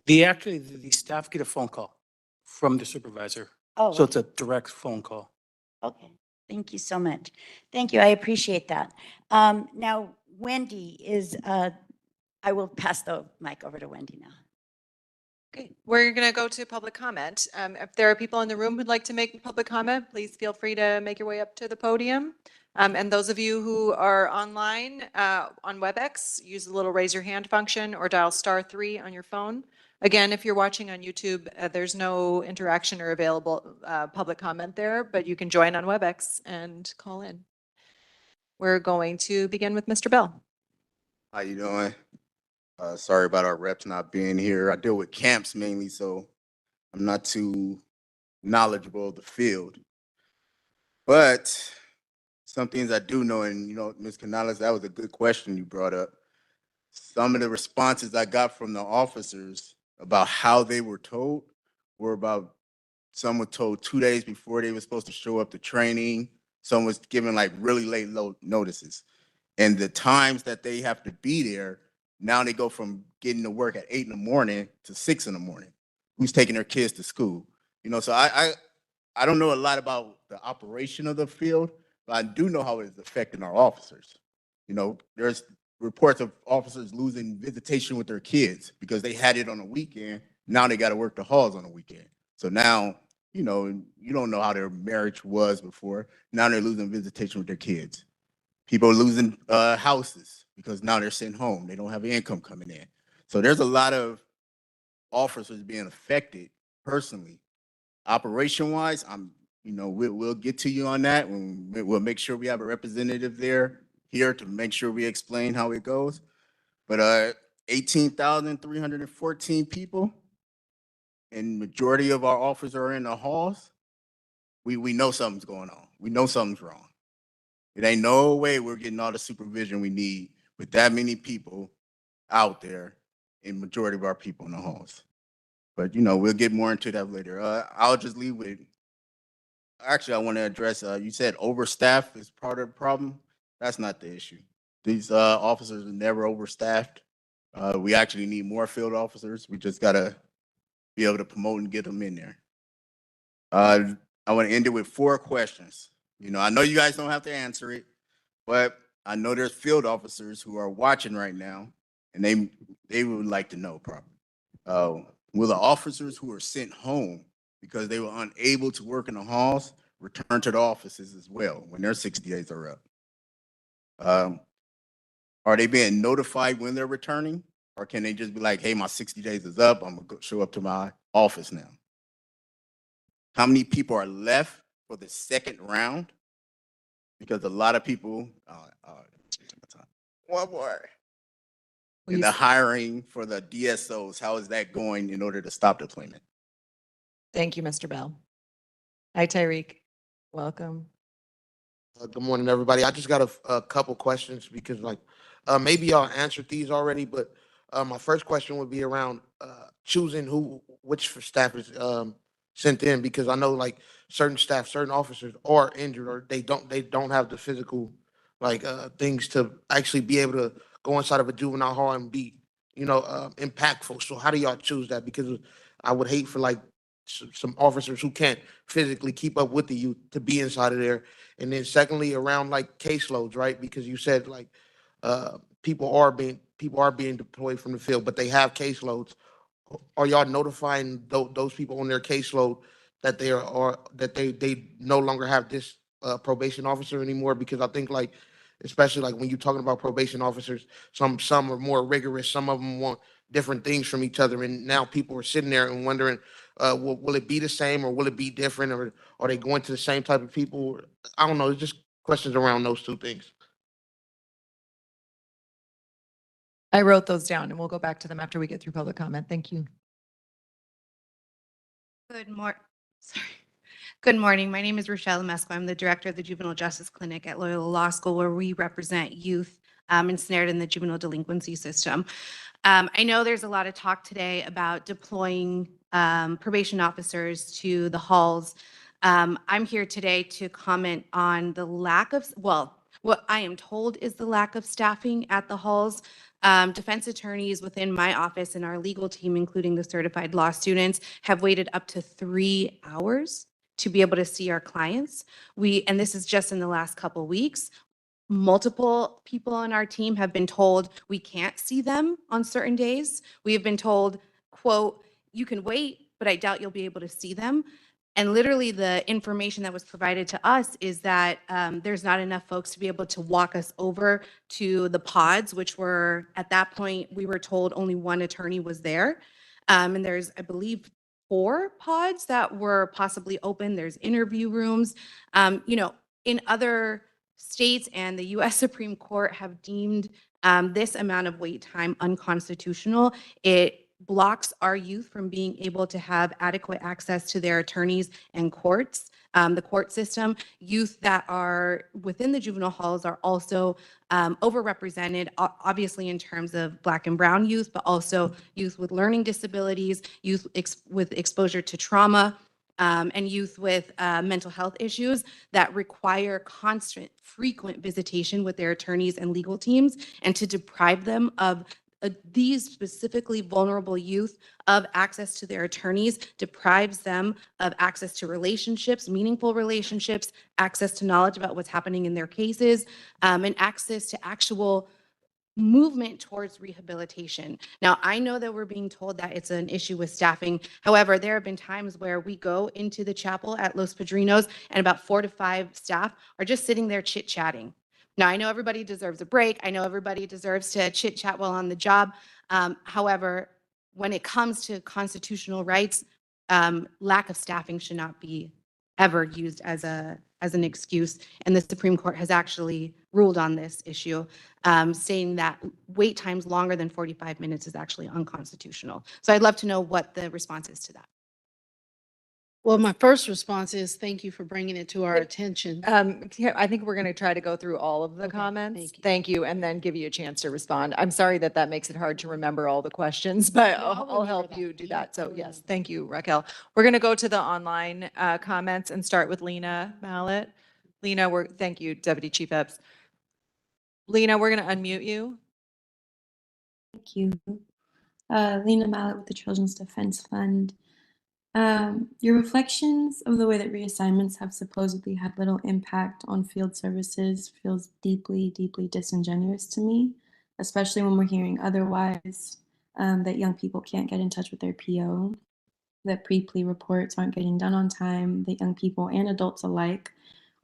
The staff get a phone call from the supervisor. Oh, So it's a direct phone call. okay. Thank you so much. Thank you. I appreciate that. Now, Wendy is, I will pass the mic over to Wendy now. Okay, we're going to go to public comment. If there are people in the room who'd like to make public comment, please feel free to make your way up to the podium. And those of you who are online on WebEx, use the little raise your hand function or dial *3 on your phone. Again, if you're watching on YouTube, there's no interaction or available public comment there, but you can join on WebEx and call in. We're going to begin with Mr. Bell. How you doing? Sorry about our reps not being here. I deal with camps mainly, so I'm not too knowledgeable of the field. But some things I do know, and Ms. Canales, that was a good question you brought up. Some of the responses I got from the officers about how they were told were about, some were told 2 days before they were supposed to show up to training. Some was given like really late notices. And the times that they have to be there, now they go from getting to work at 8 in the morning to 6 in the morning. Who's taking their kids to school? So I don't know a lot about the operation of the field, but I do know how it is affecting our officers. There's reports of officers losing visitation with their kids because they had it on a weekend. Now they got to work the halls on a weekend. So now, you don't know how their marriage was before. Now they're losing visitation with their kids. People are losing houses because now they're sitting home. They don't have income coming in. So there's a lot of officers being affected personally. Operation-wise, we'll get to you on that. We'll make sure we have a representative here to make sure we explain how it goes. But 18,314 people, and majority of our officers are in the halls. We know something's going on. We know something's wrong. It ain't no way we're getting all the supervision we need with that many people out there, and majority of our people in the halls. But we'll get more into that later. I'll just leave with, actually, I want to address, you said overstaff is part of the problem. That's not the issue. These officers are never overstaffed. We actually need more field officers. We just gotta be able to promote and get them in there. I want to end it with 4 questions. I know you guys don't have to answer it, but I know there's field officers who are watching right now, and they would like to know probably. Will the officers who are sent home because they were unable to work in the halls return to the offices as well when their 60 days are up? Are they being notified when they're returning, or can they just be like, hey, my 60 days is up, I'm gonna show up to my office now? How many people are left for the second round? Because a lot of people, one more. In the hiring for the DSOs, how is that going in order to stop deployment? Thank you, Mr. Bell. Hi, Tyreek. Welcome. Good morning, everybody. I just got a couple questions because, like, maybe y'all answered these already, but my first question would be around choosing which staff is sent in, because I know like certain staff, certain officers are injured or they don't have the physical like things to actually be able to go inside of a juvenile hall and be impactful. So how do y'all choose that? Because I would hate for like some officers who can't physically keep up with the youth to be inside of there. And then secondly, around like caseloads, right? Because you said like people are being deployed from the field, but they have caseloads. Are y'all notifying those people on their caseload that they are or that they no longer have this probation officer anymore? Because I think like especially like when you're talking about probation officers, some are more rigorous, some of them want different things from each other, and now people are sitting there and wondering, will it be the same or will it be different, or are they going to the same type of people? I don't know. It's just questions around those two things. I wrote those down and we'll go back to them after we get through public comment. Thank you. Good morning. Sorry. Good morning. My name is Rochelle Mesco. I'm the director of the Juvenile Justice Clinic at Loyola Law School, where we represent youth ensnared in the juvenile delinquency system. I know there's a lot of talk today about deploying probation officers to the halls. I'm here today to comment on the lack of, well, what I am told is the lack of staffing at the halls. Defense attorneys within my office and our legal team, including the certified law students, have waited up to 3 hours to be able to see our clients. And this is just in the last couple weeks. Multiple people on our team have been told we can't see them on certain days. We have been told, quote, you can wait, but I doubt you'll be able to see them. And literally the information that was provided to us is that there's not enough folks to be able to walk us over to the pods, which were, at that point, we were told only one attorney was there. And there's, I believe, 4 pods that were possibly open. There's interview rooms. In other states and the US Supreme Court have deemed this amount of wait time unconstitutional. It blocks our youth from being able to have adequate access to their attorneys and courts, the court system. Youth that are within the juvenile halls are also overrepresented, obviously in terms of Black and Brown youth, but also youth with learning disabilities, youth with exposure to trauma, and youth with mental health issues that require constant, frequent visitation with their attorneys and legal teams, and to deprive them of these specifically vulnerable youth of access to their attorneys deprives them of access to relationships, meaningful relationships, access to knowledge about what's happening in their cases, and access to actual movement towards rehabilitation. Now, I know that we're being told that it's an issue with staffing. However, there have been times where we go into the chapel at Los Padrinos and about 4 to 5 staff are just sitting there chit-chatting. Now, I know everybody deserves a break. I know everybody deserves to chit-chat while on the job. However, when it comes to constitutional rights, lack of staffing should not be ever used as an excuse. And the Supreme Court has actually ruled on this issue, saying that wait times longer than 45 minutes is actually unconstitutional. So I'd love to know what the response is to that. Well, my first response is thank you for bringing it to our attention. I think we're going to try to go through all of the comments. Thank you. And then give you a chance to respond. I'm sorry that that makes it hard to remember all the questions, but I'll help you do that. So yes, thank you, Raquel. We're going to go to the online comments and start with Lena Mallett. Lena, thank you, Deputy Chief Epps. Lena, we're going to unmute you. Thank you. Lena Mallett with the Children's Defense Fund. Your reflections of the way that reassignments have supposedly had little impact on field services feels deeply, deeply disingenuous to me, especially when we're hearing otherwise, that young people can't get in touch with their PO, that pre-plea reports aren't getting done on time, that young people and adults alike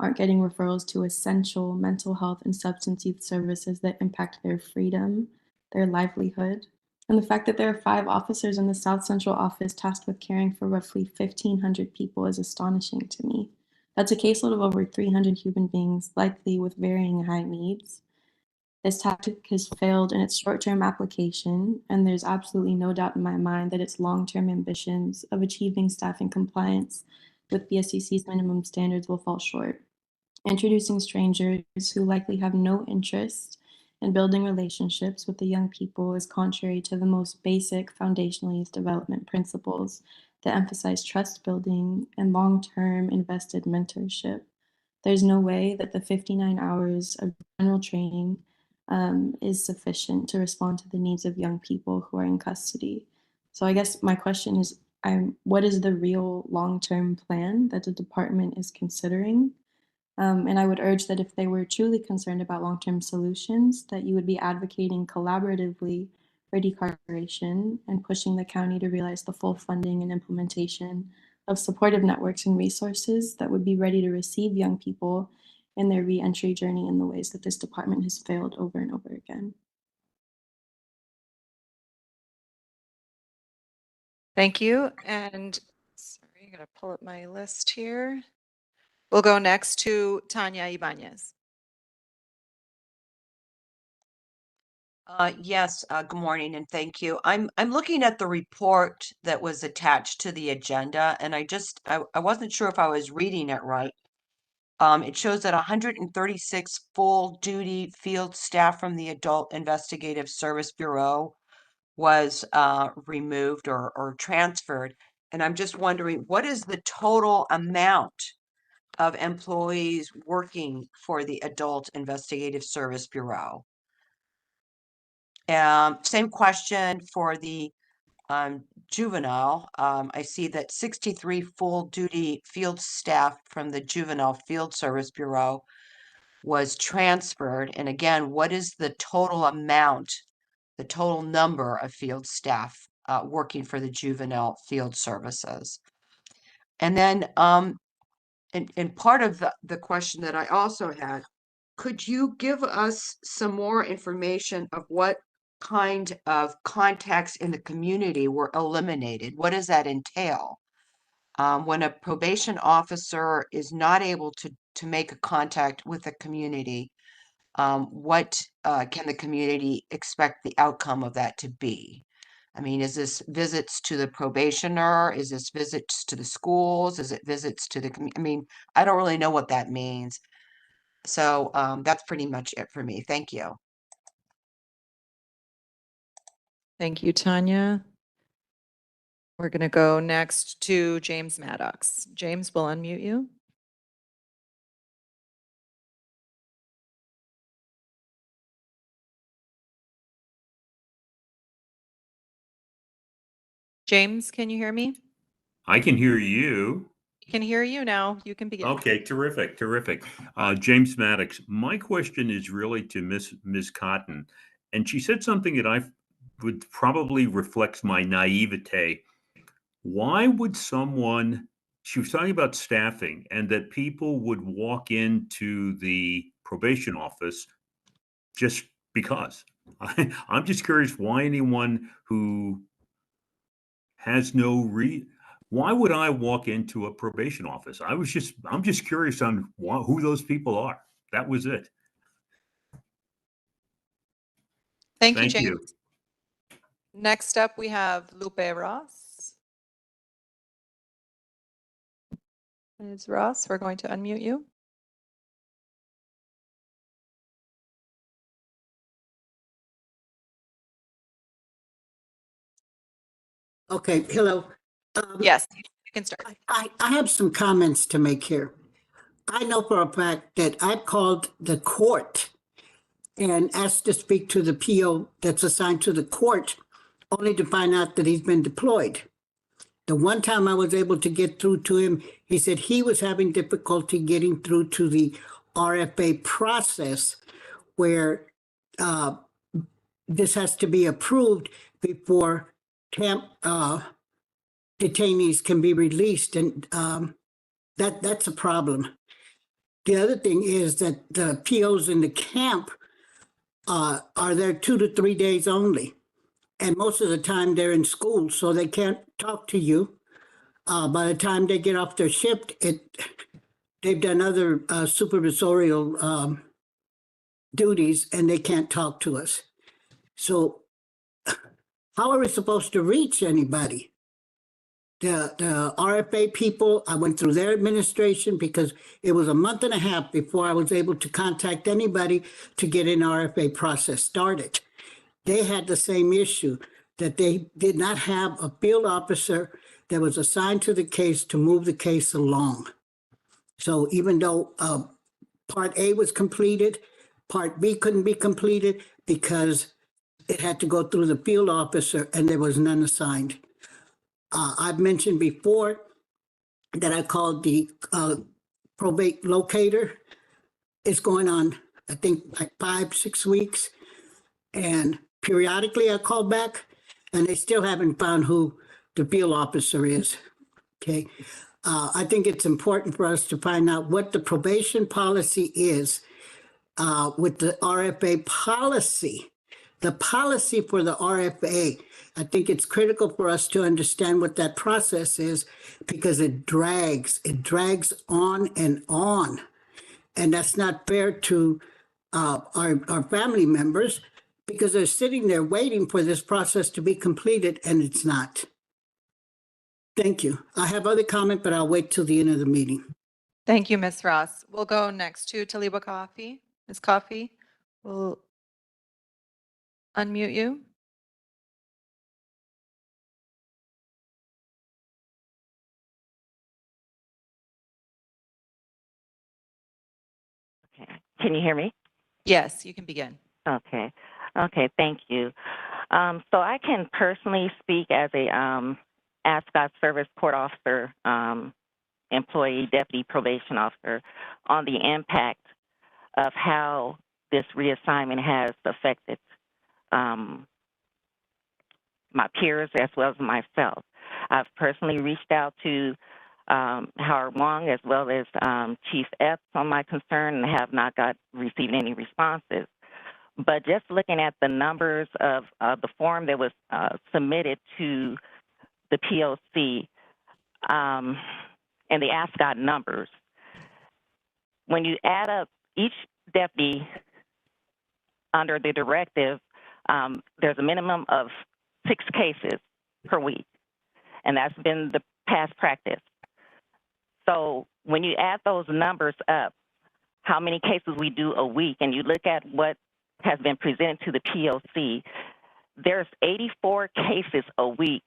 aren't getting referrals to essential mental health and substance use services that impact their freedom, their livelihood. And the fact that there are 5 officers in the South Central office tasked with caring for roughly 1,500 people is astonishing to me. That's a caseload of over 300 human beings, likely with varying high needs. This tactic has failed in its short-term application, and there's absolutely no doubt in my mind that its long-term ambitions of achieving staffing compliance with BSCC's minimum standards will fall short. Introducing strangers who likely have no interest in building relationships with the young people is contrary to the most basic foundational youth development principles that emphasize trust building and long-term invested mentorship. There's no way that the 59 hours of general training is sufficient to respond to the needs of young people who are in custody. So I guess my question is, what is the real long-term plan that the department is considering? And I would urge that if they were truly concerned about long-term solutions, that you would be advocating collaboratively for decarceration and pushing the county to realize the full funding and implementation of supportive networks and resources that would be ready to receive young people in their reentry journey in the ways that this department has failed over and over again. Thank you. And sorry, I'm going to pull up my list here. We'll go next to Tanya Ibanez. Yes, good morning and thank you. I'm looking at the report that was attached to the agenda, and I wasn't sure if I was reading it right. It shows that 136 full-duty field staff from the Adult Investigative Service Bureau was removed or transferred. And I'm just wondering, what is the total amount of employees working for the Adult Investigative Service Bureau? Same question for the juvenile. I see that 63 full-duty field staff from the Juvenile Field Service Bureau was transferred. And again, what is the total amount, the total number of field staff working for the Juvenile Field Services? And then, and part of the question that I also had, could you give us some more information of what kind of contacts in the community were eliminated? What does that entail? When a probation officer is not able to make a contact with the community, what can the community expect the outcome of that to be? I mean, is this visits to the probationer? Is this visits to the schools? Is it visits to the I mean, I don't really know what that means. So that's pretty much it for me. Thank you. Thank you, Tanya. We're going to go next to James Maddox. James, we'll unmute you. James, can you hear me? I can hear you. Can hear you now. You can begin. Okay, terrific, terrific. James Maddox, my question is really to Ms. Cotton, and she said something that I would probably reflects my naivete. Why would someone, she was talking about staffing and that people would walk into the probation office just because. I'm just curious why anyone who has no why would I walk into a probation office? I'm just curious on who those people are. That was it. Thank you, James. Next up, we have Lupe Ross. Ms. Ross, we're going to unmute you. Okay, hello. Yes, you can start. I have some comments to make here. I know for a fact that I've called the court and asked to speak to the PO that's assigned to the court, only to find out that he's been deployed. The one time I was able to get through to him, he said he was having difficulty getting through to the RFA process where this has to be approved before camp detainees can be released. And that's a problem. The other thing is that the POs in the camp are there 2 to 3 days only. And most of the time they're in school, so they can't talk to you. By the time they get off their shift, they've done other supervisorial duties and they can't talk to us. So how are we supposed to reach anybody? the RFA people, I went through their administration because it was a month and a half before I was able to contact anybody to get an RFA process started. They had the same issue, that they did not have a field officer that was assigned to the case to move the case along. So even though Part A was completed, Part B couldn't be completed because it had to go through the field officer and there was none assigned. I've mentioned before that I called the probate locator. It's going on, I think, like 5-6 weeks. And periodically I call back and they still haven't found who the field officer is. Okay. I think it's important for us to find out what the probation policy is with the RFA policy. The policy for the RFA, I think it's critical for us to understand what that process is because it drags on. And that's not fair to our family members because they're sitting there waiting for this process to be completed and it's not. Thank you. I have other comment, but I'll wait till the end of the meeting. Thank you, Ms. Ross. We'll go next to Taliba Coffee. Ms. Coffee, we'll unmute you. Okay. Can you hear me? Yes, you can begin. Okay. Okay, thank you. So I can personally speak as a ASCOT Service Court Officer, employee, deputy probation officer, on the impact of how this reassignment has affected my peers as well as myself. I've personally reached out to Howard Wong as well as Chief Epps on my concern and have not received any responses. But just looking at the numbers of the form that was submitted to the POC and the ASCOT numbers, when you add up each deputy under the directive, there's a minimum of 6 cases per week, and that's been the past practice. So when you add those numbers up, how many cases we do a week, and you look at what has been presented to the POC, there's 84 cases a week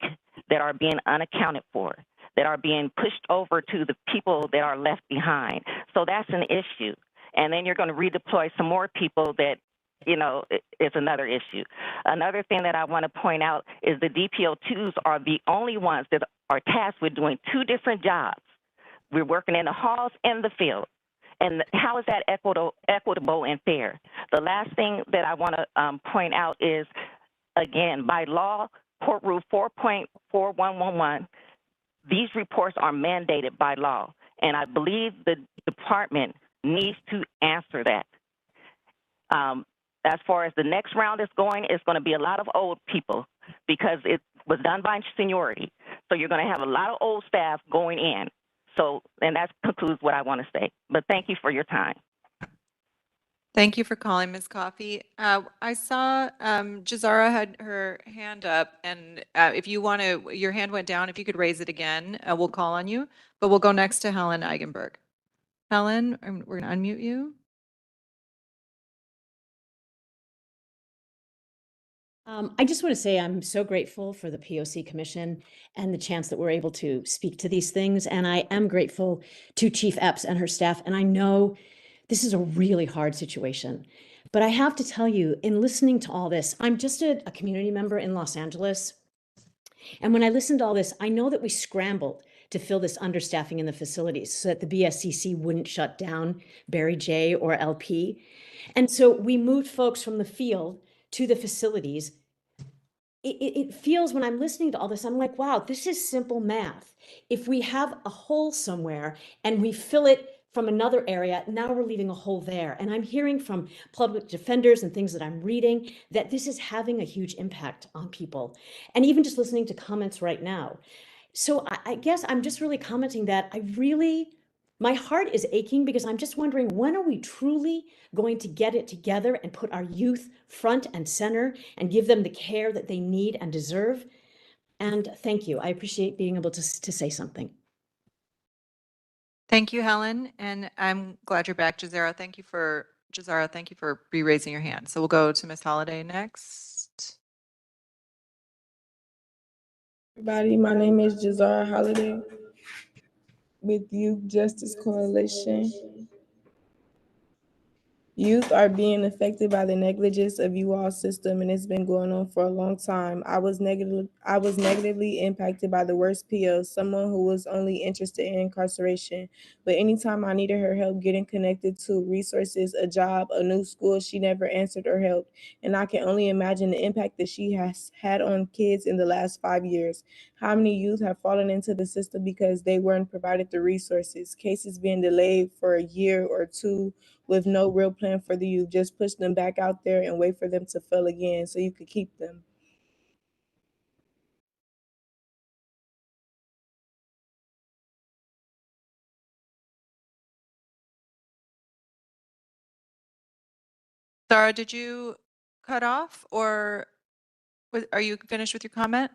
that are being unaccounted for, that are being pushed over to the people that are left behind. So that's an issue. And then you're going to redeploy some more people that, you know, it's another issue. Another thing that I want to point out is the DPO2s are the only ones that are tasked with doing 2 different jobs. We're working in the halls and the field. And how is that equitable and fair? The last thing that I want to point out is, again, by law, Court Rule 4.4111, these reports are mandated by law. And I believe the department needs to answer that. As far as the next round is going, it's going to be a lot of old people because it was done by seniority. So you're going to have a lot of old staff going in. So, and that concludes what I want to say. But thank you for your time. Thank you for calling, Ms. Coffee. I saw Jazara had her hand up, and if you want to, your hand went down. If you could raise it again, we'll call on you. But we'll go next to Helen Eigenberg. Helen, we're going to unmute you. I just want to say I'm so grateful for the POC Commission and the chance that we're able to speak to these things. And I am grateful to Chief Epps and her staff. And I know this is a really hard situation. But I have to tell you, in listening to all this, I'm just a community member in Los Angeles. And when I listened to all this, I know that we scrambled to fill this understaffing in the facilities so that the BSCC wouldn't shut down Barry J or LP. And so we moved folks from the field to the facilities. It feels, when I'm listening to all this, I'm like, wow, this is simple math. If we have a hole somewhere and we fill it from another area, now we're leaving a hole there. And I'm hearing from public defenders and things that I'm reading that this is having a huge impact on people. And even just listening to comments right now. So I guess I'm just really commenting that my heart is aching because I'm just wondering, when are we truly going to get it together and put our youth front and center and give them the care that they need and deserve? And thank you. I appreciate being able to say something. Thank you, Helen, and I'm glad you're back, Jazara. Thank you for re-raising your hand. So we'll go to Ms. Holliday next. Everybody, my name is Jazara Holiday with Youth Justice Coalition. Youth are being affected by the negligence of you all system, and it's been going on for a long time. I was negatively impacted by the worst PO, someone who was only interested in incarceration. But anytime I needed her help getting connected to resources, a job, a new school, she never answered or helped. And I can only imagine the impact that she has had on kids in the last 5 years. How many youth have fallen into the system because they weren't provided the resources? Cases being delayed for a year or two with no real plan for the youth. Just push them back out there and wait for them to fail again so you could keep them. Sarah, did you cut off or are you finished with your comment?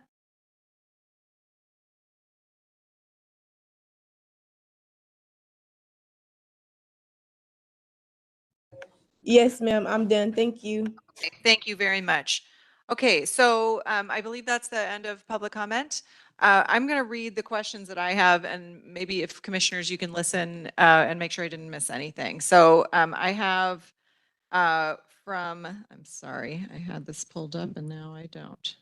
Yes, ma'am, I'm done. Thank you. Okay, thank you very much. Okay, so I believe that's the end of public comment. I'm going to read the questions that I have, and maybe if commissioners, you can listen and make sure I didn't miss anything. So I have I'm sorry, I had this pulled up and now I don't.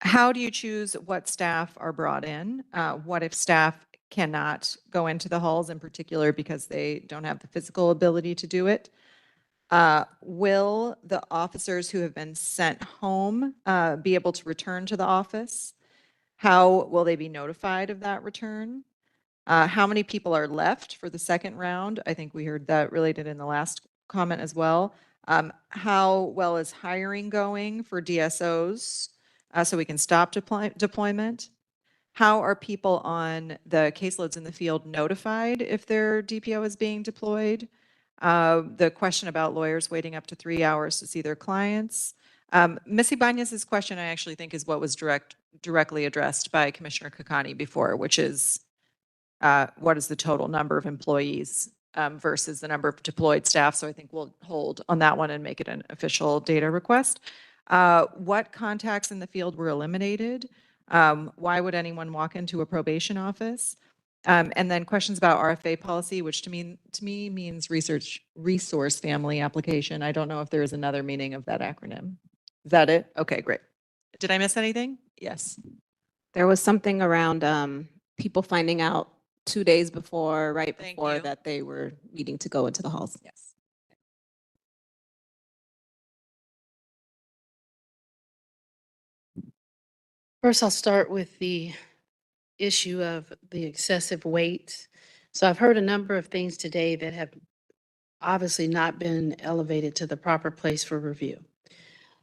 How do you choose what staff are brought in? What if staff cannot go into the halls in particular because they don't have the physical ability to do it? Will the officers who have been sent home be able to return to the office? How will they be notified of that return? How many people are left for the second round? I think we heard that related in the last comment as well. How well is hiring going for DSOs so we can stop deployment? How are people on the caseloads in the field notified if their DPO is being deployed? The question about lawyers waiting up to 3 hours to see their clients. Ms. Ibanez's question, I actually think, is what was directly addressed by Commissioner Kakani before, which is what is the total number of employees versus the number of deployed staff. So I think we'll hold on that one and make it an official data request. What contacts in the field were eliminated? Why would anyone walk into a probation office? And then questions about RFA policy, which to me means resource family application. I don't know if there is another meaning of that acronym. Is that it? Okay, great. Did I miss anything? Yes. There was something around people finding out 2 days before, right before that they were needing to go into the halls. Yes. First, I'll start with the issue of the excessive weight. So I've heard a number of things today that have obviously not been elevated to the proper place for review.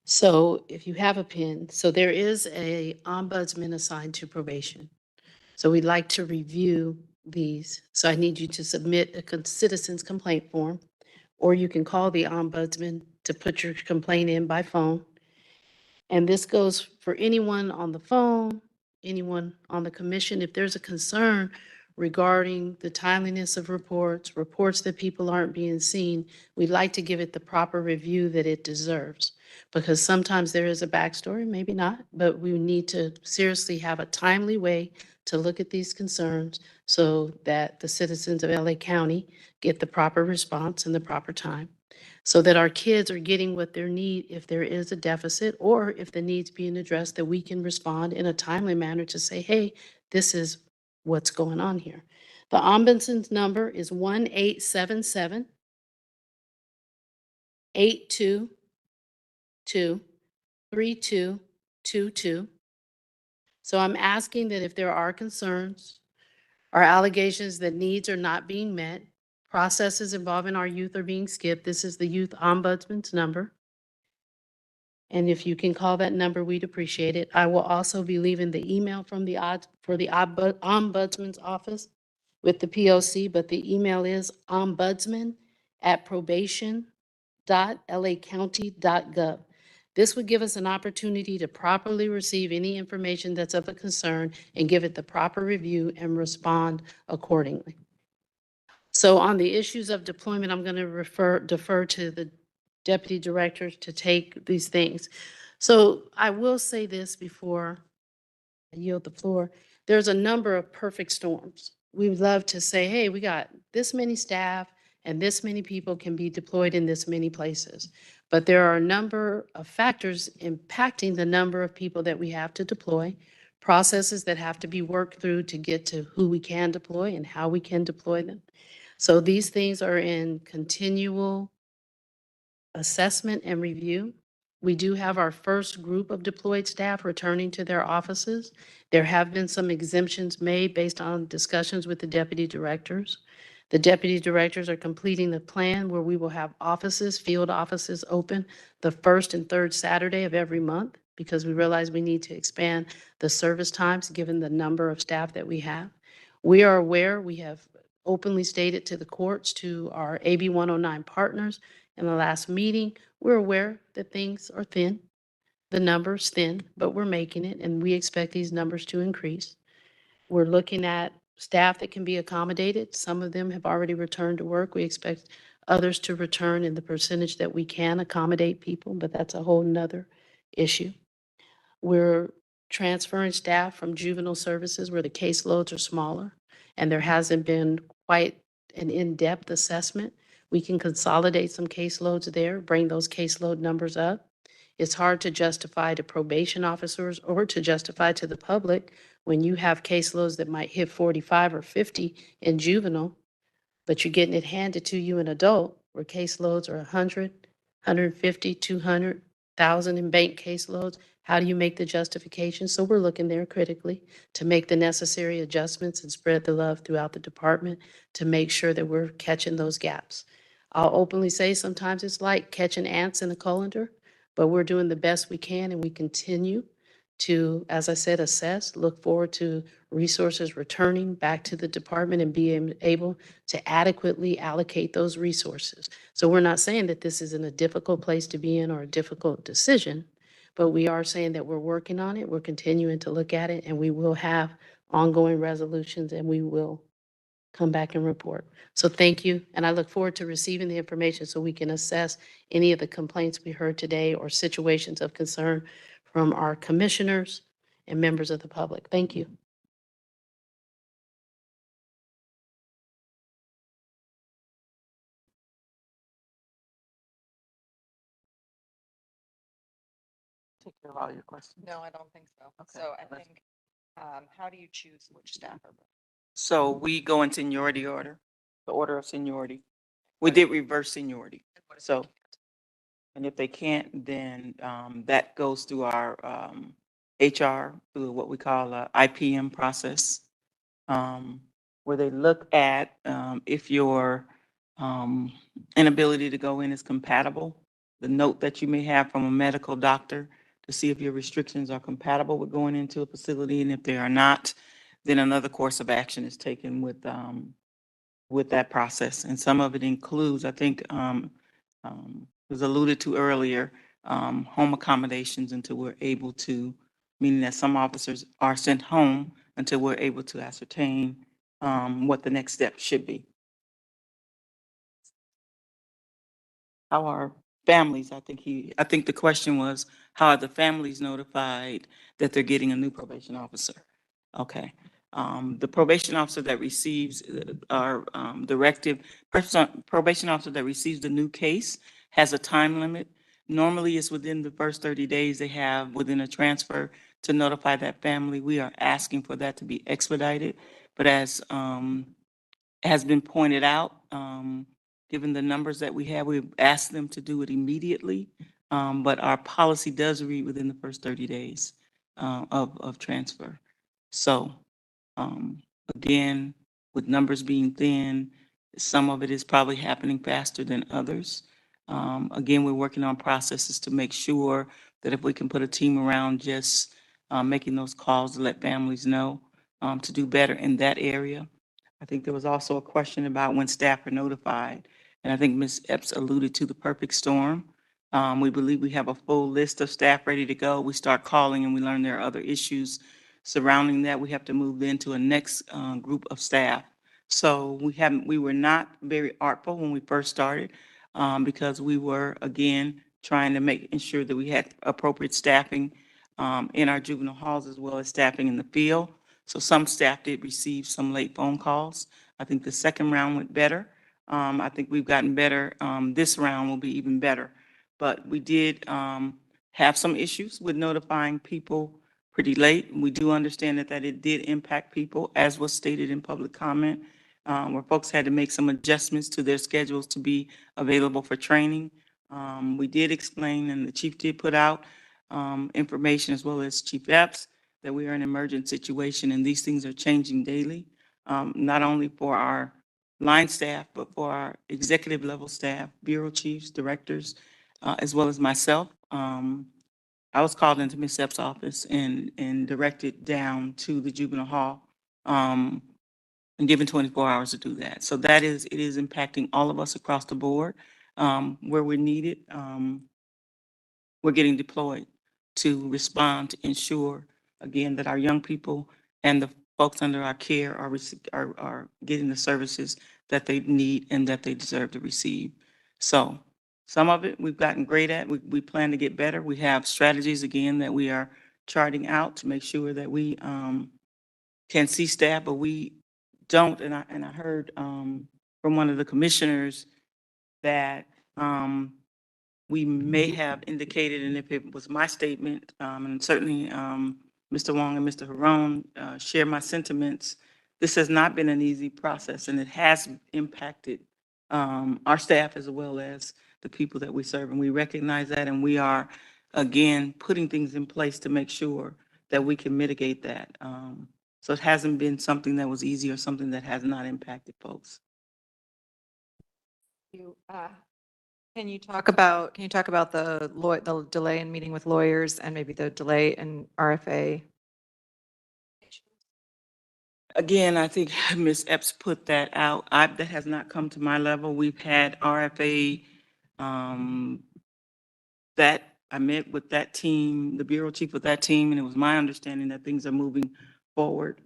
So if you have a pen, so there is a ombudsman assigned to probation. So we'd like to review these. So I need you to submit a citizen's complaint form, or you can call the ombudsman to put your complaint in by phone. And this goes for anyone on the phone, anyone on the commission. If there's a concern regarding the timeliness of reports that people aren't being seen, we'd like to give it the proper review that it deserves. Because sometimes there is a backstory, maybe not, but we need to seriously have a timely way to look at these concerns so that the citizens of LA County get the proper response in the proper time, so that our kids are getting what they need if there is a deficit or if the need's being addressed, that we can respond in a timely manner to say, hey, this is what's going on here. The ombudsman's number is 1-877 822 3222. So I'm asking that if there are concerns or allegations that needs are not being met, processes involving our youth are being skipped, this is the youth ombudsman's number. And if you can call that number, we'd appreciate it. I will also be leaving the email from the ombudsman's office with the POC, but the email is ombudsman@probation www.lacounty.gov. This would give us an opportunity to properly receive any information that's of a concern and give it the proper review and respond accordingly. So on the issues of deployment, I'm going to defer to the deputy directors to take these things. So I will say this before I yield the floor. There's a number of perfect storms. We would love to say, hey, we got this many staff and this many people can be deployed in this many places. But there are a number of factors impacting the number of people that we have to deploy, processes that have to be worked through to get to who we can deploy and how we can deploy them. So these things are in continual assessment and review. We do have our first group of deployed staff returning to their offices. There have been some exemptions made based on discussions with the deputy directors. The deputy directors are completing the plan where we will have offices, field offices open the first and third Saturday of every month because we realize we need to expand the service times given the number of staff that we have. We are aware, we have openly stated to the courts, to our AB 109 partners, in the last meeting, we're aware that things are thin, the numbers thin, but we're making it, and we expect these numbers to increase. We're looking at staff that can be accommodated. Some of them have already returned to work. We expect others to return in the percentage that we can accommodate people, but that's a whole nother issue. We're transferring staff from juvenile services where the caseloads are smaller, and there hasn't been quite an in-depth assessment. We can consolidate some caseloads there, bring those caseload numbers up. It's hard to justify to probation officers or to justify to the public when you have caseloads that might hit 45 or 50 in juvenile, but you're getting it handed to you in adult where caseloads are 100, 150, 200, 1,000 in bank caseloads. How do you make the justification? So we're looking there critically to make the necessary adjustments and spread the love throughout the department to make sure that we're catching those gaps. I'll openly say sometimes it's like catching ants in a colander, but we're doing the best we can and we continue to, as I said, assess, look forward to resources returning back to the department and being able to adequately allocate those resources. So we're not saying that this isn't a difficult place to be in or a difficult decision, but we are saying that we're working on it, we're continuing to look at it, and we will have ongoing resolutions and we will come back and report. So thank you, and I look forward to receiving the information so we can assess any of the complaints we heard today or situations of concern from our commissioners and members of the public. Thank you. Take care of all your questions. No, I don't think so. Okay, So I let's- think, how do you choose which staff are? So we go in seniority order, the order of seniority. We did reverse seniority. So, and if they can't, then that goes through our HR, through what we call a IPM process, where they look at if your inability to go in is compatible, the note that you may have from a medical doctor to see if your restrictions are compatible with going into a facility, and if they are not, then another course of action is taken with that process. And some of it includes, I think, was alluded to earlier, home accommodations until we're able to, meaning that some officers are sent home until we're able to ascertain what the next step should be. How are families, I think the question was, how are the families notified that they're getting a new probation officer? Okay. The probation officer that receives our directive, probation officer that receives the new case has a time limit. Normally, it's within the first 30 days they have within a transfer to notify that family. We are asking for that to be expedited, but as has been pointed out, given the numbers that we have, we've asked them to do it immediately. But our policy does read within the first 30 days of transfer. So again, with numbers being thin, some of it is probably happening faster than others. Again, we're working on processes to make sure that if we can put a team around just making those calls to let families know to do better in that area. I think there was also a question about when staff are notified. And I think Ms. Epps alluded to the perfect storm. We believe we have a full list of staff ready to go. We start calling and we learn there are other issues surrounding that. We have to move into a next group of staff. So we were not very artful when we first started because we were, again, trying to ensure that we had appropriate staffing in our juvenile halls as well as staffing in the field. So some staff did receive some late phone calls. I think the second round went better. I think we've gotten better. This round will be even better. But we did have some issues with notifying people pretty late. We do understand that it did impact people, as was stated in public comment, where folks had to make some adjustments to their schedules to be available for training. We did explain, and the chief did put out information, as well as Chief Epps, that we are in an emergent situation and these things are changing daily, not only for our line staff, but for our executive level staff, bureau chiefs, directors, as well as myself. I was called into Ms. Epps' office and directed down to the juvenile hall and given 24 hours to do that. So it is impacting all of us across the board where we're needed. We're getting deployed to respond to ensure, again, that our young people and the folks under our care are getting the services that they need and that they deserve to receive. So some of it we've gotten great at. We plan to get better. We have strategies, again, that we are charting out to make sure that we can see staff, but we don't. And I heard from one of the commissioners that we may have indicated, and if it was my statement, and certainly Mr. Wong and Mr. Harone share my sentiments, this has not been an easy process, and it has impacted our staff as well as the people that we serve. And we recognize that, and we are, again, putting things in place to make sure that we can mitigate that. So it hasn't been something that was easy or something that has not impacted folks. Can you talk about the delay in meeting with lawyers and maybe the delay in RFA? Again, I think Ms. Epps put that out. That has not come to my level. We've had RFA that I met with that team, the bureau chief with that team, and it was my understanding that things are moving forward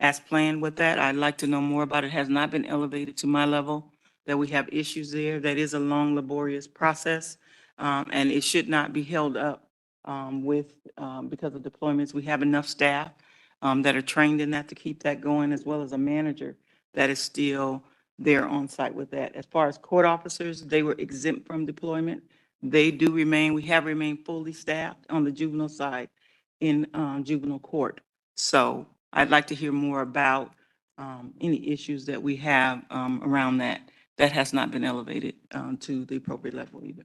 as planned with that. I'd like to know more about it. It has not been elevated to my level, that we have issues there. That is a long, laborious process, and it should not be held up because of deployments. We have enough staff that are trained in that to keep that going, as well as a manager that is still there on site with that. As far as court officers, they were exempt from deployment. They do remain, we have remained fully staffed on the juvenile side in juvenile court. So I'd like to hear more about any issues that we have around that. That has not been elevated to the appropriate level either.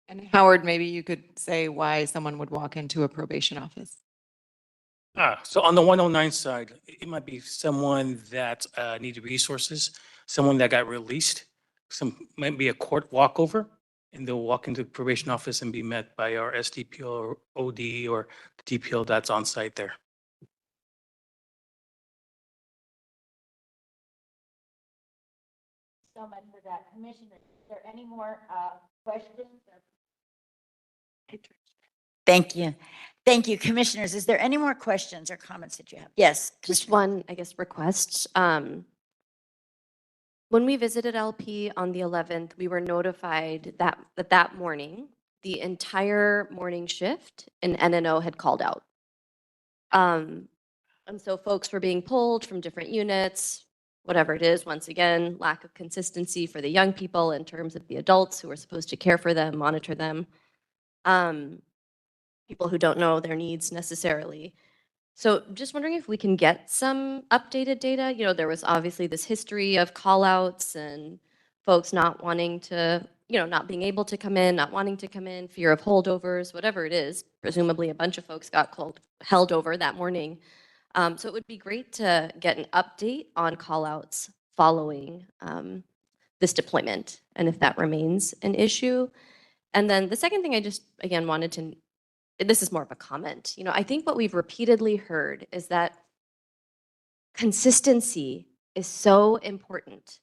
And Howard, maybe you could say why someone would walk into a probation office. So on the 109 side, it might be someone that needed resources, someone that got released, might be a court walkover, and they'll walk into the probation office and be met by our SDPO or OD or DPO that's on site there. So much for that. Commissioner, is there any more questions? Thank you. Thank you. Commissioners, is there any more questions or comments that you have? Yes. Just one, I guess, request. When we visited LP on the 11th, we were notified that morning, the entire morning shift in NNO had called out. And so folks were being pulled from different units, whatever it is. Once again, lack of consistency for the young people in terms of the adults who are supposed to care for them, monitor them. People who don't know their needs necessarily. So just wondering if we can get some updated data. You know, there was obviously this history of call outs and folks not wanting to, not being able to come in, not wanting to come in, fear of holdovers, whatever it is. Presumably a bunch of folks got held over that morning. So it would be great to get an update on call outs following this deployment and if that remains an issue. And then the second thing I just, again, wanted to, this is more of a comment. I think what we've repeatedly heard is that consistency is so important.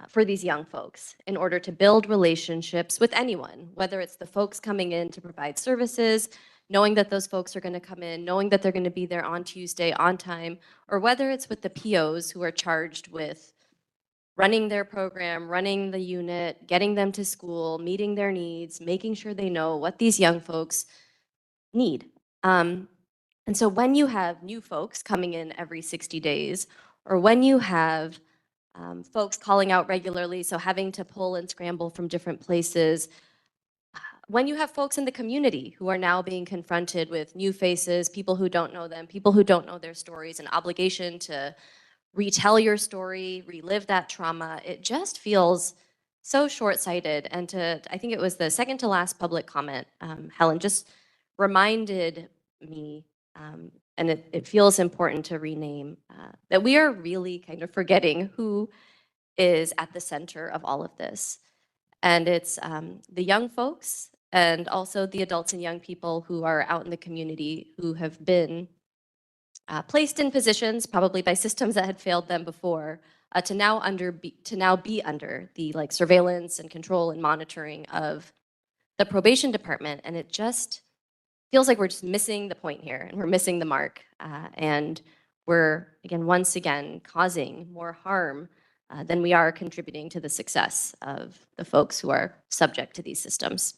for these young folks in order to build relationships with anyone, whether it's the folks coming in to provide services, knowing that those folks are going to come in, knowing that they're going to be there on Tuesday on time, or whether it's with the POs who are charged with running their program, running the unit, getting them to school, meeting their needs, making sure they know what these young folks need. And so when you have new folks coming in every 60 days, or when you have folks calling out regularly, so having to pull and scramble from different places, when you have folks in the community who are now being confronted with new faces, people who don't know them, people who don't know their stories, an obligation to retell your story, relive that trauma, it just feels so short-sighted. And I think it was the second to last public comment, Helen just reminded me, and it feels important to rename, that we are really kind of forgetting who is at the center of all of this. And it's the young folks and also the adults and young people who are out in the community who have been placed in positions, probably by systems that had failed them before, to now be under the surveillance and control and monitoring of the probation department. And it just feels like we're just missing the point here, and we're missing the mark, and we're once again causing more harm than we are contributing to the success of the folks who are subject to these systems.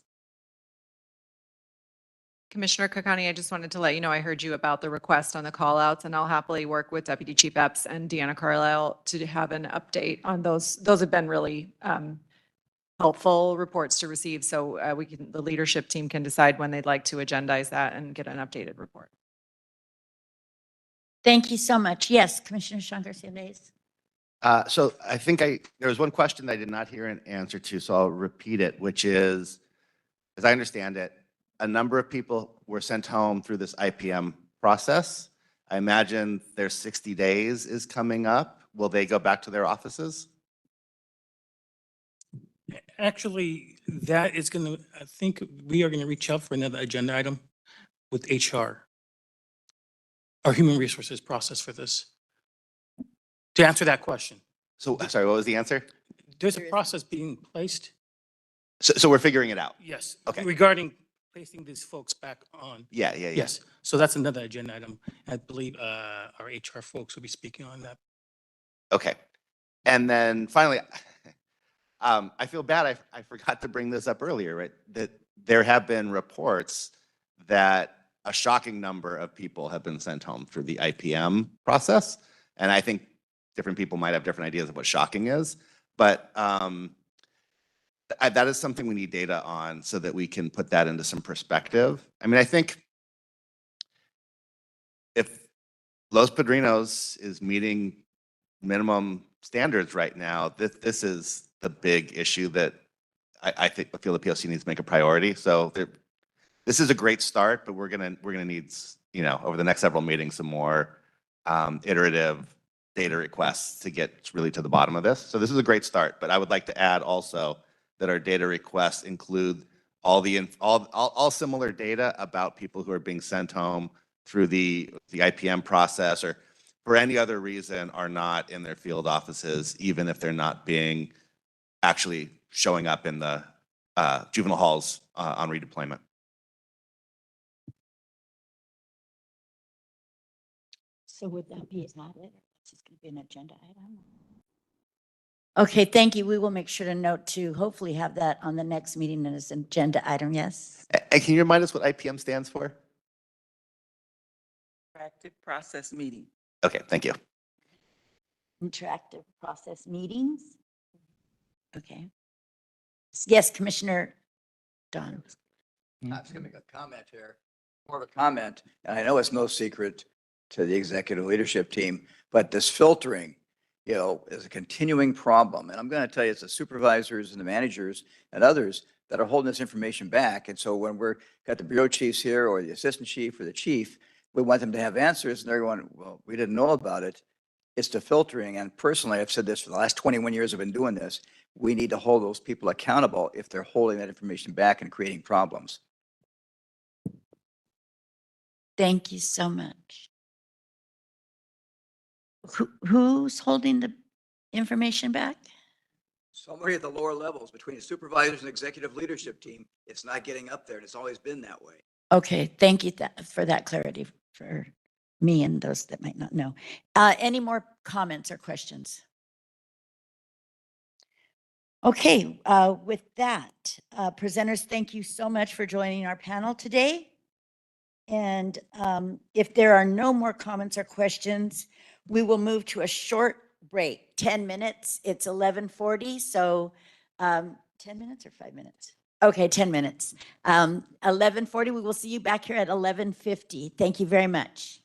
Commissioner Kakani, I just wanted to let you know I heard you about the request on the call outs, and I'll happily work with Deputy Chief Epps and Deanna Carlisle to have an update on those. Those have been really helpful reports to receive, so the leadership team can decide when they'd like to agendize that and get an updated report. Thank you so much. Yes, Commissioner Sean Garcia-Reyes. So I think there was one question I did not hear an answer to, so I'll repeat it, which is, as I understand it, a number of people were sent home through this IPM process. I imagine their 60 days is coming up. Will they go back to their offices? Actually, that is going to, I think we are going to reach out for another agenda item with HR, our human resources process for this, to answer that question. So, sorry, what was the answer? There's a process being placed. So we're figuring it out? Yes. Okay. Regarding placing these folks back on. Yeah. Yes. So that's another agenda item. I believe our HR folks will be speaking on that. Okay. And then finally, I feel bad I forgot to bring this up earlier, right? That there have been reports that a shocking number of people have been sent home through the IPM process. And I think different people might have different ideas of what shocking is. But that is something we need data on so that we can put that into some perspective. I mean, I think if Los Padrinos is meeting minimum standards right now, this is the big issue that I feel the POC needs to make a priority. So this is a great start, but we're gonna need, over the next several meetings, some more iterative data requests to get really to the bottom of this. So this is a great start, but I would like to add also that our data requests include all similar data about people who are being sent home through the IPM process or for any other reason are not in their field offices, even if they're not being actually showing up in the juvenile halls on redeployment. So would that be added? Is this going to be an agenda item? Okay, thank you. We will make sure to note to hopefully have that on the next meeting as an agenda item, yes? And can you remind us what IPM stands for? Interactive process meeting. Okay, thank you. Interactive process meetings? Okay. Yes, Commissioner Don. I'm just going to make a comment here, more of a comment, and I know it's no secret to the executive leadership team, but this filtering, is a continuing problem. And I'm going to tell you, it's the supervisors and the managers and others that are holding this information back. And so when we're got the bureau chiefs here or the assistant chief or the chief, we want them to have answers and they're going, well, we didn't know about it. It's the filtering. And personally, I've said this for the last 21 years I've been doing this. We need to hold those people accountable if they're holding that information back and creating problems. Thank you so much. Who's holding the information back? somebody at the lower levels between the supervisors and executive leadership team, it's not getting up there and it's always been that way. Okay, thank you for that clarity for me and those that might not know. Any more comments or questions? Okay, with that, presenters, thank you so much for joining our panel today. And if there are no more comments or questions, we will move to a short break, 10 minutes. It's 11:40, so 10 minutes or 5 minutes? Okay, 10 minutes. 11:40, we will see you back here at 11:50. Thank you very much.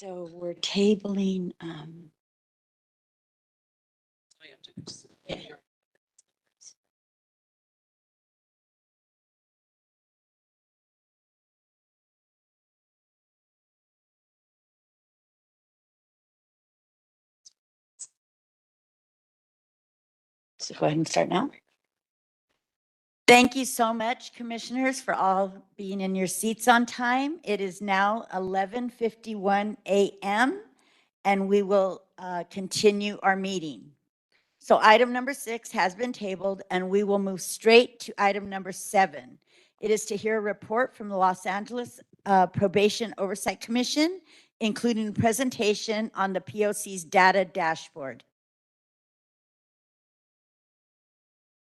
So we're tabling, yeah. So go ahead and start now. Thank you so much, commissioners, for all being in your seats on time. It is now 11:51 a.m. and we will continue our meeting. So item number 6 has been tabled and we will move straight to item number 7. It is to hear a report from the Los Angeles Probation Oversight Commission, including a presentation on the POC's data dashboard.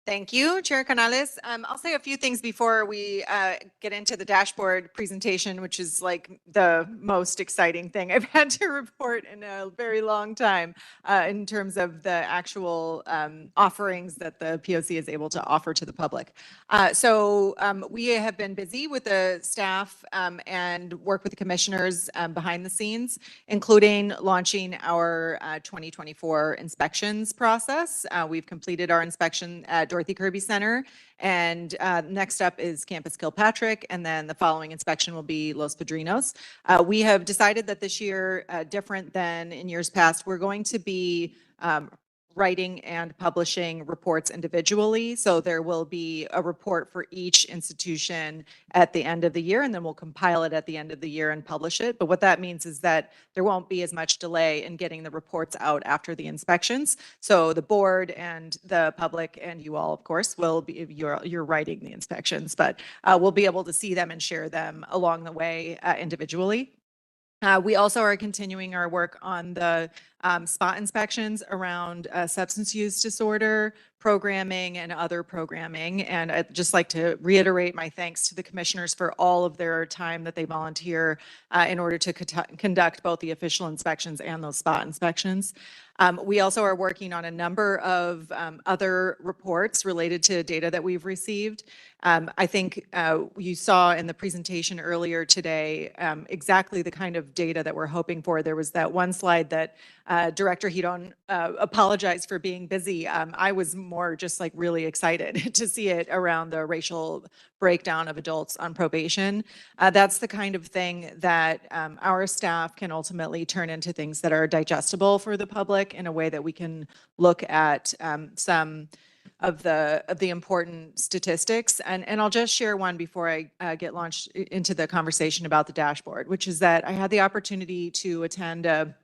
Thank you, Chair Canales. I'll say a few things before we get into the dashboard presentation, which is like the most exciting thing I've had to report in a very long time in terms of the actual offerings that the POC is able to offer to the public. So we have been busy with the staff and work with the commissioners behind the scenes, including launching our 2024 inspections process. We've completed our inspection at Dorothy Kirby Center, and next up is Campus Kilpatrick, and then the following inspection will be Los Padrinos. We have decided that this year, different than in years past, we're going to be writing and publishing reports individually. So there will be a report for each institution at the end of the year, and then we'll compile it at the end of the year and publish it. But what that means is that there won't be as much delay in getting the reports out after the inspections. So the board and the public and you all, of course, will be, you're writing the inspections, but we'll be able to see them and share them along the way individually. We also are continuing our work on the spot inspections around substance use disorder, programming, and other programming. And I'd just like to reiterate my thanks to the commissioners for all of their time that they volunteer in order to conduct both the official inspections and those spot inspections. We also are working on a number of other reports related to data that we've received. I think you saw in the presentation earlier today exactly the kind of data that we're hoping for. There was that one slide that Director Hidon apologized for being busy. I was more just like really excited to see it around the racial breakdown of adults on probation. That's the kind of thing that our staff can ultimately turn into things that are digestible for the public in a way that we can look at some of the important statistics. And I'll just share one before I get launched into the conversation about the dashboard, which is that I had the opportunity to attend a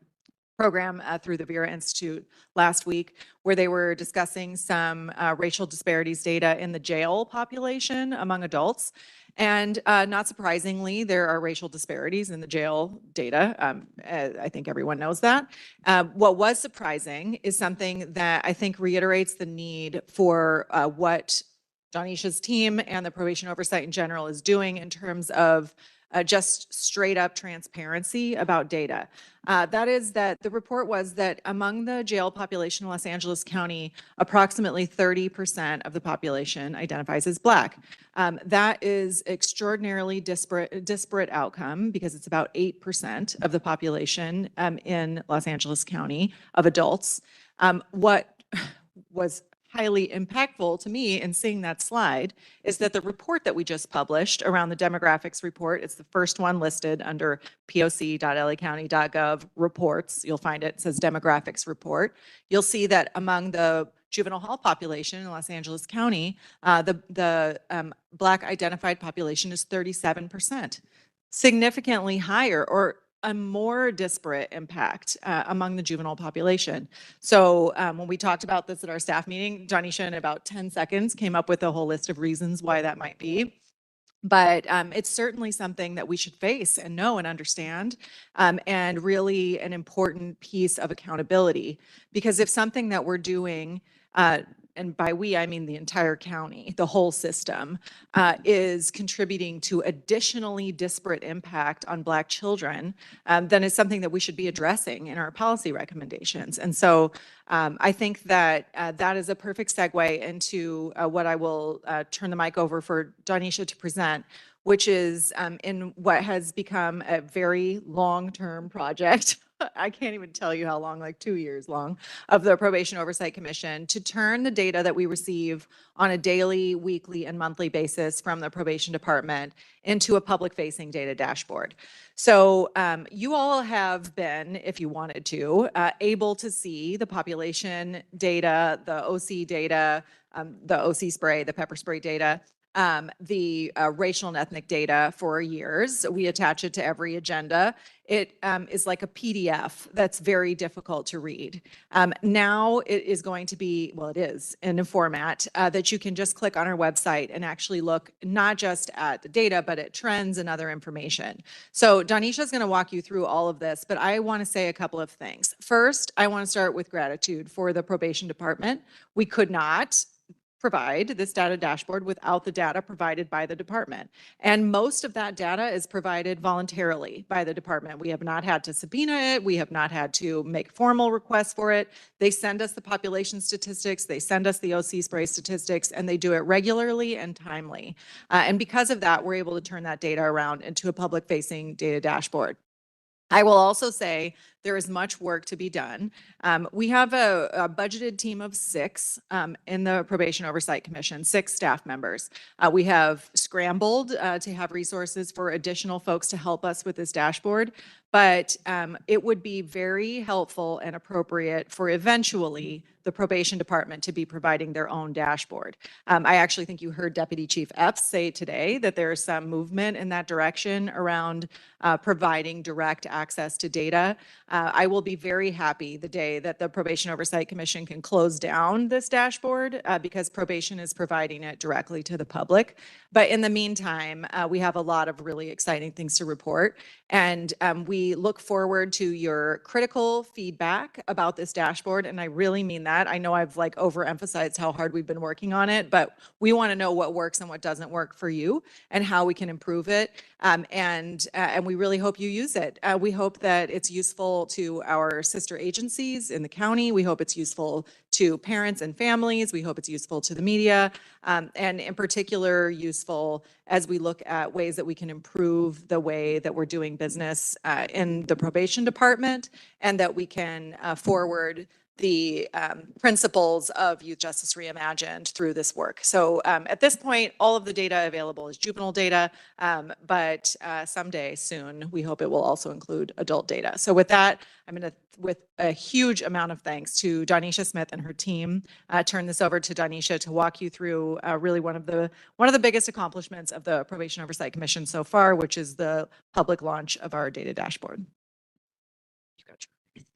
program through the Vera Institute last week where they were discussing some racial disparities data in the jail population among adults. And not surprisingly, there are racial disparities in the jail data. I think everyone knows that. What was surprising is something that I think reiterates the need for what Jonisha's team and the probation oversight in general is doing in terms of just straight up transparency about data. That is that the report was that among the jail population in Los Angeles County, approximately 30% of the population identifies as Black. That is extraordinarily disparate outcome because it's about 8% of the population in Los Angeles County of adults. What was highly impactful to me in seeing that slide is that the report that we just published around the demographics report, it's the first one listed under poc.lacounty.gov reports. You'll find it says demographics report. You'll see that among the juvenile hall population in Los Angeles County, the Black identified population is 37%, significantly higher or a more disparate impact among the juvenile population. So when we talked about this at our staff meeting, Jonisha in about 10 seconds came up with a whole list of reasons why that might be. But it's certainly something that we should face and know and understand, and really an important piece of accountability. Because if something that we're doing, and by we, I mean the entire county, the whole system, is contributing to additionally disparate impact on Black children, then it's something that we should be addressing in our policy recommendations. And so I think that that is a perfect segue into what I will turn the mic over for Jonisha to present, which is in what has become a very long-term project. I can't even tell you how long, like 2 years long, of the Probation Oversight Commission to turn the data that we receive on a daily, weekly, and monthly basis from the probation department into a public-facing data dashboard. So you all have been, if you wanted to, able to see the population data, the OC data, the OC spray, the pepper spray data, the racial and ethnic data for years. We attach it to every agenda. It is like a PDF that's very difficult to read. Now it is going to be, well, it is in a format that you can just click on our website and actually look not just at the data, but at trends and other information. So Donisha is going to walk you through all of this, but I want to say a couple of things. First, I want to start with gratitude for the probation department. We could not provide this data dashboard without the data provided by the department. And most of that data is provided voluntarily by the department. We have not had to subpoena it. We have not had to make formal requests for it. They send us the population statistics, they send us the OC spray statistics, and they do it regularly and timely. And because of that, we're able to turn that data around into a public-facing data dashboard. I will also say there is much work to be done. We have a budgeted team of 6 in the Probation Oversight Commission, 6 staff members. We have scrambled to have resources for additional folks to help us with this dashboard, but it would be very helpful and appropriate for eventually the probation department to be providing their own dashboard. I actually think you heard Deputy Chief Epps say today that there is some movement in that direction around providing direct access to data. I will be very happy the day that the Probation Oversight Commission can close down this dashboard because probation is providing it directly to the public. But in the meantime, we have a lot of really exciting things to report. And we look forward to your critical feedback about this dashboard. And I really mean that. I know I've like overemphasized how hard we've been working on it, but we want to know what works and what doesn't work for you and how we can improve it. And we really hope you use it. We hope that it's useful to our sister agencies in the county. We hope it's useful to parents and families. We hope it's useful to the media, and in particular useful as we look at ways that we can improve the way that we're doing business in the probation department, and that we can forward the principles of Youth Justice Reimagined through this work. So at this point, all of the data available is juvenile data, but someday soon, we hope it will also include adult data. So with that, I'm going to, with a huge amount of thanks to Donisha Smith and her team, turn this over to Donisha to walk you through really one of the biggest accomplishments of the Probation Oversight Commission so far, which is the public launch of our data dashboard.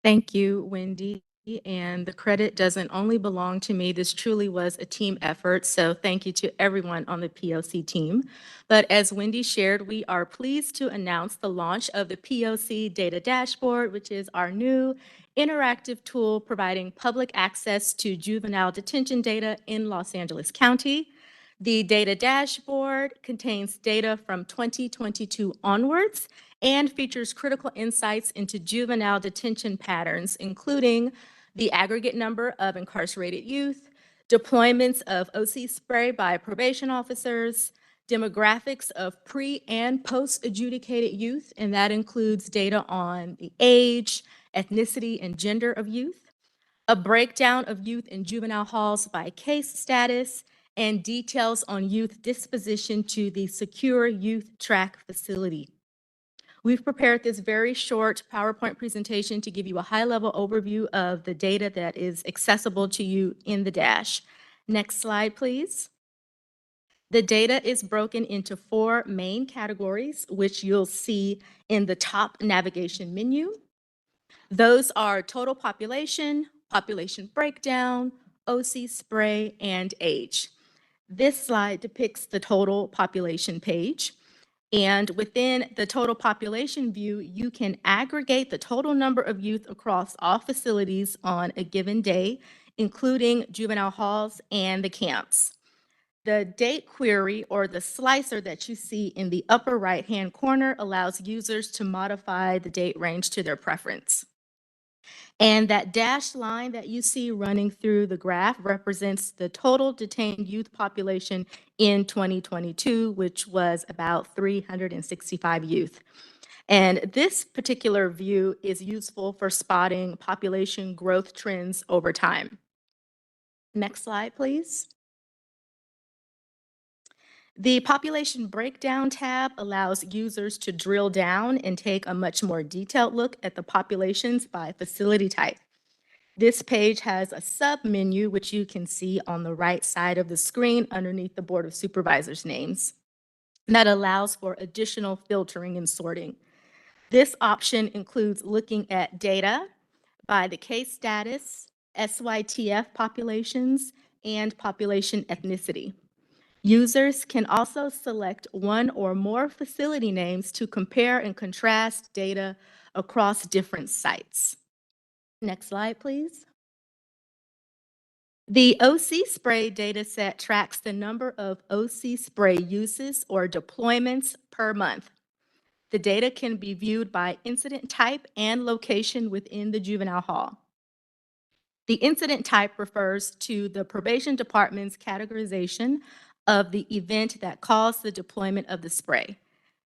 Thank you, Wendy. And the credit doesn't only belong to me. This truly was a team effort. So thank you to everyone on the POC team. But as Wendy shared, we are pleased to announce the launch of the POC Data Dashboard, which is our new interactive tool providing public access to juvenile detention data in Los Angeles County. The data dashboard contains data from 2022 onwards and features critical insights into juvenile detention patterns, including the aggregate number of incarcerated youth, deployments of OC spray by probation officers, demographics of pre and post adjudicated youth, and that includes data on the age, ethnicity, and gender of youth, a breakdown of youth in juvenile halls by case status, and details on youth disposition to the Secure Youth Track facility. We've prepared this very short PowerPoint presentation to give you a high-level overview of the data that is accessible to you in the dash. Next slide, please. The data is broken into 4 main categories, which you'll see in the top navigation menu. Those are total population, population breakdown, OC spray, and age. This slide depicts the total population page. And within the total population view, you can aggregate the total number of youth across all facilities on a given day, including juvenile halls and the camps. The date query, or the slicer that you see in the upper right-hand corner, allows users to modify the date range to their preference. And that dashed line that you see running through the graph represents the total detained youth population in 2022, which was about 365 youth. And this particular view is useful for spotting population growth trends over time. Next slide, please. The population breakdown tab allows users to drill down and take a much more detailed look at the populations by facility type. This page has a sub-menu, which you can see on the right side of the screen underneath the Board of Supervisors names, that allows for additional filtering and sorting. This option includes looking at data by the case status, SYTF populations, and population ethnicity. Users can also select one or more facility names to compare and contrast data across different sites. Next slide, please. The OC spray dataset tracks the number of OC spray uses or deployments per month. The data can be viewed by incident type and location within the juvenile hall. The incident type refers to the probation department's categorization of the event that caused the deployment of the spray.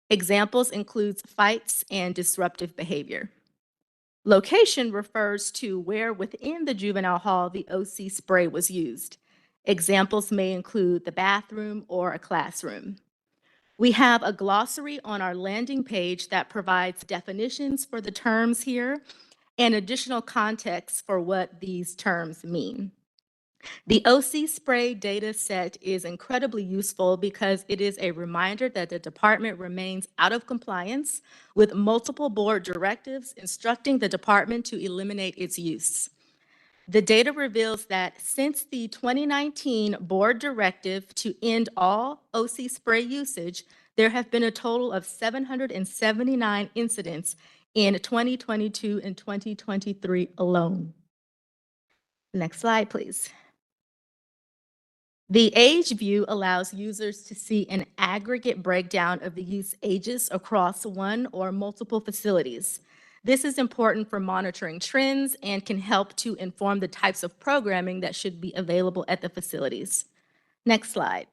Examples include fights and disruptive behavior. Location refers to where within the juvenile hall the OC spray was used. Examples may include the bathroom or a classroom. We have a glossary on our landing page that provides definitions for the terms here and additional context for what these terms mean. The OC spray data set is incredibly useful because it is a reminder that the department remains out of compliance with multiple board directives instructing the department to eliminate its use. The data reveals that since the 2019 board directive to end all OC spray usage, there have been a total of 779 incidents in 2022 and 2023 alone. Next slide, please. The age view allows users to see an aggregate breakdown of the youth ages across one or multiple facilities. This is important for monitoring trends and can help to inform the types of programming that should be available at the facilities. Next slide.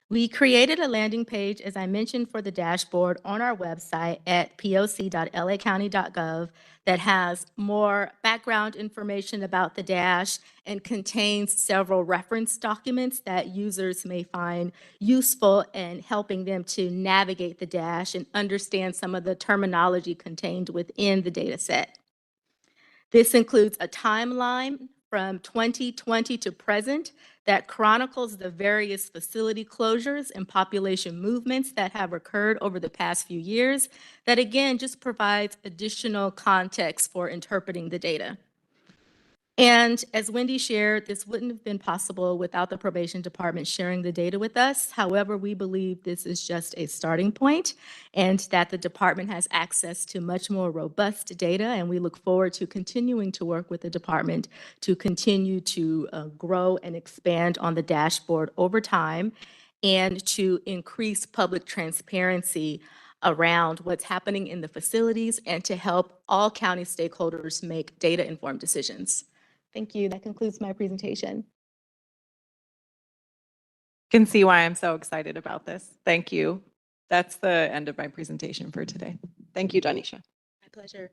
We created a landing page, as I mentioned, for the dashboard on our website at poc.lacounty.gov that has more background information about the dash and contains several reference documents that users may find useful in helping them to navigate the dash and understand some of the terminology contained within the data set. This includes a timeline from 2020 to present that chronicles the various facility closures and population movements that have occurred over the past few years, that again just provides additional context for interpreting the data. And as Wendy shared, this wouldn't have been possible without the probation department sharing the data with us. However, we believe this is just a starting point and that the department has access to much more robust data. And we look forward to continuing to work with the department to continue to grow and expand on the dashboard over time and to increase public transparency around what's happening in the facilities and to help all county stakeholders make data-informed decisions. Thank you. That concludes my presentation. Can see why I'm so excited about this. Thank you. That's the end of my presentation for today. Thank you, Janisha. My pleasure.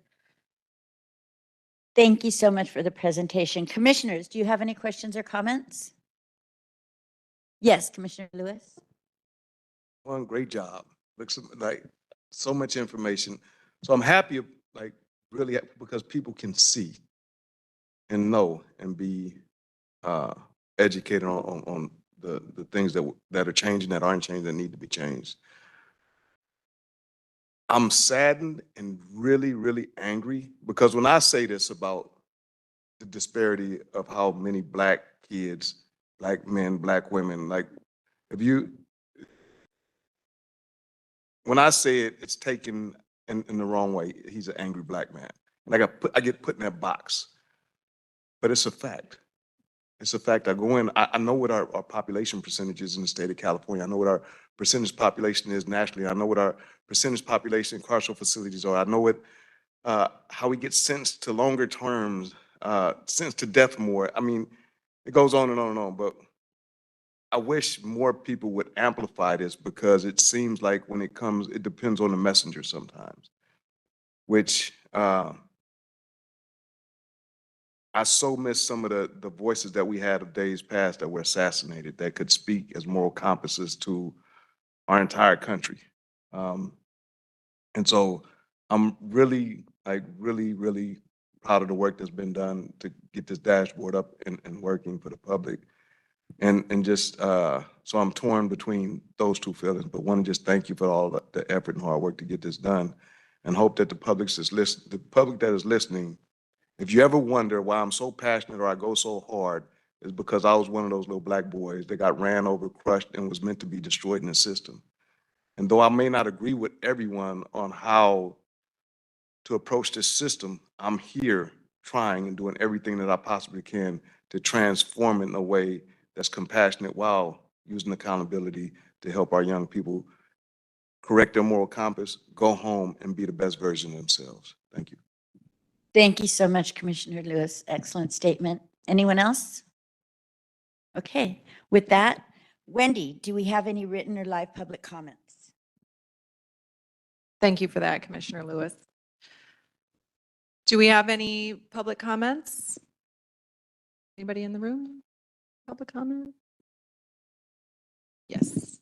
Thank you so much for the presentation. Commissioners, do you have any questions or comments? Yes, Commissioner Lewis. One great job. Looks like so much information. So I'm happy, like really, because people can see and know and be educated on the things that are changing, that aren't changing, that need to be changed. I'm saddened and really, really angry because when I say this about the disparity of how many Black kids, Black men, Black women, like when I say it, it's taken in the wrong way. He's an angry Black man. And I get put in that box. But it's a fact. It's a fact. I go in, I know what our population percentage is in the state of California. I know what our percentage population is nationally. I know what our percentage population in carceral facilities are. I know what how we get sentenced to longer terms, sentenced to death more. I mean, it goes on and on and on, but I wish more people would amplify this because it seems like when it comes, it depends on the messenger sometimes, which I so miss some of the voices that we had of days past that were assassinated that could speak as moral compasses to our entire country. And so I'm really, really proud of the work that's been done to get this dashboard up and working for the public. And just, so I'm torn between those two feelings, but want to just thank you for all the effort and hard work to get this done and hope that the public that is listening, if you ever wonder why I'm so passionate or I go so hard, is because I was one of those little black boys that got ran over, crushed, and was meant to be destroyed in the system. And though I may not agree with everyone on how to approach this system, I'm here trying and doing everything that I possibly can to transform it in a way that's compassionate while using accountability to help our young people correct their moral compass, go home, and be the best version of themselves. Thank you. Thank you so much, Commissioner Lewis. Excellent statement. Anyone else? Okay, with that, Wendy, do we have any written or live public comments? Thank you for that, Commissioner Lewis. Do we have any public comments? Anybody in the room? Public comment? Yes.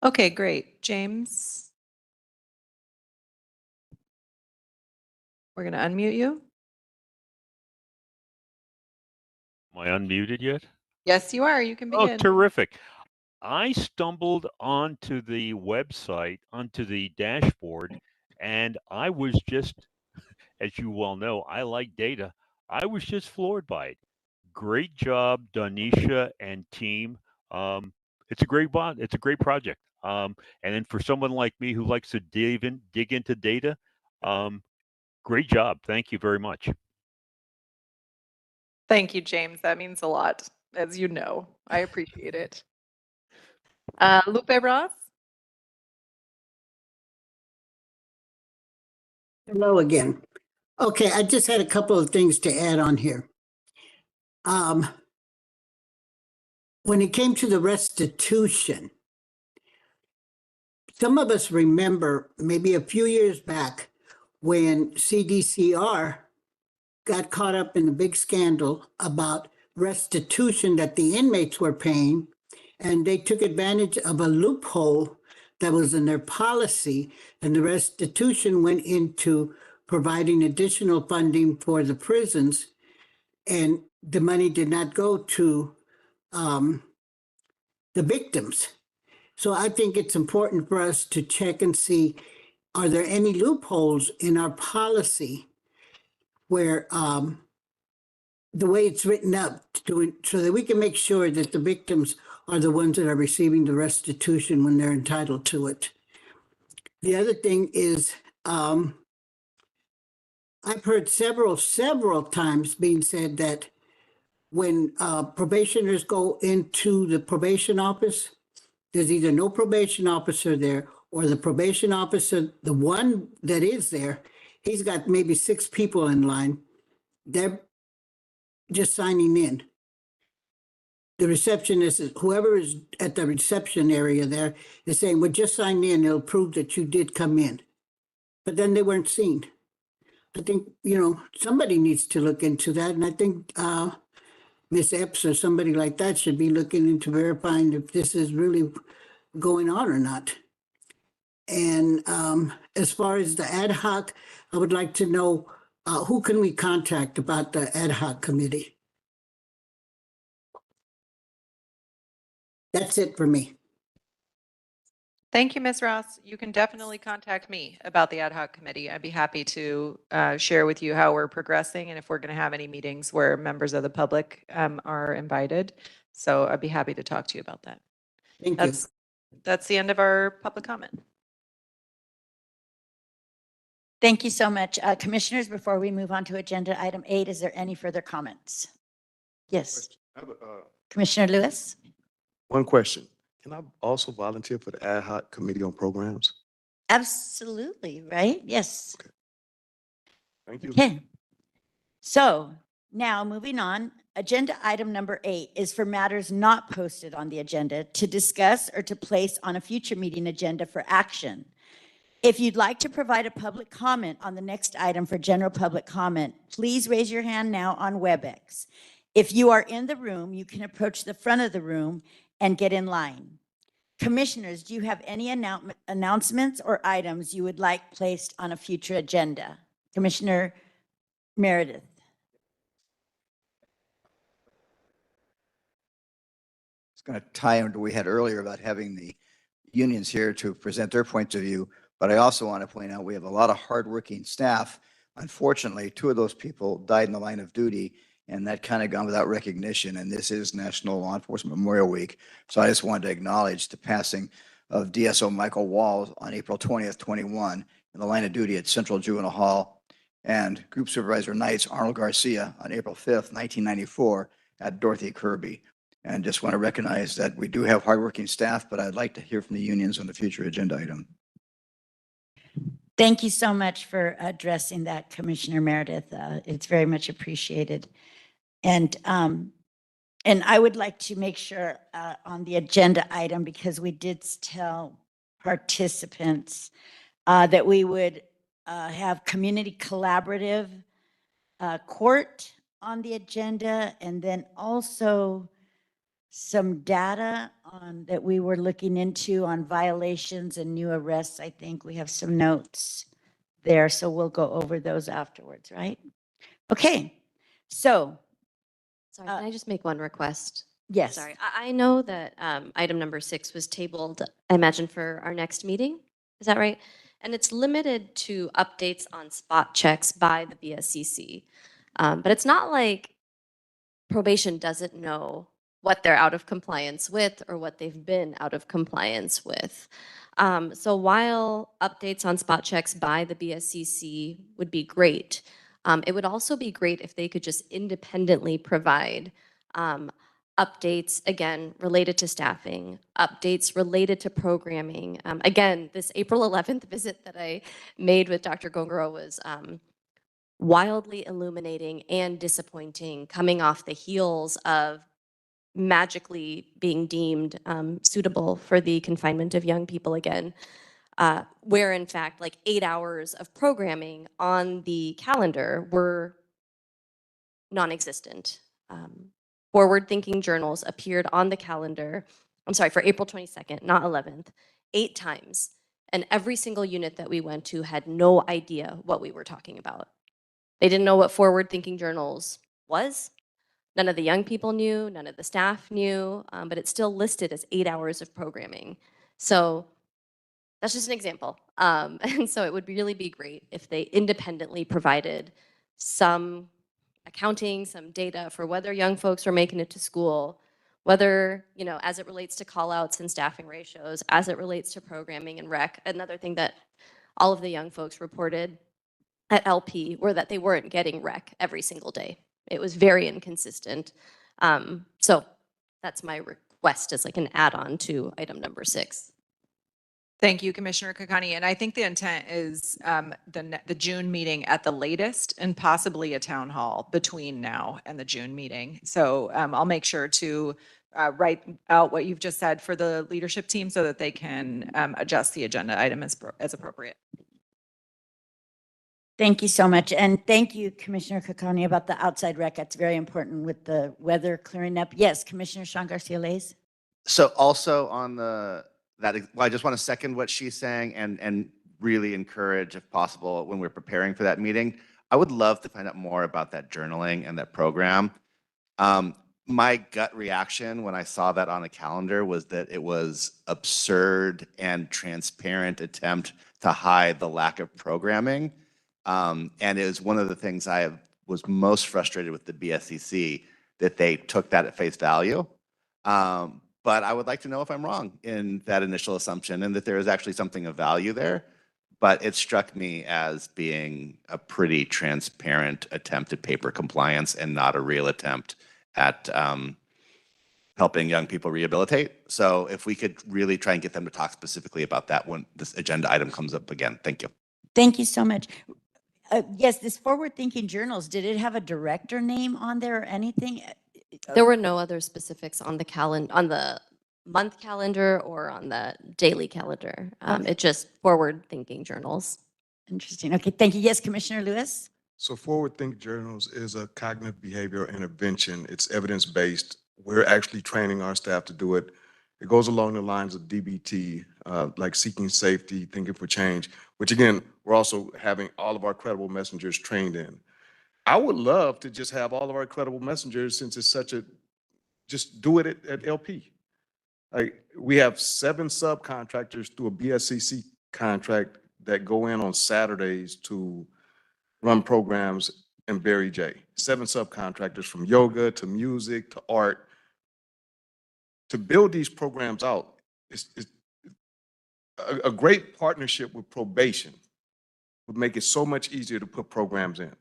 Okay, great. James? We're going to unmute you. Am I unmuted yet? Yes, you are. You can Oh, begin. terrific. I stumbled onto the website, onto the dashboard, and I was just, as you well know, I like data. I was just floored by it. Great job, Donisha and team. It's a great bond. It's a great project. And then for someone like me who likes to dig into data, great job. Thank you very much. Thank you, James. That means a lot, as you know. I appreciate it. Lupe Ross? Hello again. Okay, I just had a couple of things to add on here. When it came to the restitution, some of us remember maybe a few years back when CDCR got caught up in a big scandal about restitution that the inmates were paying, and they took advantage of a loophole that was in their policy, and the restitution went into providing additional funding for the prisons, and the money did not go to the victims. So I think it's important for us to check and see, are there any loopholes in our policy where the way it's written up so that we can make sure that the victims are the ones that are receiving the restitution when they're entitled to it. The other thing is, I've heard several times being said that when probationers go into the probation office, there's either no probation officer there or the probation officer, the one that is there, he's got maybe 6 people in line. They're just signing in. The receptionist, whoever is at the reception area there, is saying, well, just sign in, it'll prove that you did come in. But then they weren't seen. I think, somebody needs to look into that. And I think Ms. Epps or somebody like that should be looking into verifying if this is really going on or not. And as far as the ad hoc, I would like to know who can we contact about the ad hoc committee? That's it for me. Thank you, Ms. Ross. You can definitely contact me about the ad hoc committee. I'd be happy to share with you how we're progressing and if we're going to have any meetings where members of the public are invited. So I'd be happy to talk to you about that. Thank you. That's the end of our public comment. Thank you so much. Commissioners, before we move on to agenda item 8, is there any further comments? Yes. Commissioner Lewis? One question. Can I also volunteer for the ad hoc committee on programs? Absolutely, right? Yes. Thank you. Okay. So now moving on, agenda item number 8 is for matters not posted on the agenda to discuss or to place on a future meeting agenda for action. If you'd like to provide a public comment on the next item for general public comment, please raise your hand now on WebEx. If you are in the room, you can approach the front of the room and get in line. Commissioners, do you have any announcements or items you would like placed on a future agenda? Commissioner Meredith. It's going to tie into what we had earlier about having the unions here to present their points of view. But I also want to point out we have a lot of hardworking staff. Unfortunately, 2 of those people died in the line of duty, and that kind of gone without recognition. And this is National Law Enforcement Memorial Week. So I just wanted to acknowledge the passing of DSO Michael Walls on April 20th, 21, in the line of duty at Central Juvenile Hall, and Group Supervisor Knight's Arnold Garcia on April 5th, 1994, at Dorothy Kirby. And just want to recognize that we do have hardworking staff, but I'd like to hear from the unions on the future agenda item. Thank you so much for addressing that, Commissioner Meredith. It's very much appreciated. And I would like to make sure on the agenda item, because we did tell participants that we would have community collaborative court on the agenda, and then also some data on that we were looking into on violations and new arrests. I think we have some notes there, so we'll go over those afterwards, right? Okay, so. Sorry, can I just make one request? Yes. Sorry, I know that item number 6 was tabled, I imagine, for our next meeting. Is that right? And it's limited to updates on spot checks by the BSCC. But it's not like probation doesn't know what they're out of compliance with or what they've been out of compliance with. So while updates on spot checks by the BSCC would be great, it would also be great if they could just independently provide updates, again, related to staffing, updates related to programming. Again, this April 11th visit that I made with Dr. Gongoro was wildly illuminating and disappointing, coming off the heels of magically being deemed suitable for the confinement of young people again, where in fact like 8 hours of programming on the calendar were non-existent. Forward-thinking journals appeared on the calendar, I'm sorry, for April 22nd, not 11th, 8 times. And every single unit that we went to had no idea what we were talking about. They didn't know what forward-thinking journals was. None of the young people knew, none of the staff knew, but it's still listed as 8 hours of programming. So that's just an example. And so it would really be great if they independently provided some accounting, some data for whether young folks are making it to school, whether, you know, as it relates to call outs and staffing ratios, as it relates to programming and rec. Another thing that all of the young folks reported at LP were that they weren't getting rec every single day. It was very inconsistent. So that's my request as like an add-on to item number 6. Thank you, Commissioner Kakani. And I think the intent is the June meeting at the latest, and possibly a town hall between now and the June meeting. So I'll make sure to write out what you've just said for the leadership team so that they can adjust the agenda item as appropriate. Thank you so much. And thank you, Commissioner Kakani, about the outside rec. That's very important with the weather clearing up. Yes, Commissioner Sean Garcia-Lays. So also on well, I just want to second what she's saying and really encourage, if possible, when we're preparing for that meeting, I would love to find out more about that journaling and that program. My gut reaction when I saw that on the calendar was that it was absurd and transparent attempt to hide the lack of programming. And it was one of the things was most frustrated with the BSCC, that they took that at face value. But I would like to know if I'm wrong in that initial assumption and that there is actually something of value there. But it struck me as being a pretty transparent attempt at paper compliance and not a real attempt at helping young people rehabilitate. So if we could really try and get them to talk specifically about that when this agenda item comes up again. Thank you. Thank you so much. Yes, this forward thinking journals, did it have a director name on there or anything? There were no other specifics on the on the month calendar or on the daily calendar. Okay. It just forward-thinking journals. Interesting. Okay, thank you. Yes, Commissioner Lewis? So Forward Think Journals is a cognitive behavioral intervention. It's evidence-based. We're actually training our staff to do it. It goes along the lines of DBT, like seeking safety, thinking for change, which again, we're also having all of our credible messengers trained in. I would love to just have all of our credible messengers, since it's such a, just do it at LP. Like, we have 7 subcontractors through a BSCC contract that go in on Saturdays to run programs in Barry J. 7 subcontractors, from yoga to music to art. To build these programs out, it's a great partnership with probation would make it so much easier to put programs in.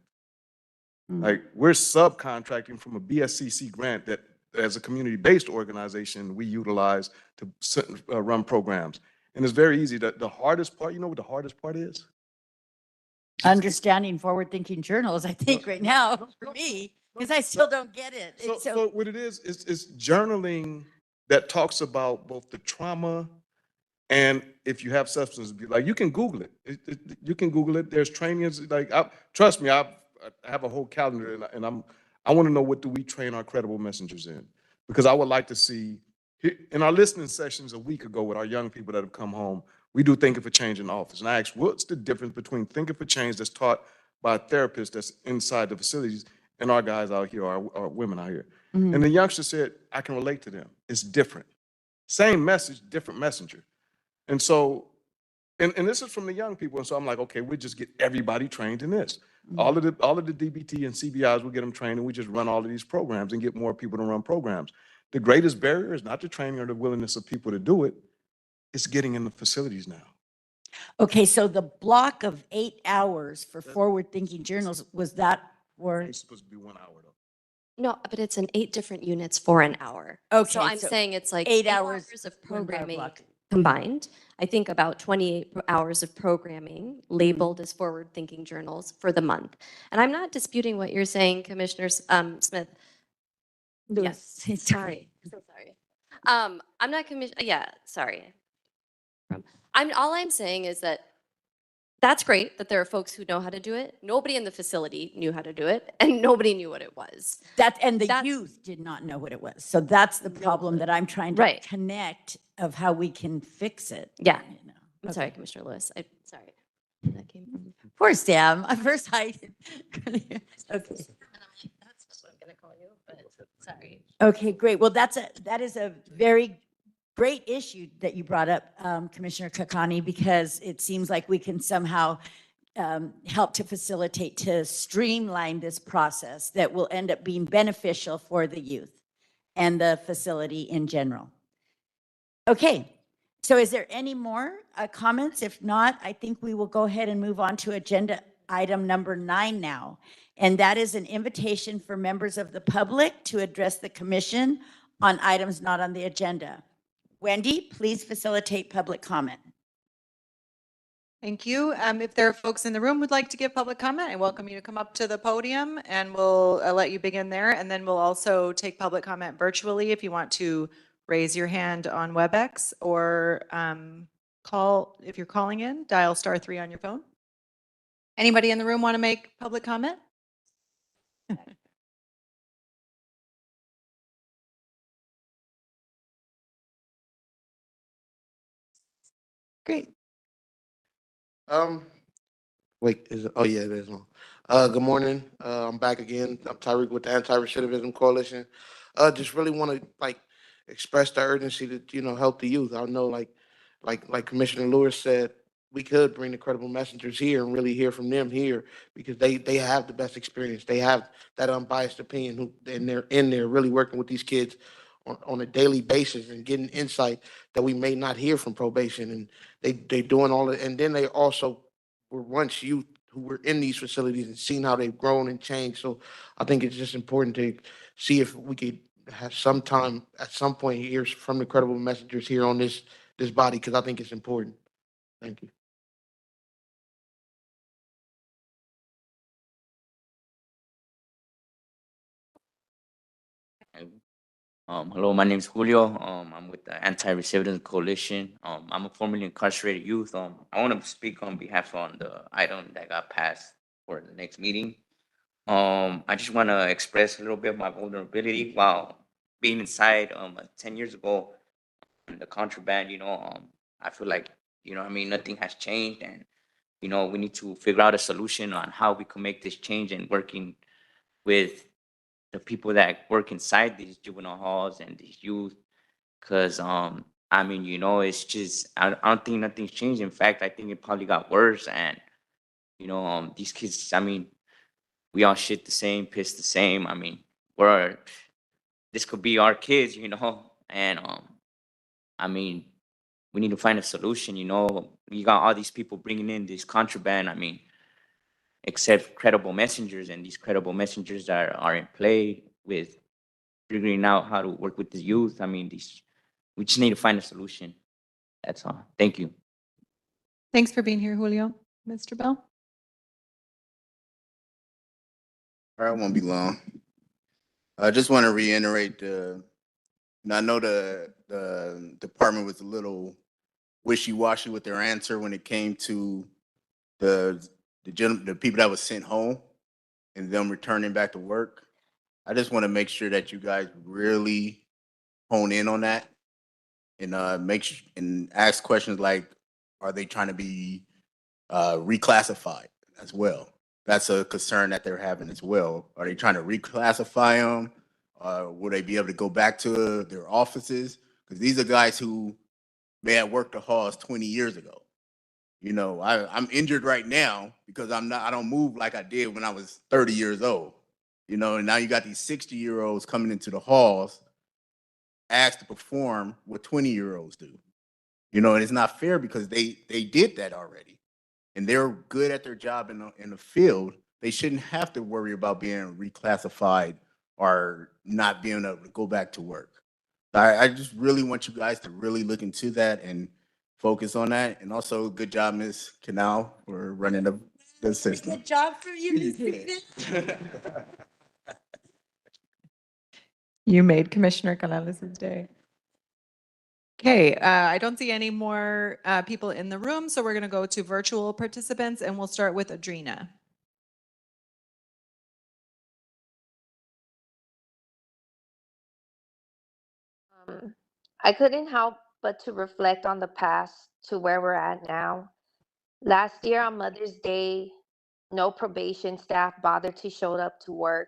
Like, we're subcontracting from a BSCC grant that, as a community-based organization, we utilize to run programs. And it's very easy. The hardest part, you know what the hardest part is? Understanding forward thinking journals, I think, right now for me, because I still don't get it. So what it is journaling that talks about both the trauma and if you have substance abuse. Like, you can Google it. You can Google it. There's trainings. Like, trust me, I have a whole calendar, and I want to know, what do we train our credible messengers in? Because I would like to see, in our listening sessions a week ago with our young people that have come home, we do Thinking for Change in the office. And I asked, what's the difference between Thinking for Change that's taught by a therapist that's inside the facilities and our guys out here, our women out here? Mhm. And the youngster said, I can relate to them. It's different. Same message, different messenger. And so, and this is from the young people. And so I'm like, okay, we'll just get everybody trained in this. All of the DBT and CBIs, we'll get them trained, and we just run all of these programs and get more people to run programs. The greatest barrier is not the training or the willingness of people to do it. It's getting in the facilities now. Okay, so the block of 8 hours for forward thinking journals, was that for? It's supposed to be 1 hour though. No, but it's in 8 different units for an hour. Okay, So I'm so saying it's like 8 8 hours, of 1 hour programming block. combined. I think about 28 hours of programming labeled as forward-thinking journals for the month. And I'm not disputing what you're saying, Commissioner Smith. Lewis, Yes, sorry, so sorry. I'm not sorry. All I'm saying is that that's great that there are folks who know how to do it. Nobody in the facility knew how to do it, and nobody knew what it was. And the youth did not know what it was. So that's the problem that I'm trying to Right. connect of how we can fix it. Yeah. You know. I'm Okay. sorry, Commissioner Lewis. Sorry. That came from. Poor Sam. At first I, okay. That's what I'm gonna call you, but sorry. Okay, great. Well, that is a very great issue that you brought up, Commissioner Kakani, because it seems like we can somehow help to facilitate, to streamline this process that will end up being beneficial for the youth and the facility in general. Okay, so is there any more comments? If not, I think we will go ahead and move on to agenda item number 9 now. And that is an invitation for members of the public to address the commission on items not on the agenda. Wendy, please facilitate public comment. Thank you. If there are folks in the room who'd like to give public comment, I welcome you to come up to the podium, and we'll let you begin there. And then we'll also take public comment virtually if you want to raise your hand on WebEx, or if you're calling in, dial *3 on your phone. Anybody in the room want to make public comment? Great. Wait, oh yeah, it is on. Good morning. I'm back again. I'm Tyreek with the Anti-Recidivism Coalition. Just really want to express the urgency to help the youth. I know like Commissioner Lewis said, we could bring the credible messengers here and really hear from them here, because they have the best experience. They have that unbiased opinion, and they're in there really working with these kids on a daily basis and getting insight that we may not hear from probation. And they doing all it, and then they also were once youth who were in these facilities and seen how they've grown and changed. So I think it's just important to see if we could have some time at some point hear from the credible messengers here on this body, because I think it's important. Thank you. Hello, my name is Julio. I'm with the Anti-Recidivism Coalition. I'm a formerly incarcerated youth. I want to speak on behalf on the item that got passed for the next meeting. I just want to express a little bit of my vulnerability while being inside. 10 years ago, the contraband. I feel like I mean, nothing has changed, and we need to figure out a solution on how we can make this change and working with the people that work inside these juvenile halls and these youth. Because I mean, it's just I don't think nothing's changed. In fact, I think it probably got worse. And these kids, I mean, we all shit the same, piss the same. I mean, we're this could be our kids, and I mean, we need to find a solution. You got all these people bringing in this contraband. I mean, except credible messengers, and these credible messengers are in play with figuring out how to work with the youth. I mean, we just need to find a solution. That's all. Thank you. Thanks for being here, Julio. Mr. Bell? All right, I won't be long. I just want to reiterate I know the department was a little wishy-washy with their answer when it came to the people that was sent home and them returning back to work. I just want to make sure that you guys really hone in on that and and ask questions like, are they trying to be reclassified as well? That's a concern that they're having as well. Are they trying to reclassify them? Will they be able to go back to their offices? Because these are guys who may have worked the halls 20 years ago. I'm injured right now because I don't move like I did when I was 30 years old. And now you got these 60-year-olds coming into the halls asked to perform what 20-year-olds do. And it's not fair because they did that already. And they're good at their job in the field. They shouldn't have to worry about being reclassified or not being able to go back to work. I just really want you guys to really look into that and focus on that. And also, good job, Ms. Canal, for running the system. Good job for you, Ms. You made Commissioner Canales' day. Okay, I don't see any more people in the room, so we're going to go to virtual participants, and we'll start with Adrena. I couldn't help but to reflect on the past to where we're at now. Last year on Mother's Day, no probation staff bothered to show up to work.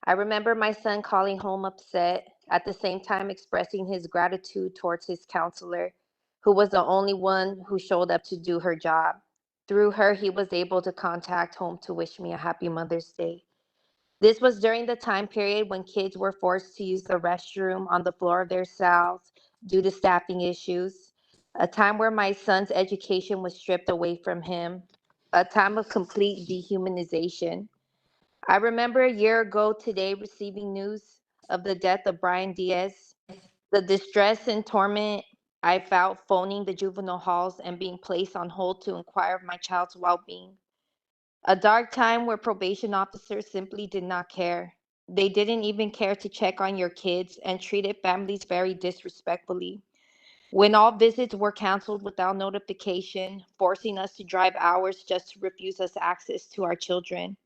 I remember my son calling home upset, at the same time expressing his gratitude towards his counselor, who was the only one who showed up to do her job. Through her, he was able to contact home to wish me a happy Mother's Day. This was during the time period when kids were forced to use the restroom on the floor of their cells due to staffing issues, a time where my son's education was stripped away from him, a time of complete dehumanization. I remember a year ago today receiving news of the death of Brian Diaz, the distress and torment I felt phoning the juvenile halls and being placed on hold to inquire of my child's well being. A dark time where probation officers simply did not care. They didn't even care to check on your kids and treated families very disrespectfully. When all visits were canceled without notification, forcing us to drive hours just to refuse us access to our children.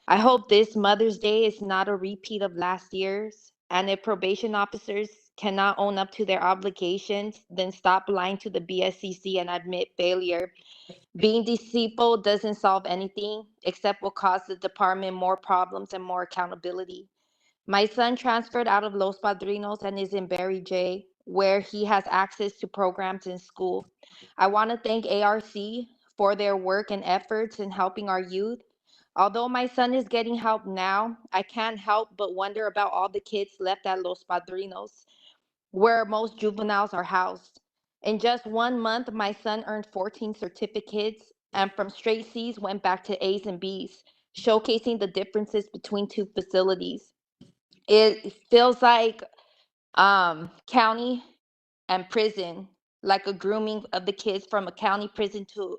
I hope this Mother's Day is not a repeat of last year's. And if probation officers cannot own up to their obligations, then stop lying to the BSCC and admit failure. Being deceitful doesn't solve anything except will cause the department more problems and more accountability. My son transferred out of Los Padrinos and is in Barry J, where he has access to programs in school. I want to thank ARC for their work and efforts in helping our youth. Although my son is getting help now, I can't help but wonder about all the kids left at Los Padrinos, where most juveniles are housed. In just 1 month, my son earned 14 certificates and from straight C's went back to A's and B's, showcasing the differences between two facilities. it feels like county and prison, like a grooming of the kids from a county prison to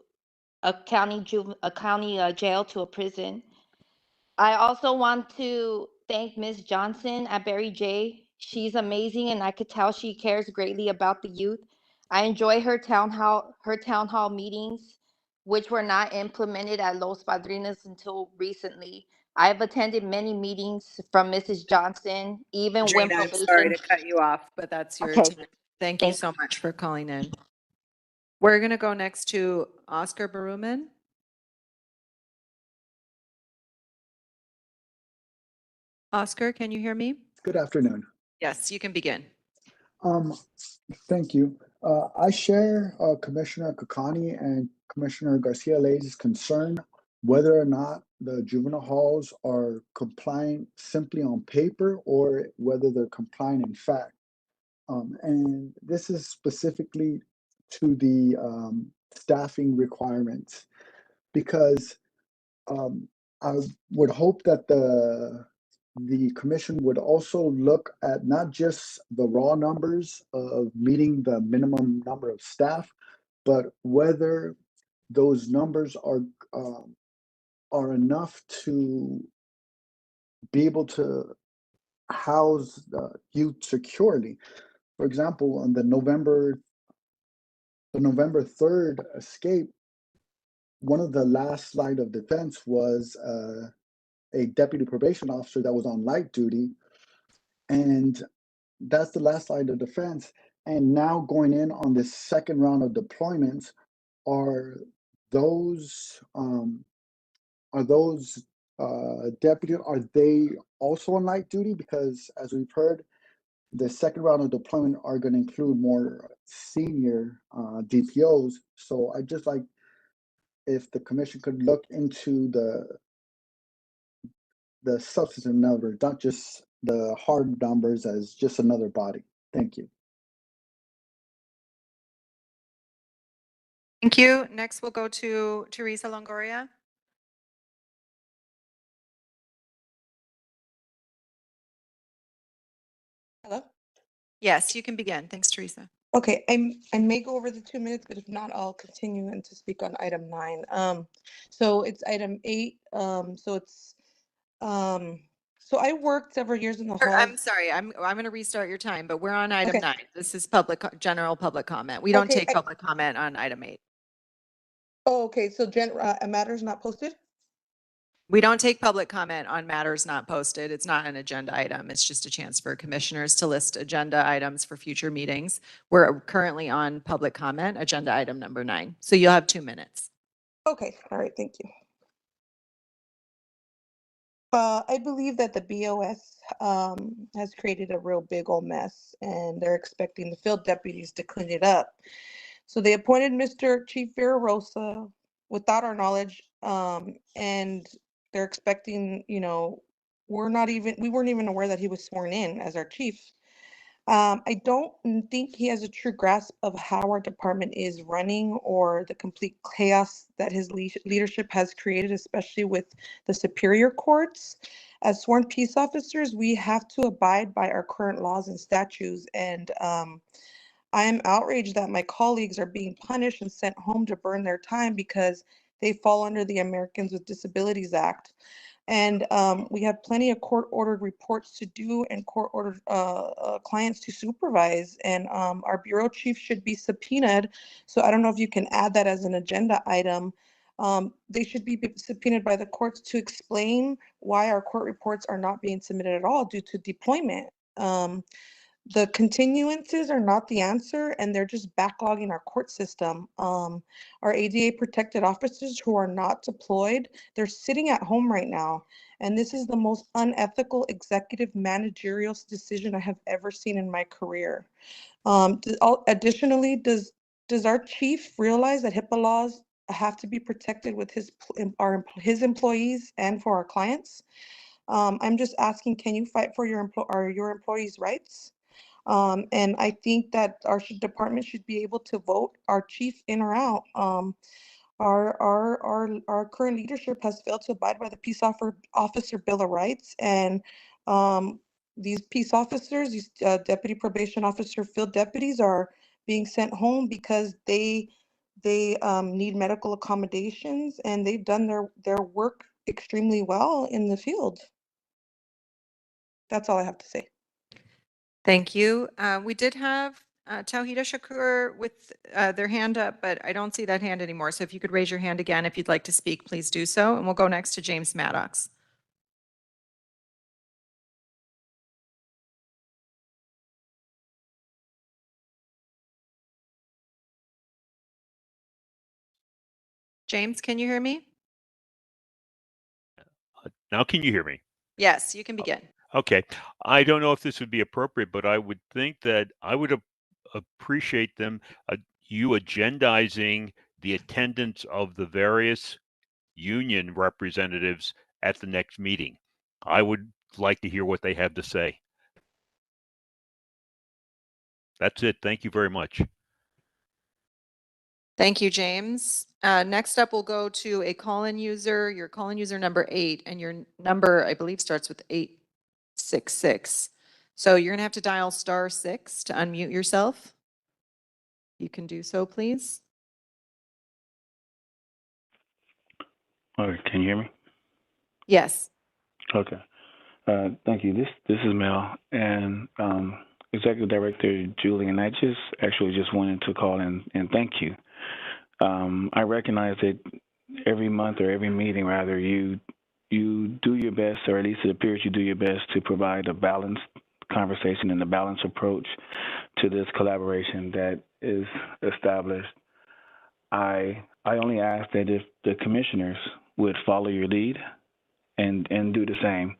a county jail to a prison. I also want to thank Ms. Johnson at Barry J. She's amazing, and I could tell she cares greatly about the youth. I enjoy her town hall meetings, which were not implemented at Los Padrinos until recently. I've attended many meetings from Mrs. Johnson, even when Adrena, I'm sorry probation. to cut you off, but that's your Okay, time. Thank you thank so much for calling in. We're going to go next to Oscar Baruman. Oscar, can you hear me? Good afternoon. Yes, you can begin. Um, Thank you. I share Commissioner Kakani and Commissioner Garcia Ley's concern whether or not the juvenile halls are compliant simply on paper or whether they're compliant in fact. And this is specifically to the staffing requirements because I would hope that the commission would also look at not just the raw numbers of meeting the minimum number of staff, but whether those numbers are enough to be able to house the youth securely. For example, on the November 3rd escape, one of the last line of defense was a deputy probation officer that was on light duty, and that's the last line of defense. And now going in on this second round of deployments, are those um, deputy, are they also on light duty? Because as we've heard, the second round of deployment are going to include more senior DPOs. So I just like if the commission could look into the substantive numbers, not just the hard numbers as just another body. Thank you. Thank you. Next, we'll go to Teresa Longoria. Hello? Yes, you can begin. Thanks, Teresa. Okay, I may go over the 2 minutes, but if not, I'll continue and to speak on item 9. So it's item 8. So I worked several years in the hall. I'm sorry, I'm going to restart your time, but we're on item Okay. 9. This is general public comment. We don't Okay, take public comment on item 8. Oh, okay, so a matter's not posted? We don't take public comment on matters not posted. It's not an agenda item. It's just a chance for commissioners to list agenda items for future meetings. We're currently on public comment, agenda item number 9. So you'll have 2 minutes. Okay, all right, thank you. I believe that the BOS has created a real big old mess, and they're expecting the field deputies to clean it up. So they appointed Mr. Chief Rosa without our knowledge, and they're expecting, we weren't even aware that he was sworn in as our chief. I don't think he has a true grasp of how our department is running or the complete chaos that his leadership has created, especially with the superior courts. As sworn peace officers, we have to abide by our current laws and statutes, and I am outraged that my colleagues are being punished and sent home to burn their time because they fall under the Americans with Disabilities Act. And we have plenty of court-ordered reports to do and court-ordered clients to supervise. And our bureau chief should be subpoenaed. So I don't know if you can add that as an agenda item. They should be subpoenaed by the courts to explain why our court reports are not being submitted at all due to deployment. The continuances are not the answer, and they're just backlogging our court system. Our ADA protected officers who are not deployed, they're sitting at home right now. And this is the most unethical executive managerial decision I have ever seen in my career. Additionally, does our chief realize that HIPAA laws have to be protected with his employees and for our clients? I'm just asking, can you fight for your employees' rights? And I think that our department should be able to vote our chief in or out. Our current leadership has failed to abide by the Peace Officer Bill of Rights, and these peace officers, these deputy probation officer field deputies are being sent home because they need medical accommodations, and they've done their work extremely well in the field. That's all I have to say. Thank you. We did have Tawhida Shakur with their hand up, but I don't see that hand anymore. So if you could raise your hand again, if you'd like to speak, please do so. And we'll go next to James Maddox. James, can you hear me? Now, can you hear me? Yes, you can begin. Okay. I don't know if this would be appropriate, but I would think that I would appreciate them, you agendizing the attendance of the various union representatives at the next meeting. I would like to hear what they have to say. That's it. Thank you very much. Thank you, James. Next up, we'll go to a call-in user, your call-in user number 8, and your number, I believe, starts with 866. So you're gonna have to dial *6 to unmute yourself. You can do so, please. Okay, can you hear me? Yes. Okay. Thank you. This is Mel, and Executive Director Julie, and I just wanted to call and thank you. I recognize that every month or every meeting, rather, you do your best, or at least it appears you do your best to provide a balanced conversation and a balanced approach to this collaboration that is established. I only ask that if the commissioners would follow your lead and do the same.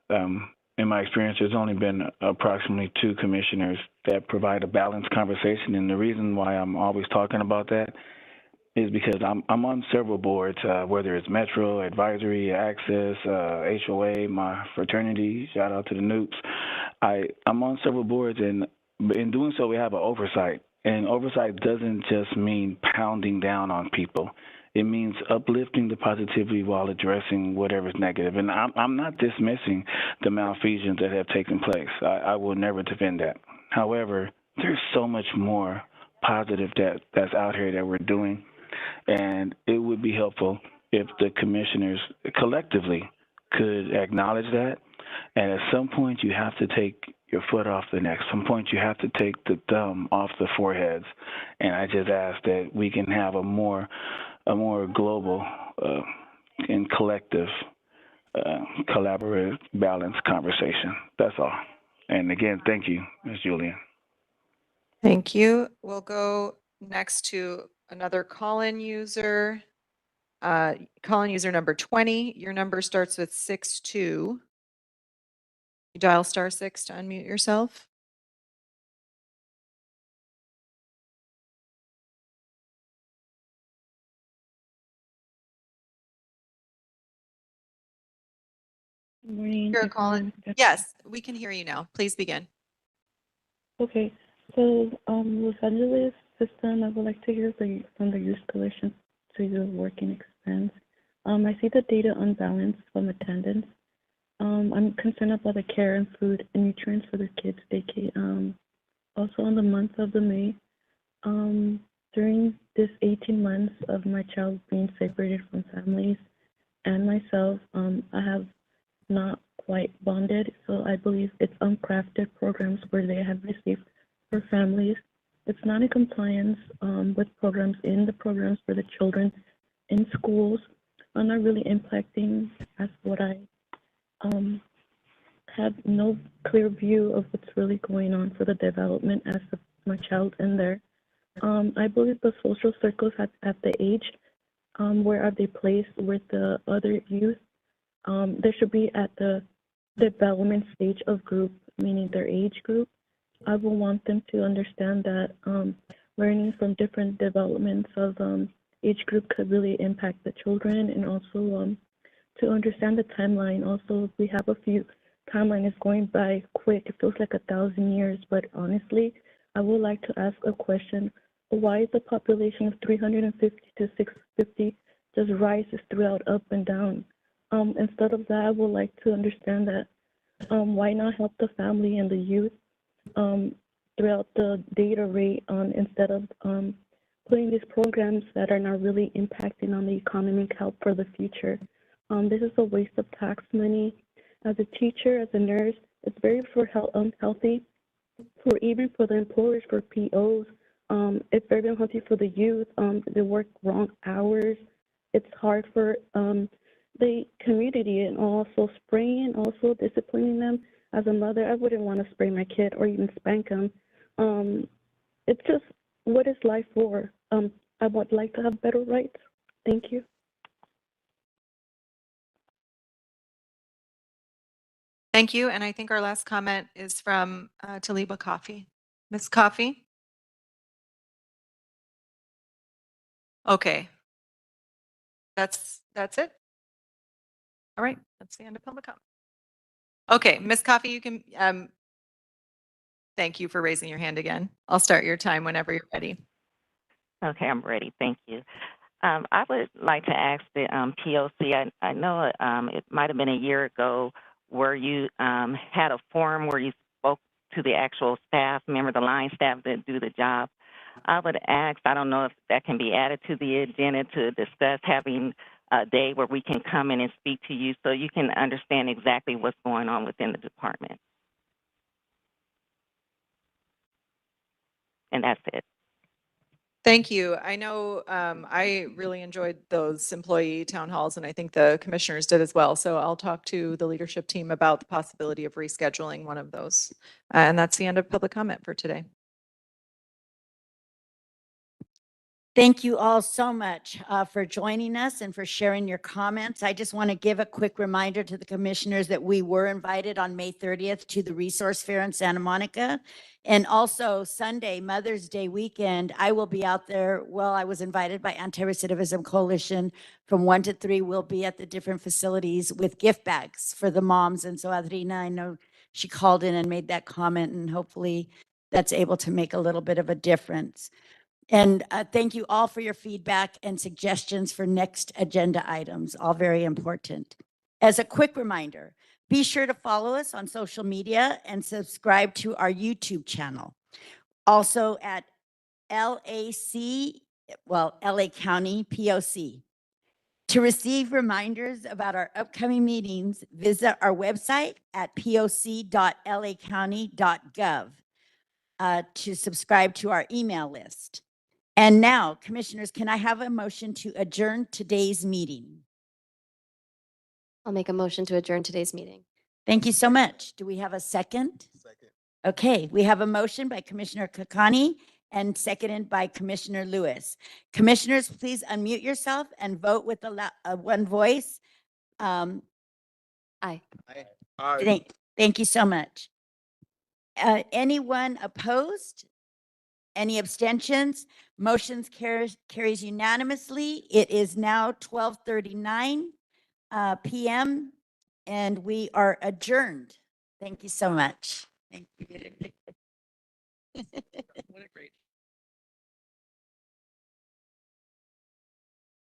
In my experience, there's only been approximately 2 commissioners that provide a balanced conversation, and the reason why I'm always talking about that is because I'm on several boards, whether it's Metro, Advisory, Access, HOA, my fraternity, shout out to the Noops. I'm on several boards, and in doing so, we have an oversight. And oversight doesn't just mean pounding down on people. It means uplifting the positivity while addressing whatever's negative. And I'm not dismissing the malfeasance that have taken place. I will never defend that. However, there's so much more positive that's out here that we're doing. And it would be helpful if the commissioners collectively could acknowledge that. And at some point, you have to take your foot off the neck. Some point, you have to take the thumb off the foreheads. And I just ask that we can have a more global and collective, collaborative, balanced conversation. That's all. And again, thank you, Ms. Julian. Thank you. We'll go next to another call-in user. Call-in user number 20. Your number starts with 62. You dial *6 to unmute yourself. Good morning. You're calling. Yes, we can hear you now. Please begin. Okay, so Los Angeles system, I would like to hear from the youth coalition to your working expense. I see the data unbalanced from attendance. I'm concerned about the care and food and nutrients for the kids' daycare. Also, in the month of May, during this 18 months of my child being separated from families and myself, I have not quite bonded, so I believe it's uncrafted programs where they have received for families. It's not in compliance with programs for the children in schools. I'm not really impacting as what I have no clear view of what's really going on for the development as of my child in there. I believe the social circles at the age, where are they placed with the other youth? They should be at the development stage of group, meaning their age group. I will want them to understand that learning from different developments of age group could really impact the children, and also to understand the timeline. Also, we have a few timeline is going by quick. It feels like 1,000 years, but honestly, I would like to ask a question. Why is the population of 350 to 650 just rises throughout up and down? Instead of that, I would like to understand that Why not help the family and the youth throughout the data rate instead of putting these programs that are not really impacting on the economic health for the future? This is a waste of tax money. As a teacher, as a nurse, it's very unhealthy for even for the employers, for POs. It's very unhealthy for the youth. They work wrong hours. It's hard for the community, and also spraying, also disciplining them. As a mother, I wouldn't want to spray my kid or even spank him. It's just, what is life for? I would like to have better rights. Thank you. Thank you. And I think our last comment is from Taliba Coffee. Ms. Coffee? Okay. That's it? All right, that's the end of public comment. Okay, Ms. Coffee, you can, thank you for raising your hand again. I'll start your time whenever you're ready. Okay, I'm ready. Thank you. I would like to ask the POC, I know it might have been a year ago where you had a forum where you spoke to the actual staff member, the line staff that do the job. I would ask, I don't know if that can be added to the agenda to discuss having a day where we can come in and speak to you so you can understand exactly what's going on within the department. And that's it. Thank you. I know I really enjoyed those employee town halls, and I think the commissioners did as well. So I'll talk to the leadership team about the possibility of rescheduling one of those. And that's the end of public comment for today. Thank you all so much for joining us and for sharing your comments. I just want to give a quick reminder to the commissioners that we were invited on May 30th to the Resource Fair in Santa Monica. And also Sunday, Mother's Day weekend, I will be out there. Well, I was invited by Anti-Recidivism Coalition from 1 to 3. We'll be at the different facilities with gift bags for the moms. And so Adrina, I know she called in and made that comment, and hopefully that's able to make a little bit of a difference. And thank you all for your feedback and suggestions for next agenda items, all very important. As a quick reminder, be sure to follow us on social media and subscribe to our YouTube channel. Also at LA County POC. To receive reminders about our upcoming meetings, visit our website at poc.lacounty.gov to subscribe to our email list. And now, commissioners, can I have a motion to adjourn today's meeting? I'll make a motion to adjourn today's meeting. Thank you so much. Do we have a second? Second. Okay, we have a motion by Commissioner Kakani and seconded by Commissioner Lewis. Commissioners, please unmute yourself and vote with one voice. Aye. Aye. Thank you so much. Anyone opposed? Any abstentions? Motions carries unanimously. It is now 12:39 p.m. and we are adjourned. Thank you so much. Thank you. What a great